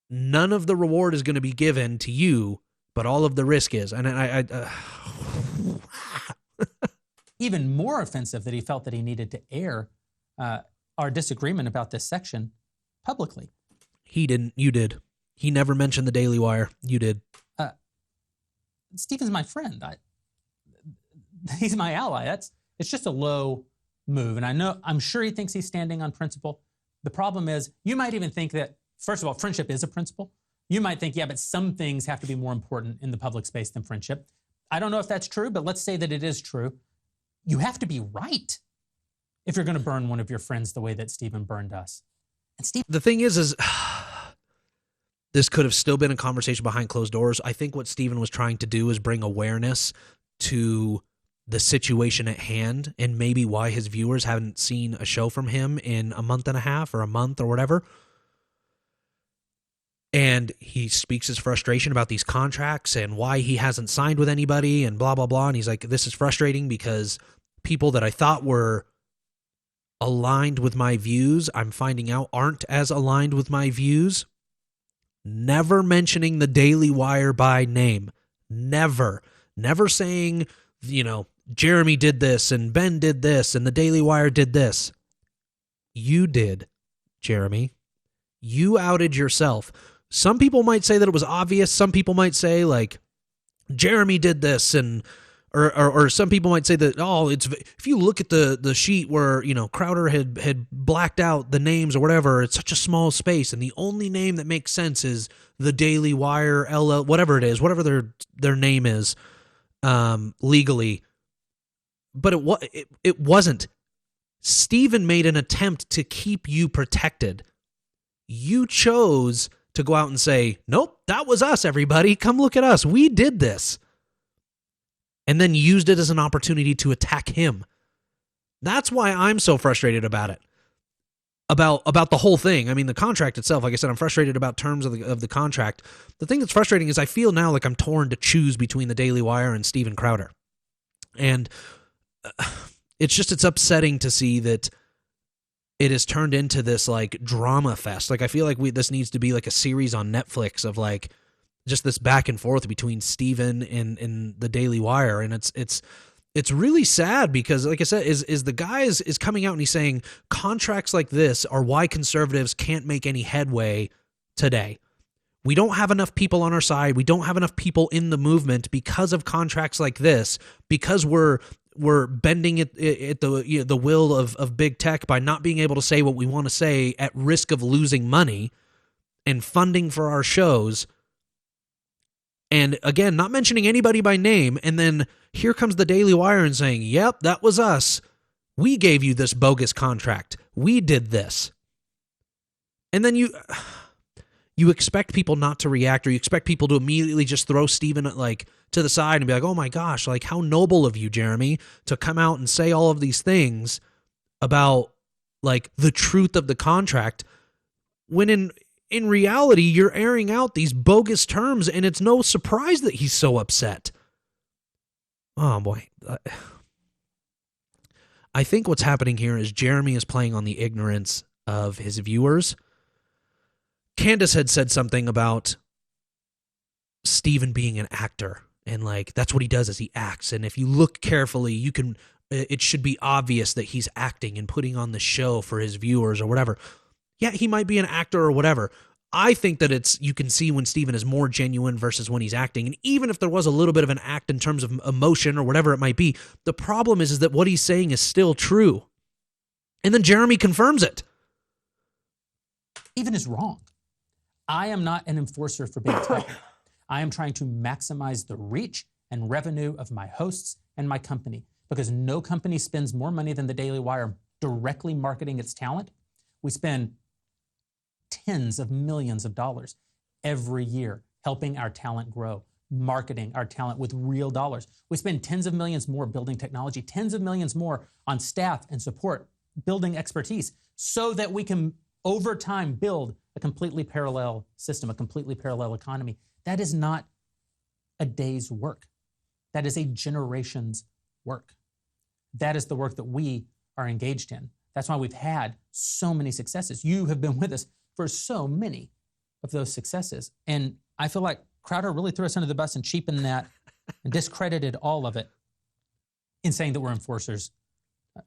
none of the reward is going to be given to you, but all of the risk is. And Even more offensive that he felt that he needed to air our disagreement about this section publicly. He didn't. You did. He never mentioned the Daily Wire. You did. Steven's my friend. He's my ally. It's just a low move. And I'm sure he thinks he's standing on principle. The problem is, you might even think that, first of all, friendship is a principle. You might think, yeah, but some things have to be more important in the public space than friendship. I don't know if that's true, but let's say that it is true. You have to be right if you're going to burn one of your friends the way that Steven burned us. And the thing is this could have still been a conversation behind closed doors. I think what Steven was trying to do is bring awareness to the situation at hand and maybe why his viewers haven't seen a show from him in a month and a half or a month or whatever. And he speaks his frustration about these contracts and why he hasn't signed with anybody and blah, blah, blah. And he's like, this is frustrating because people that I thought were aligned with my views, I'm finding out aren't as aligned with my views. Never mentioning the Daily Wire by name. Never saying, Jeremy did this and Ben did this and the Daily Wire did this. You did, Jeremy. You outed yourself. Some people might say that it was obvious. Some people might say, like, Jeremy did this, and or some people might say that, if you look at the sheet where, Crowder had blacked out the names or whatever, it's such a small space, and the only name that makes sense is the Daily Wire, LL, whatever it is, whatever their name is, legally. But it wasn't. Steven made an attempt to keep you protected. You chose to go out and say, nope, that was us, everybody. Come look at us. We did this. And then used it as an opportunity to attack him. That's why I'm so frustrated about it. About the whole thing. I mean, the contract itself, like I said, I'm frustrated about terms of the contract. The thing that's frustrating is I feel now like I'm torn to choose between the Daily Wire and Steven Crowder. And it's upsetting to see that it has turned into this like drama fest. Like, I feel like this needs to be like a series on Netflix of like just this back and forth between Steven and the Daily Wire. And it's really sad because, like I said, is the guy is coming out and he's saying contracts like this are why conservatives can't make any headway today. We don't have enough people on our side. We don't have enough people in the movement because of contracts like this, because we're bending it at the will of big tech by not being able to say what we want to say at risk of losing money and funding for our shows. And again, not mentioning anybody by name. And then here comes the Daily Wire and saying, yep, that was us. We gave you this bogus contract. We did this. And then you expect people not to react, or you expect people to immediately just throw Steven like to the side and be like, oh my gosh, like how noble of you, Jeremy, to come out and say all of these things about like the truth of the contract, when in reality, you're airing out these bogus terms, and it's no surprise that he's so upset. Oh boy. I think what's happening here is Jeremy is playing on the ignorance of his viewers. Candace had said something about Steven being an actor, and like that's what he does is he acts, and if you look carefully, it should be obvious that he's acting and putting on the show for his viewers or whatever. Yeah, he might be an actor or whatever. I think that you can see when Steven is more genuine versus when he's acting. And even if there was a little bit of an act in terms of emotion or whatever it might be, the problem is that what he's saying is still true. And then Jeremy confirms it. Steven is wrong. I am not an enforcer for big tech. I am trying to maximize the reach and revenue of my hosts and my company, because no company spends more money than the Daily Wire directly marketing its talent. We spend tens of millions of dollars every year helping our talent grow, marketing our talent with real dollars. We spend tens of millions more building technology, tens of millions more on staff and support, building expertise, so that we can over time build a completely parallel system, a completely parallel economy. That is not a day's work. That is a generation's work. That is the work that we are engaged in. That's why we've had so many successes. You have been with us for so many of those successes. And I feel like Crowder really threw us under the bus and cheapened that and discredited all of it in saying that we're enforcers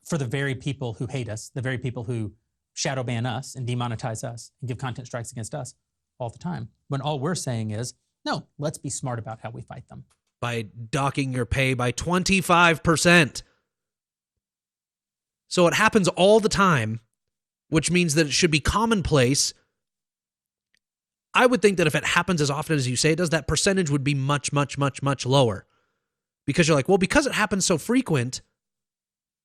for the very people who hate us, the very people who shadow ban us and demonetize us and give content strikes against us all the time. When all we're saying is, no, let's be smart about how we fight them. By docking your pay by 25%. So it happens all the time, which means that it should be commonplace. I would think that if it happens as often as you say it does, that percentage would be much, much, much, much lower. Because you're like, well, because it happens so frequent,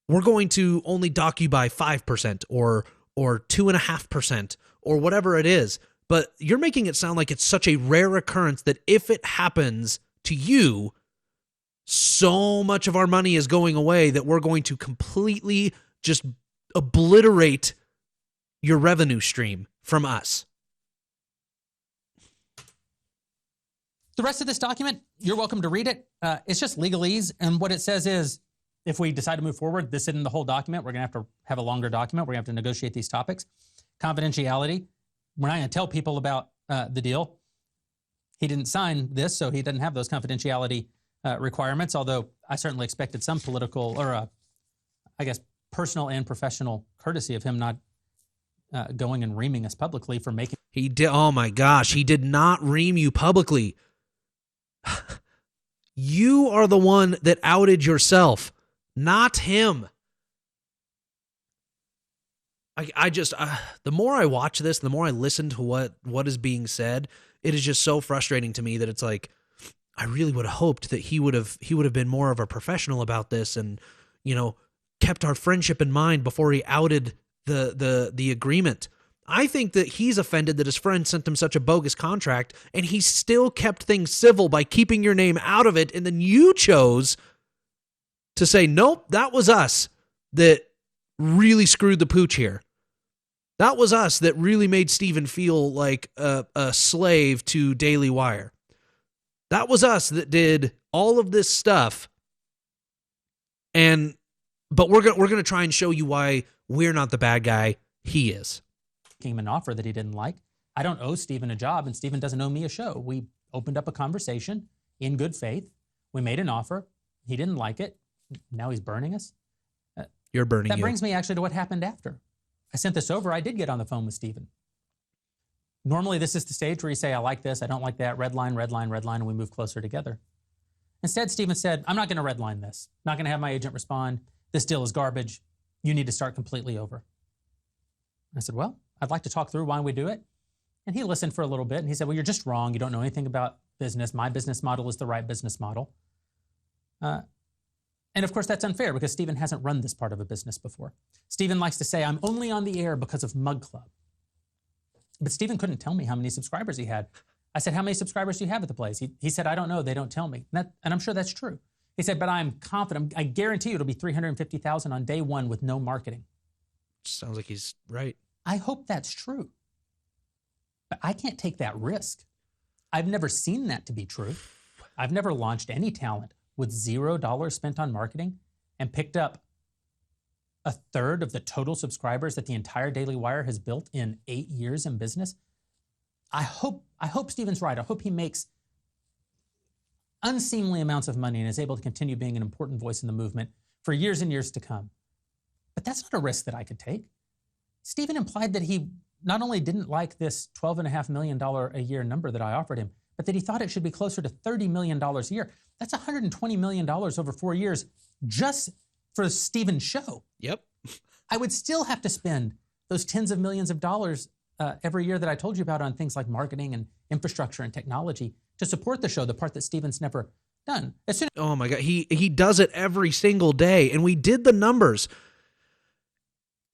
we're going to only dock you by 5% or 2.5% or whatever it is. But you're making it sound like it's such a rare occurrence that if it happens to you, so much of our money is going away that we're going to completely just obliterate your revenue stream from us. The rest of this document, you're welcome to read it. It's just legalese. And what it says is, if we decide to move forward, this isn't the whole document. We're going to have a longer document. We're going to have to negotiate these topics. Confidentiality. We're not going to tell people about the deal. He didn't sign this, so he doesn't have those confidentiality requirements, although I certainly expected some political or, I guess, personal and professional courtesy of him not going and reaming us publicly for making... He did. Oh my gosh, he did not ream you publicly. You are the one that outed yourself, not him. I just, the more I watch this, the more I listen to what is being said, it is just so frustrating to me that it's like, I really would have hoped that he would have been more of a professional about this and, kept our friendship in mind before he outed the agreement. I think that he's offended that his friend sent him such a bogus contract, and he still kept things civil by keeping your name out of it, and then you chose to say, nope, that was us that really screwed the pooch here. That was us that really made Steven feel like a slave to Daily Wire. That was us that did all of this stuff, but we're gonna try and show you why we're not the bad guy. He is. Him an offer that he didn't like. I don't owe Steven a job, and Steven doesn't owe me a show. We opened up a conversation in good faith. We made an offer. He didn't like it. Now he's burning us. You're burning. That brings me actually to what happened after. I sent this over. I did get on the phone with Steven. Normally, this is the stage where you say, I like this, I don't like that, red line, red line, red line, and we move closer together. Instead, Steven said, I'm not going to redline this. Not going to have my agent respond. This deal is garbage. You need to start completely over. I said, well, I'd like to talk through why we do it. And he listened for a little bit, and he said, well, you're just wrong. You don't know anything about business. My business model is the right business model. And of course, that's unfair because Steven hasn't run this part of a business before. Steven likes to say, I'm only on the air because of Mug Club. But Steven couldn't tell me how many subscribers he had. I said, how many subscribers do you have at the place? He said, I don't know. They don't tell me. And I'm sure that's true. He said, but I'm confident. I guarantee you it'll be 350,000 on day one with no marketing. Sounds like he's right. I hope that's true. But I can't take that risk. I've never seen that to be true. I've never launched any talent with $0 spent on marketing and picked up a third of the total subscribers that the entire Daily Wire has built in 8 years in business. I hope Steven's right. I hope he makes unseemly amounts of money and is able to continue being an important voice in the movement for years and years to come. But that's not a risk that I could take. Steven implied that he not only didn't like this $12.5 million a year number that I offered him, but that he thought it should be closer to $30 million a year. That's $120 million over 4 years just for Steven's show. Yep. I would still have to spend those tens of millions of dollars every year that I told you about on things like marketing and infrastructure and technology to support the show, the part that Steven's never done. Oh my God. He does it every single day. And we did the numbers.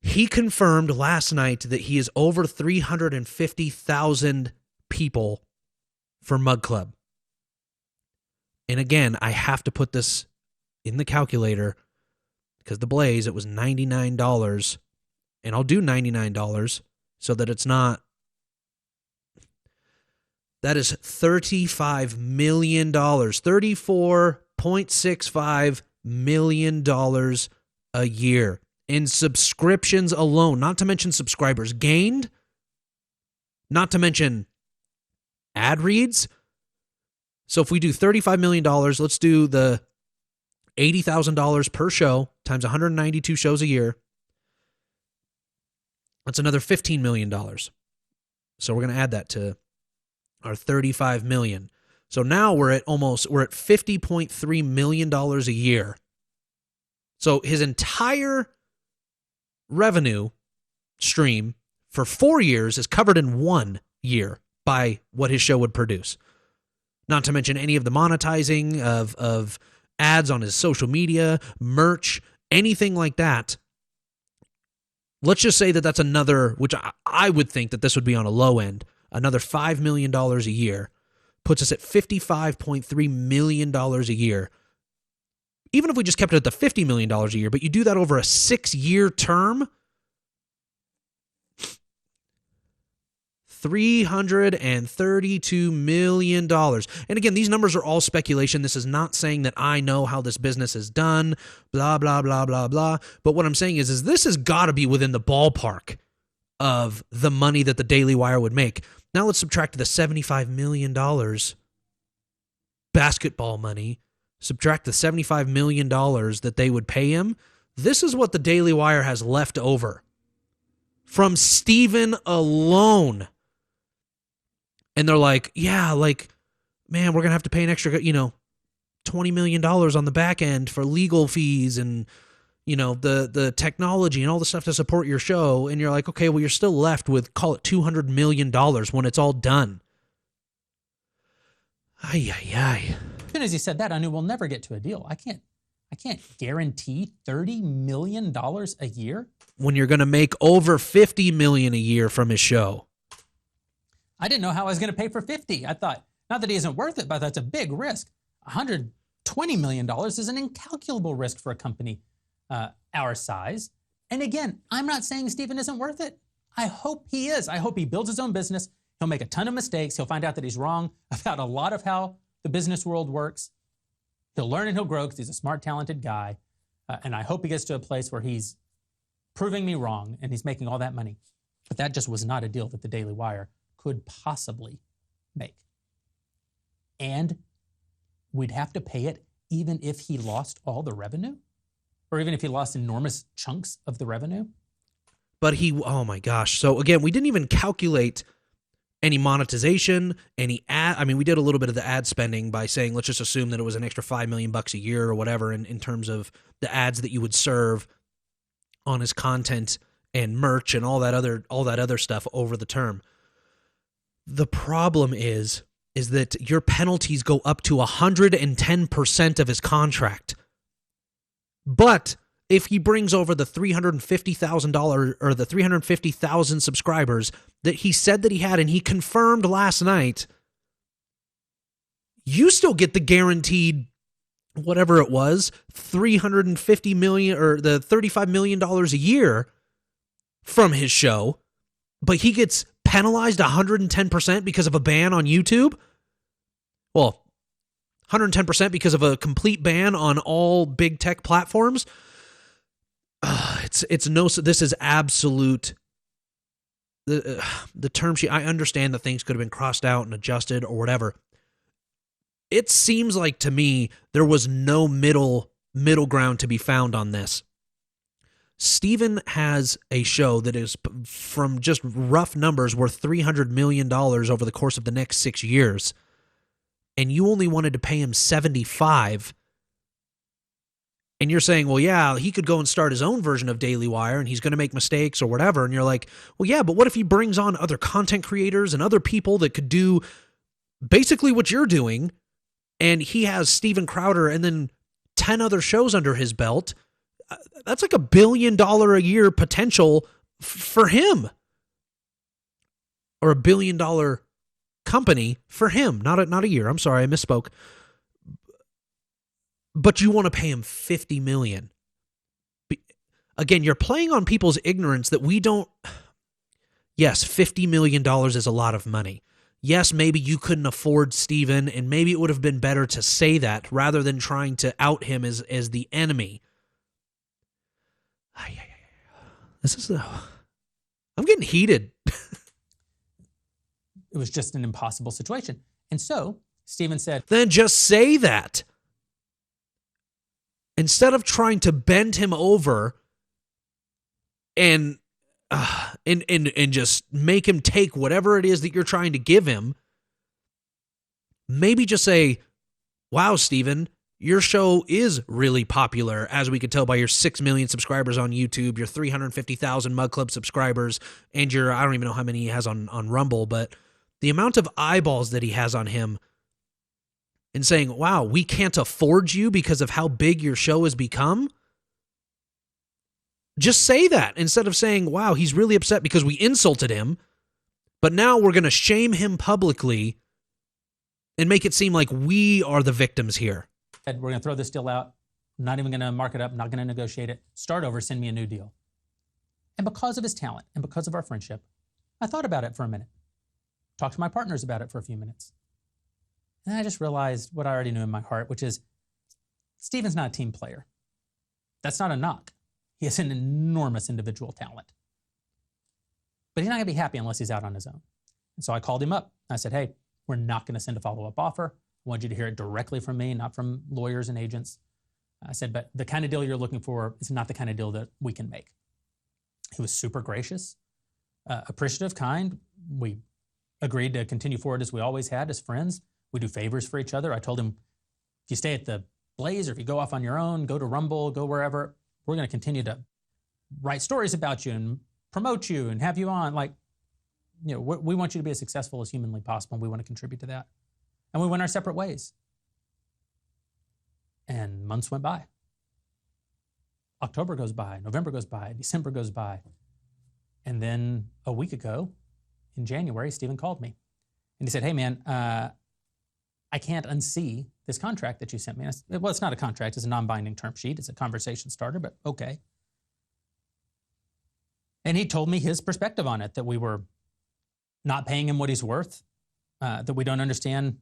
He confirmed last night that he is over 350,000 people for Mug Club. And again, I have to put this in the calculator because the Blaze, it was $99. And I'll do $99 so that it's not. That is $35 million, $34.65 million a year in subscriptions alone, not to mention subscribers gained, not to mention ad reads. So if we do $35 million, let's do the $80,000 per show times 192 shows a year. That's another $15 million. So we're going to add that to our $35 million. So now we're at $50.3 million a year. So his entire revenue stream for 4 years is covered in 1 year by what his show would produce. Not to mention any of the monetizing of ads on his social media, merch, anything like that. Let's just say that that's another, which I would think that this would be on a low end, another $5 million a year, puts us at $55.3 million a year. Even if we just kept it at the $50 million a year, but you do that over a 6-year term, $332 million. And again, these numbers are all speculation. This is not saying that I know how this business is done, blah, blah, blah, blah, blah. But what I'm saying is this has got to be within the ballpark of the money that the Daily Wire would make. Now let's subtract the $75 million basketball money, subtract the $75 million that they would pay him. This is what the Daily Wire has left over from Steven alone. And they're like, yeah, like, man, we're going to have to pay an extra, $20 million on the back end for legal fees and, the technology and all the stuff to support your show. And you're like, okay, well, you're still left with, call it $200 million when it's all done. Ay, ay, ay. As soon as he said that, I knew we'll never get to a deal. I can't guarantee $30 million a year. When you're going to make over $50 million a year from his show. I didn't know how I was going to pay for 50. I thought, not that he isn't worth it, but that's a big risk. $120 million is an incalculable risk for a company our size. And again, I'm not saying Steven isn't worth it. I hope he is. I hope he builds his own business. He'll make a ton of mistakes. He'll find out that he's wrong about a lot of how the business world works. He'll learn and he'll grow because he's a smart, talented guy. And I hope he gets to a place where he's proving me wrong and he's making all that money. But that just was not a deal that the Daily Wire could possibly make. And we'd have to pay it even if he lost all the revenue, or even if he lost enormous chunks of the revenue. But oh my gosh. So again, we didn't even calculate any monetization, any ad. I mean, we did a little bit of the ad spending by saying, let's just assume that it was an extra $5 million a year or whatever in terms of the ads that you would serve on his content and merch and all that other stuff over the term. The problem is that your penalties go up to 110% of his contract. But if he brings over the $350,000 or the 350,000 subscribers that he said that he had and he confirmed last night, you still get the guaranteed whatever it was, $350 million or the $35 million a year from his show, but he gets penalized 110% because of a ban on YouTube. Well, 110% because of a complete ban on all big tech platforms. This is absolute. The term sheet, I understand that things could have been crossed out and adjusted or whatever. It seems like to me there was no middle ground to be found on this. Steven has a show that is, from just rough numbers, worth $300 million over the course of the next 6 years, and you only wanted to pay him $75. And you're saying, well, yeah, he could go and start his own version of Daily Wire and he's going to make mistakes or whatever. And you're like, well, yeah, but what if he brings on other content creators and other people that could do basically what you're doing, and he has Steven Crowder and then 10 other shows under his belt? That's like $1 billion a year potential for him, or $1 billion company for him. Not a year. I'm sorry, I misspoke. But you want to pay him $50 million. Again, you're playing on people's ignorance that we don't. Yes, $50 million is a lot of money. Yes, maybe you couldn't afford Steven, and maybe it would have been better to say that rather than trying to out him as the enemy. I'm getting heated. It was just an impossible situation. And so Steven said, then just say that. Instead of trying to bend him over and just make him take whatever it is that you're trying to give him, maybe just say, wow, Steven, your show is really popular, as we could tell by your 6 million subscribers on YouTube, your 350,000 Mug Club subscribers, and your, I don't even know how many he has on Rumble, but the amount of eyeballs that he has on him, and saying, wow, we can't afford you because of how big your show has become. Just say that instead of saying, wow, he's really upset because we insulted him, but now we're going to shame him publicly and make it seem like we are the victims here. we're going to throw this deal out. I'm not even going to mark it up. Not going to negotiate it. Start over. Send me a new deal. And because of his talent and because of our friendship, I thought about it for a minute. Talked to my partners about it for a few minutes. And then I just realized what I already knew in my heart, which is Steven's not a team player. That's not a knock. He has an enormous individual talent. But he's not going to be happy unless he's out on his own. And so I called him up. I said, hey, we're not going to send a follow-up offer. I want you to hear it directly from me, not from lawyers and agents. I said, but the kind of deal you're looking for is not the kind of deal that we can make. He was super gracious, appreciative, kind. We agreed to continue forward as we always had as friends. We do favors for each other. I told him, if you stay at the Blaze or if you go off on your own, go to Rumble, go wherever, we're going to continue to write stories about you and promote you and have you on. Like, you know, we want you to be as successful as humanly possible, and we want to contribute to that. And we went our separate ways. And months went by. October goes by, November goes by, December goes by. And then a week ago, in January, Steven called me. And he said, hey, man, I can't unsee this contract that you sent me. I said, well, it's not a contract. It's a non-binding term sheet. It's a conversation starter, but okay. And he told me his perspective on it, that we were not paying him what he's worth, that we don't understand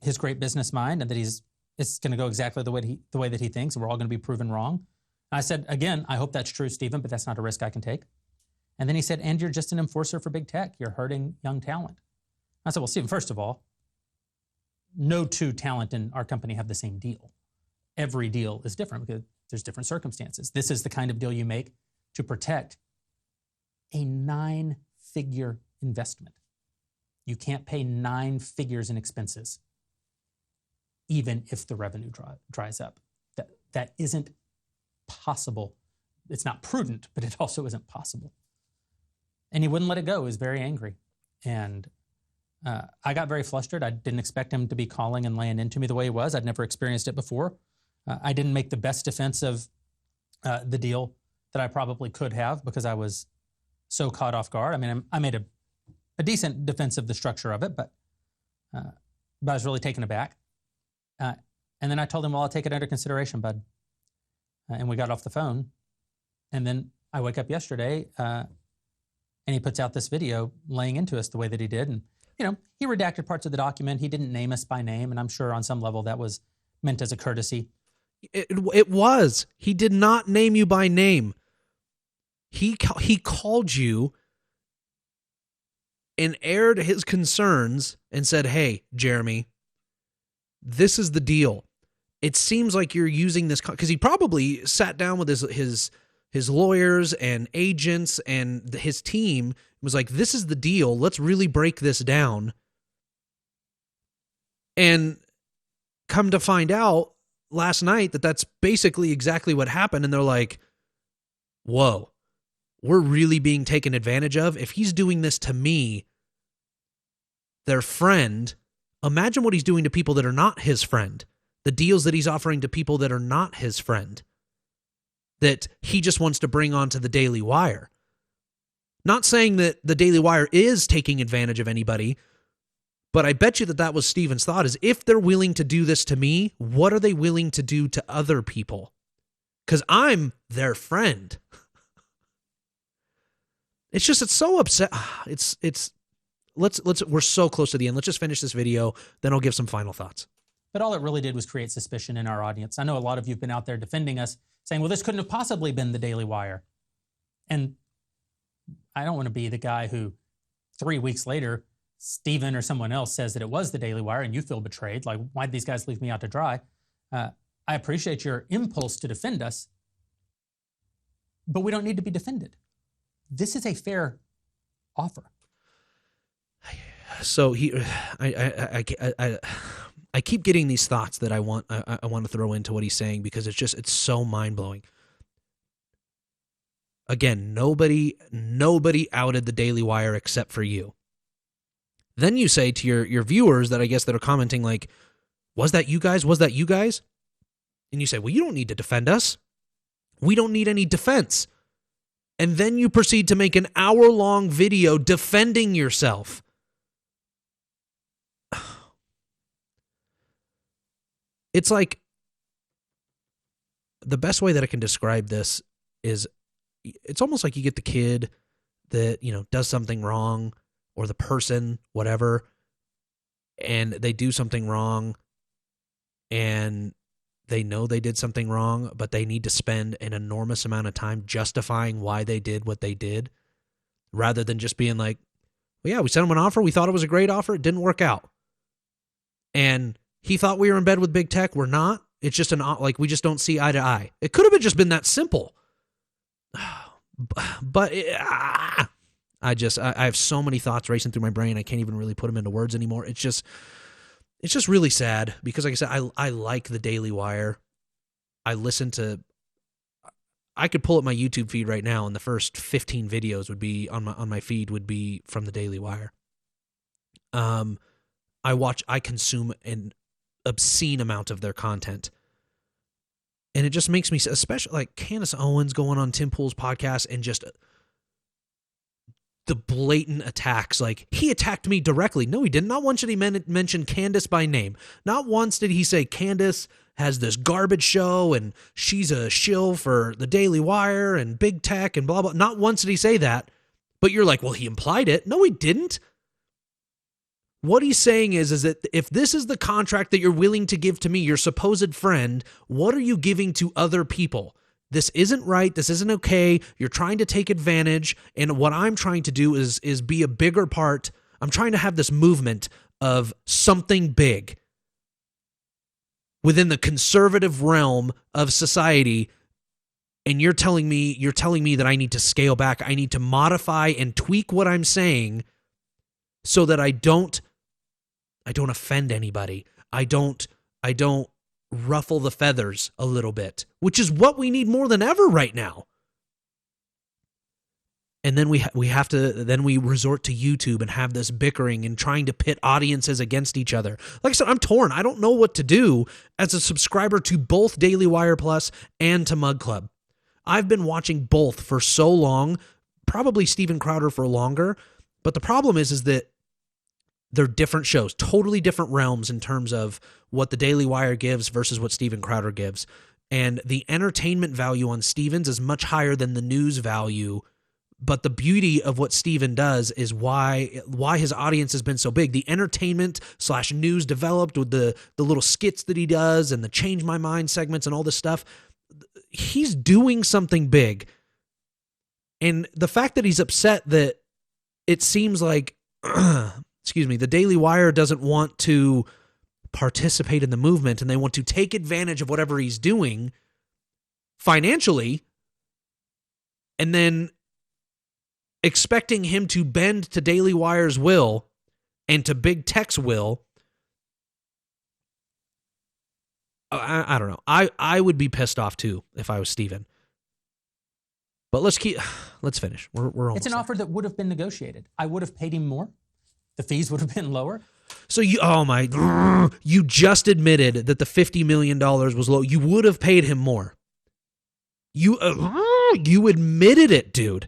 his great business mind, and that it's going to go exactly the way that he thinks, and we're all going to be proven wrong. And I said, again, I hope that's true, Steven, but that's not a risk I can take. And then he said, and you're just an enforcer for big tech. You're hurting young talent. I said, well, Steven, first of all, no two talent in our company have the same deal. Every deal is different because there's different circumstances. This is the kind of deal you make to protect a 9-figure investment. You can't pay 9 figures in expenses, even if the revenue dries up. That isn't possible. It's not prudent, but it also isn't possible. And he wouldn't let it go. He was very angry. And I got very flustered. I didn't expect him to be calling and laying into me the way he was. I'd never experienced it before. I didn't make the best defense of the deal that I probably could have because I was so caught off guard. I mean, I made a decent defense of the structure of it, but I was really taken aback. And then I told him, well, I'll take it under consideration, bud. And we got off the phone. And then I wake up yesterday and he puts out this video laying into us the way that he did. And, you know, he redacted parts of the document. He didn't name us by name. And I'm sure on some level that was meant as a courtesy. It was. He did not name you by name. He called you and aired his concerns and said, hey, Jeremy, this is the deal. it seems like you're using this because he probably sat down with his lawyers and agents and his team, was like, this is the deal. Let's really break this down. And come to find out last night that that's basically exactly what happened. And they're like, whoa, we're really being taken advantage of. If he's doing this to me, their friend, imagine what he's doing to people that are not his friend. The deals that he's offering to people that are not his friend, that he just wants to bring onto the Daily Wire. Not saying that the Daily Wire is taking advantage of anybody, but I bet you that was Steven's thought, is if they're willing to do this to me, what are they willing to do to other people? Because I'm their friend. It's so upset. We're so close to the end. Let's just finish this video, then I'll give some final thoughts. But all it really did was create suspicion in our audience. I know a lot of you have been out there defending us, saying, well, this couldn't have possibly been the Daily Wire. And I don't want to be the guy who 3 weeks later, Stephen or someone else says that it was the Daily Wire and you feel betrayed. Like, why'd these guys leave me out to dry? I appreciate your impulse to defend us, but we don't need to be defended. This is a fair offer. So I keep getting these thoughts that I want to throw into what he's saying, because it's so mind-blowing. Again, nobody outed the Daily Wire except for you. Then you say to your viewers that I guess that are commenting like, was that you guys? Was that you guys? And you say, well, you don't need to defend us. We don't need any defense. And then you proceed to make an hour-long video defending yourself. It's like, the best way that I can describe this is, it's almost like you get the kid that, does something wrong, or the person, whatever, and they do something wrong, and they know they did something wrong, but they need to spend an enormous amount of time justifying why they did what they did, rather than just being like, well, yeah, we sent him an offer. We thought it was a great offer. It didn't work out. And he thought we were in bed with big tech. We're not. It's just we just don't see eye to eye. It could have just been that simple. But I have so many thoughts racing through my brain. I can't even really put them into words anymore. It's just really sad, because like I said, I like the Daily Wire. I could pull up my YouTube feed right now, and the first 15 videos would be on my feed would be from the Daily Wire. I consume an obscene amount of their content. And it just makes me, especially like Candace Owens going on Tim Pool's podcast, and just the blatant attacks. Like, he attacked me directly. No, he didn't. Not once did he mention Candace by name. Not once did he say Candace has this garbage show and she's a shill for the Daily Wire and big tech and blah, blah. Not once did he say that. But you're like, well, he implied it. No, he didn't. What he's saying is that if this is the contract that you're willing to give to me, your supposed friend, what are you giving to other people? This isn't right. This isn't okay. You're trying to take advantage. And what I'm trying to do is be a bigger part. I'm trying to have this movement of something big within the conservative realm of society. And you're telling me that I need to scale back. I need to modify and tweak what I'm saying so that I don't offend anybody. I don't ruffle the feathers a little bit, which is what we need more than ever right now. And then we resort to YouTube and have this bickering and trying to pit audiences against each other. Like I said, I'm torn. I don't know what to do as a subscriber to both Daily Wire Plus and to Mug Club. I've been watching both for so long, probably Steven Crowder for longer, but the problem is that they're different shows, totally different realms in terms of what the Daily Wire gives versus what Steven Crowder gives. And the entertainment value on Steven's is much higher than the news value. But the beauty of what Steven does is why his audience has been so big. The entertainment / news developed with the little skits that he does and the Change My Mind segments and all this stuff. He's doing something big. And the fact that he's upset that it seems like the Daily Wire doesn't want to participate in the movement and they want to take advantage of whatever he's doing financially, and then expecting him to bend to Daily Wire's will and to big tech's will, I don't know. I would be pissed off too if I was Steven. But let's finish. We're almost It's an there. offer that would have been negotiated. I would have paid him more. The fees would have been lower. So you just admitted that the $50 million was low. You would have paid him more. You admitted it, dude.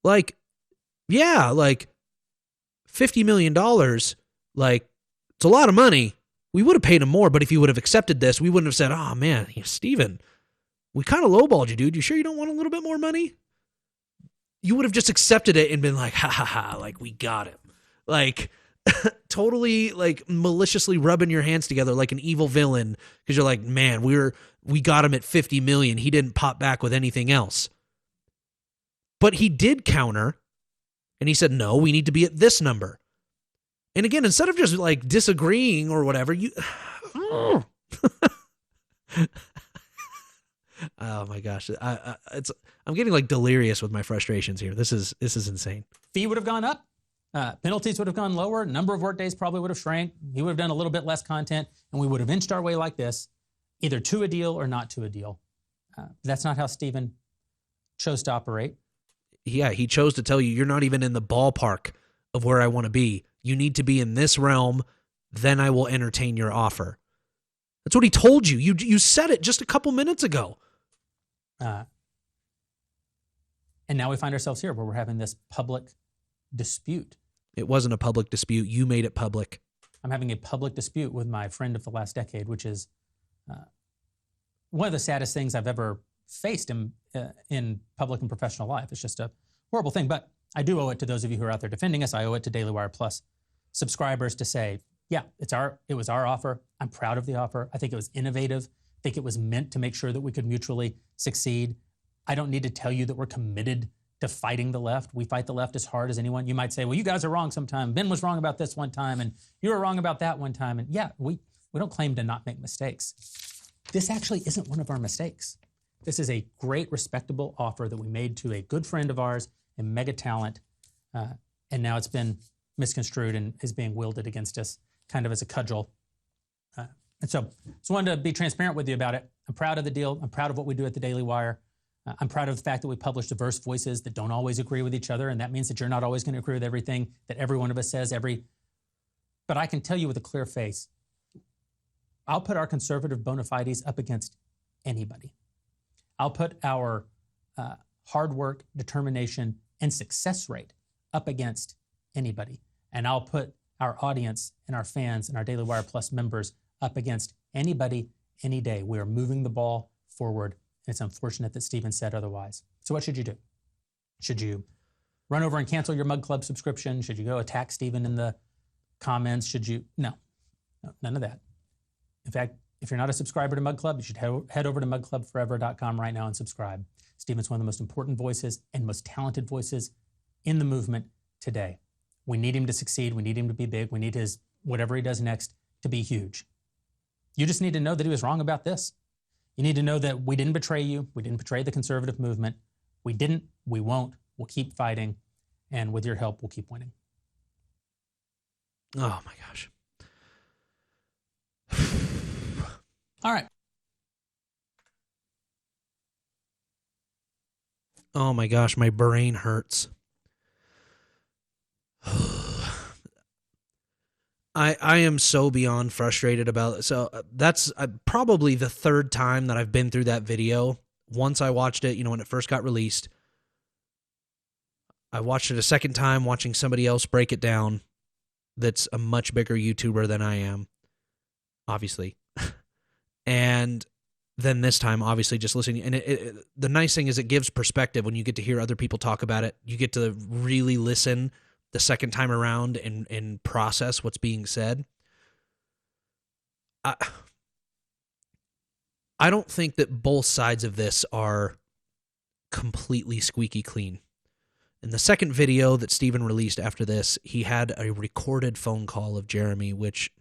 Like, yeah, like $50 million, like, it's a lot of money. We would have paid him more, but if you would have accepted this, we wouldn't have said, oh, man, Steven, we kind of lowballed you, dude. You sure you don't want a little bit more money? You would have just accepted it and been like, ha, ha, ha, like, we got him. Like, totally, like, maliciously rubbing your hands together like an evil villain because you're like, man, we got him at 50 million. He didn't pop back with anything else. But he did counter, and he said, no, we need to be at this number. And again, instead of just like disagreeing or whatever, you. Oh my gosh, I'm getting like delirious with my frustrations here. This is insane. Fee would have gone up. Penalties would have gone lower. Number of work days probably would have shrank. He would have done a little bit less content, and we would have inched our way like this, either to a deal or not to a deal. That's not how Steven chose to operate. Yeah, he chose to tell you, you're not even in the ballpark of where I want to be. You need to be in this realm, then I will entertain your offer. That's what he told you. You said it just a couple minutes ago. And now we find ourselves here where we're having this public dispute. It wasn't a public dispute. You made it public. I'm having a public dispute with my friend of the last decade, which is one of the saddest things I've ever faced in public and professional life. It's just a horrible thing. But I do owe it to those of you who are out there defending us. I owe it to Daily Wire Plus subscribers to say, yeah, it was our offer. I'm proud of the offer. I think it was innovative. I think it was meant to make sure that we could mutually succeed. I don't need to tell you that we're committed to fighting the left. We fight the left as hard as anyone. You might say, well, you guys are wrong sometime. Ben was wrong about this one time, and you were wrong about that one time. And yeah, we don't claim to not make mistakes. This actually isn't one of our mistakes. This is a great, respectable offer that we made to a good friend of ours, a mega talent, and now it's been misconstrued and is being wielded against us kind of as a cudgel. And so just wanted to be transparent with you about it. I'm proud of the deal. I'm proud of what we do at the Daily Wire. I'm proud of the fact that we publish diverse voices that don't always agree with each other, and that means that you're not always going to agree with everything that every one of us says. But I can tell you with a clear face, I'll put our conservative bona fides up against anybody. I'll put our hard work, determination, and success rate up against anybody. And I'll put our audience and our fans and our Daily Wire Plus members up against anybody, any day. We are moving the ball forward. And it's unfortunate that Steven said otherwise. So what should you do? Should you run over and cancel your Mug Club subscription? Should you go attack Steven in the comments? No, none of that. In fact, if you're not a subscriber to Mug Club, you should head over to mugclubforever.com right now and subscribe. Steven's one of the most important voices and most talented voices in the movement today. We need him to succeed. We need him to be big. We need his, whatever he does next, to be huge. You just need to know that he was wrong about this. You need to know that we didn't betray you. We didn't betray the conservative movement. We didn't. We won't. We'll keep fighting. And with your help, we'll keep winning. Oh, my gosh. All right. Oh, my gosh. My brain hurts. I am so beyond frustrated about it. So that's probably the third time that I've been through that video. Once I watched it, when it first got released. I watched it a second time watching somebody else break it down that's a much bigger YouTuber than I am, obviously. And then this time, obviously, just listening. And the nice thing is it gives perspective when you get to hear other people talk about it. You get to really listen the second time around and process what's being said. I don't think that both sides of this are completely squeaky clean. In the second video that Steven released after this, he had a recorded phone call of Jeremy, which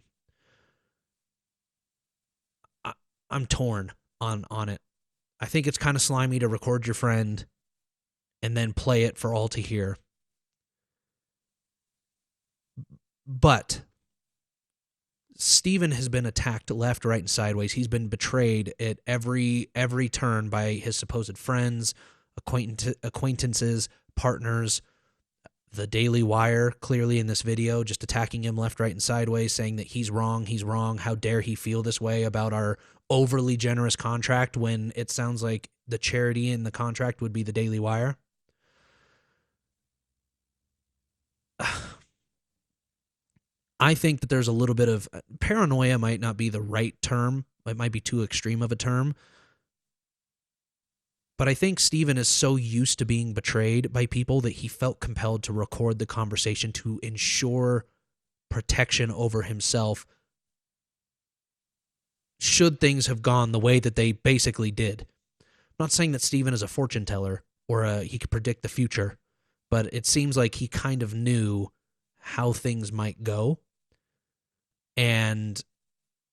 I'm torn on it. I think it's kind of slimy to record your friend and then play it for all to hear. But Steven has been attacked left, right, and sideways. He's been betrayed at every turn by his supposed friends, acquaintances, partners. The Daily Wire, clearly in this video, just attacking him left, right, and sideways, saying that he's wrong, how dare he feel this way about our overly generous contract when it sounds like the charity in the contract would be the Daily Wire. I think that there's a little bit of paranoia, might not be the right term. It might be too extreme of a term. But I think Steven is so used to being betrayed by people that he felt compelled to record the conversation to ensure protection over himself should things have gone the way that they basically did. I'm not saying that Steven is a fortune teller or he could predict the future, but it seems like he kind of knew how things might go, and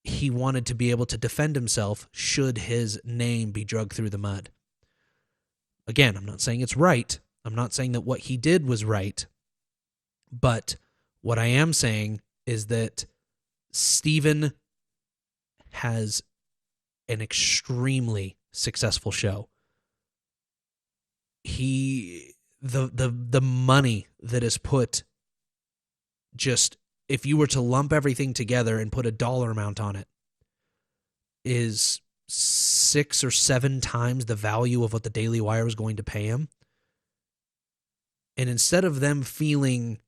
he wanted to be able to defend himself should his name be dragged through the mud. Again, I'm not saying it's right. I'm not saying that what he did was right. But what I am saying is that Steven has an extremely successful show. The money that is put, just if you were to lump everything together and put a dollar amount on it, is 6 or 7 times the value of what the Daily Wire was going to pay him. And instead of them feeling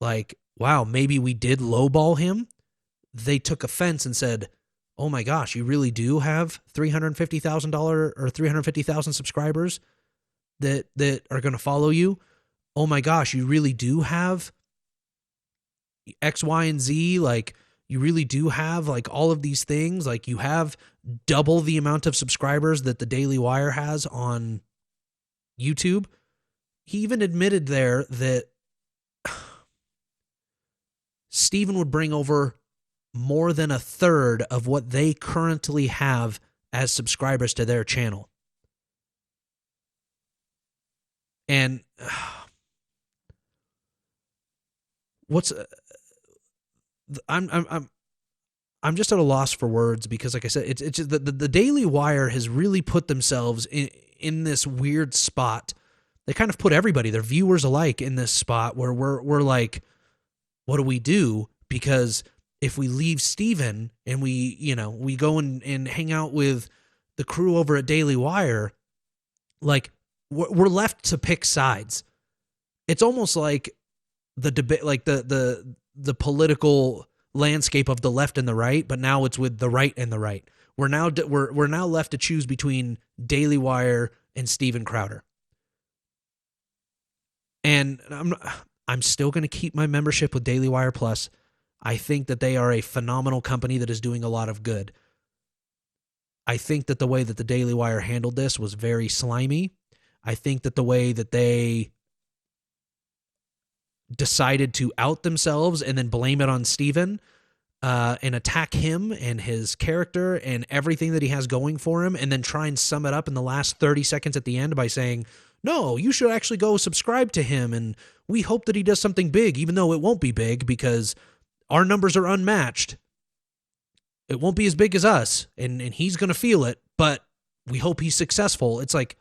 like, wow, maybe we did lowball him, they took offense and said, oh my gosh, you really do have $350,000 or 350,000 subscribers that are going to follow you? Oh my gosh, you really do have X, Y, and Z? Like, you really do have like all of these things? Like, you have double the amount of subscribers that the Daily Wire has on YouTube? He even admitted there that Steven would bring over more than a third of what they currently have as subscribers to their channel. And I'm just at a loss for words, because like I said, it's just the Daily Wire has really put themselves in this weird spot. They kind of put everybody, their viewers alike, in this spot where we're like, what do we do? Because if we leave Steven and we go and hang out with the crew over at Daily Wire, like we're left to pick sides. It's almost like the debate, like the political landscape of the left and the right, but now it's with the right and the right. We're now left to choose between Daily Wire and Steven Crowder. And I'm still going to keep my membership with Daily Wire Plus. I think that they are a phenomenal company that is doing a lot of good. I think that the way that the Daily Wire handled this was very slimy. I think that the way that they decided to out themselves and then blame it on Steven and attack him and his character and everything that he has going for him, and then try and sum it up in the last 30 seconds at the end by saying, no, you should actually go subscribe to him, and we hope that he does something big, even though it won't be big because our numbers are unmatched. It won't be as big as us, and he's going to feel it, but we hope he's successful. It's like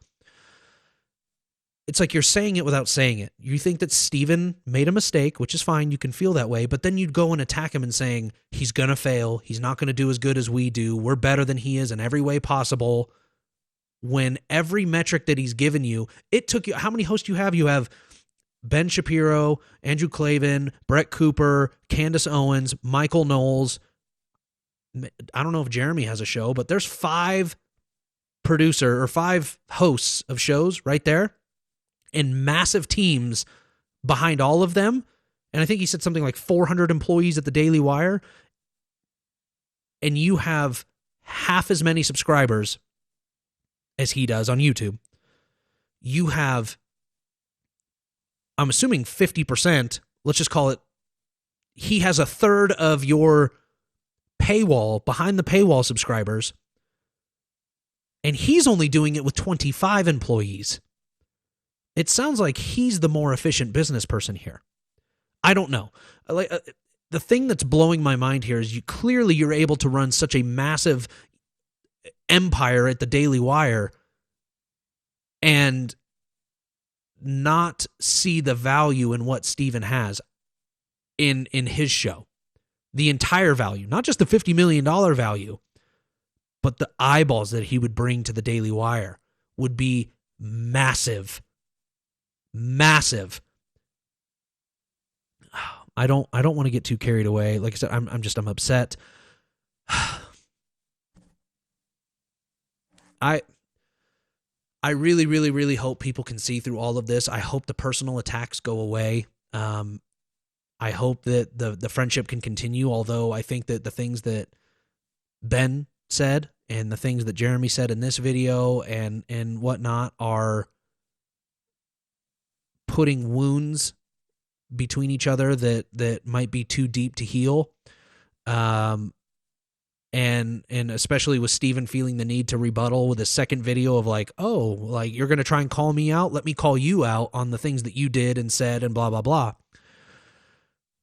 you're saying it without saying it. You think that Steven made a mistake, which is fine. You can feel that way, but then you'd go and attack him and saying, he's going to fail. He's not going to do as good as we do. We're better than he is in every way possible. When every metric that he's given you, it took you, how many hosts you have? You have Ben Shapiro, Andrew Klavan, Brett Cooper, Candace Owens, Michael Knowles. I don't know if Jeremy has a show, but there's 5 hosts of shows right there, and massive teams behind all of them. And I think he said something like 400 employees at the Daily Wire. And you have half as many subscribers as he does on YouTube. You have, I'm assuming 50%, let's just call it, he has a third of your paywall, behind the paywall subscribers, and he's only doing it with 25 employees. It sounds like he's the more efficient business person here. I don't know. The thing that's blowing my mind here is you're able to run such a massive empire at the Daily Wire and not see the value in what Steven has in his show. The entire value, not just the $50 million value, but the eyeballs that he would bring to the Daily Wire would be massive. Massive. I don't want to get too carried away. Like I said, I'm upset. I really, really, really hope people can see through all of this. I hope the personal attacks go away. I hope that the friendship can continue, although I think that the things that Ben said and the things that Jeremy said in this video and whatnot are putting wounds between each other that might be too deep to heal. And especially with Steven feeling the need to rebuttal with a second video of like, oh, like you're going to try and call me out? Let me call you out on the things that you did and said and blah, blah, blah.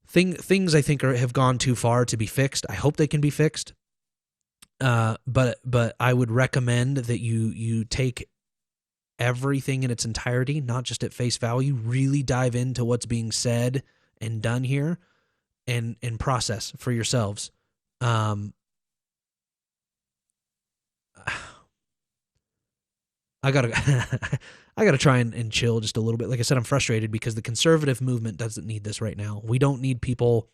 Things I think have gone too far to be fixed. I hope they can be fixed. But I would recommend that you take everything in its entirety, not just at face value, really dive into what's being said and done here and process for yourselves. I gotta try and chill just a little bit. Like I said, I'm frustrated because the conservative movement doesn't need this right now. We don't need people,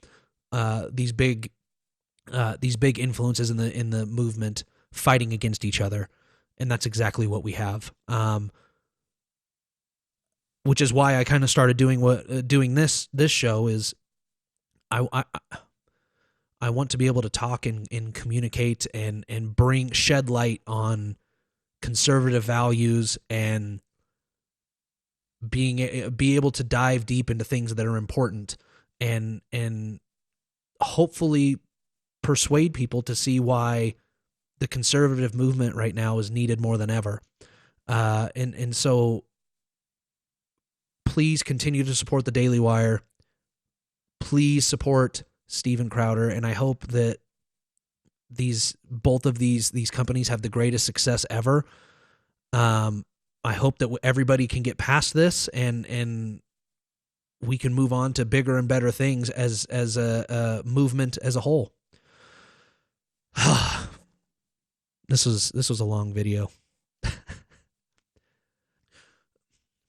these big influences in the movement fighting against each other, and that's exactly what we have. Which is why I kind of started doing this show is I want to be able to talk and communicate and shed light on conservative values and be able to dive deep into things that are important and hopefully persuade people to see why the conservative movement right now is needed more than ever. And so please continue to support the Daily Wire. Please support Steven Crowder, and I hope that both of these companies have the greatest success ever. I hope that everybody can get past this and we can move on to bigger and better things as a movement as a whole. This was a long video.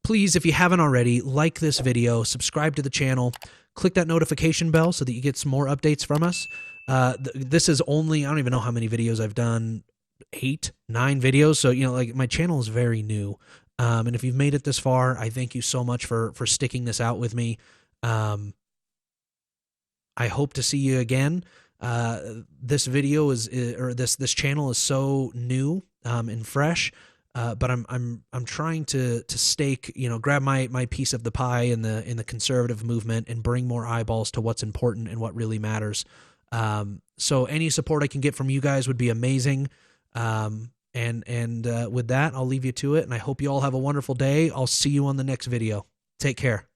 Please, if you haven't already, like this video, subscribe to the channel, click that notification bell so that you get some more updates from us. This is only, I don't even know how many videos I've done, 8, 9 videos. So, like my channel is very new. And if you've made it this far, I thank you so much for sticking this out with me. I hope to see you again. This video this channel is so new and fresh. But I'm trying to stake, grab my piece of the pie in the conservative movement and bring more eyeballs to what's important and what really matters. So any support I can get from you guys would be amazing. And with that, I'll leave you to it, and I hope you all have a wonderful day. I'll see you on the next video. Take care.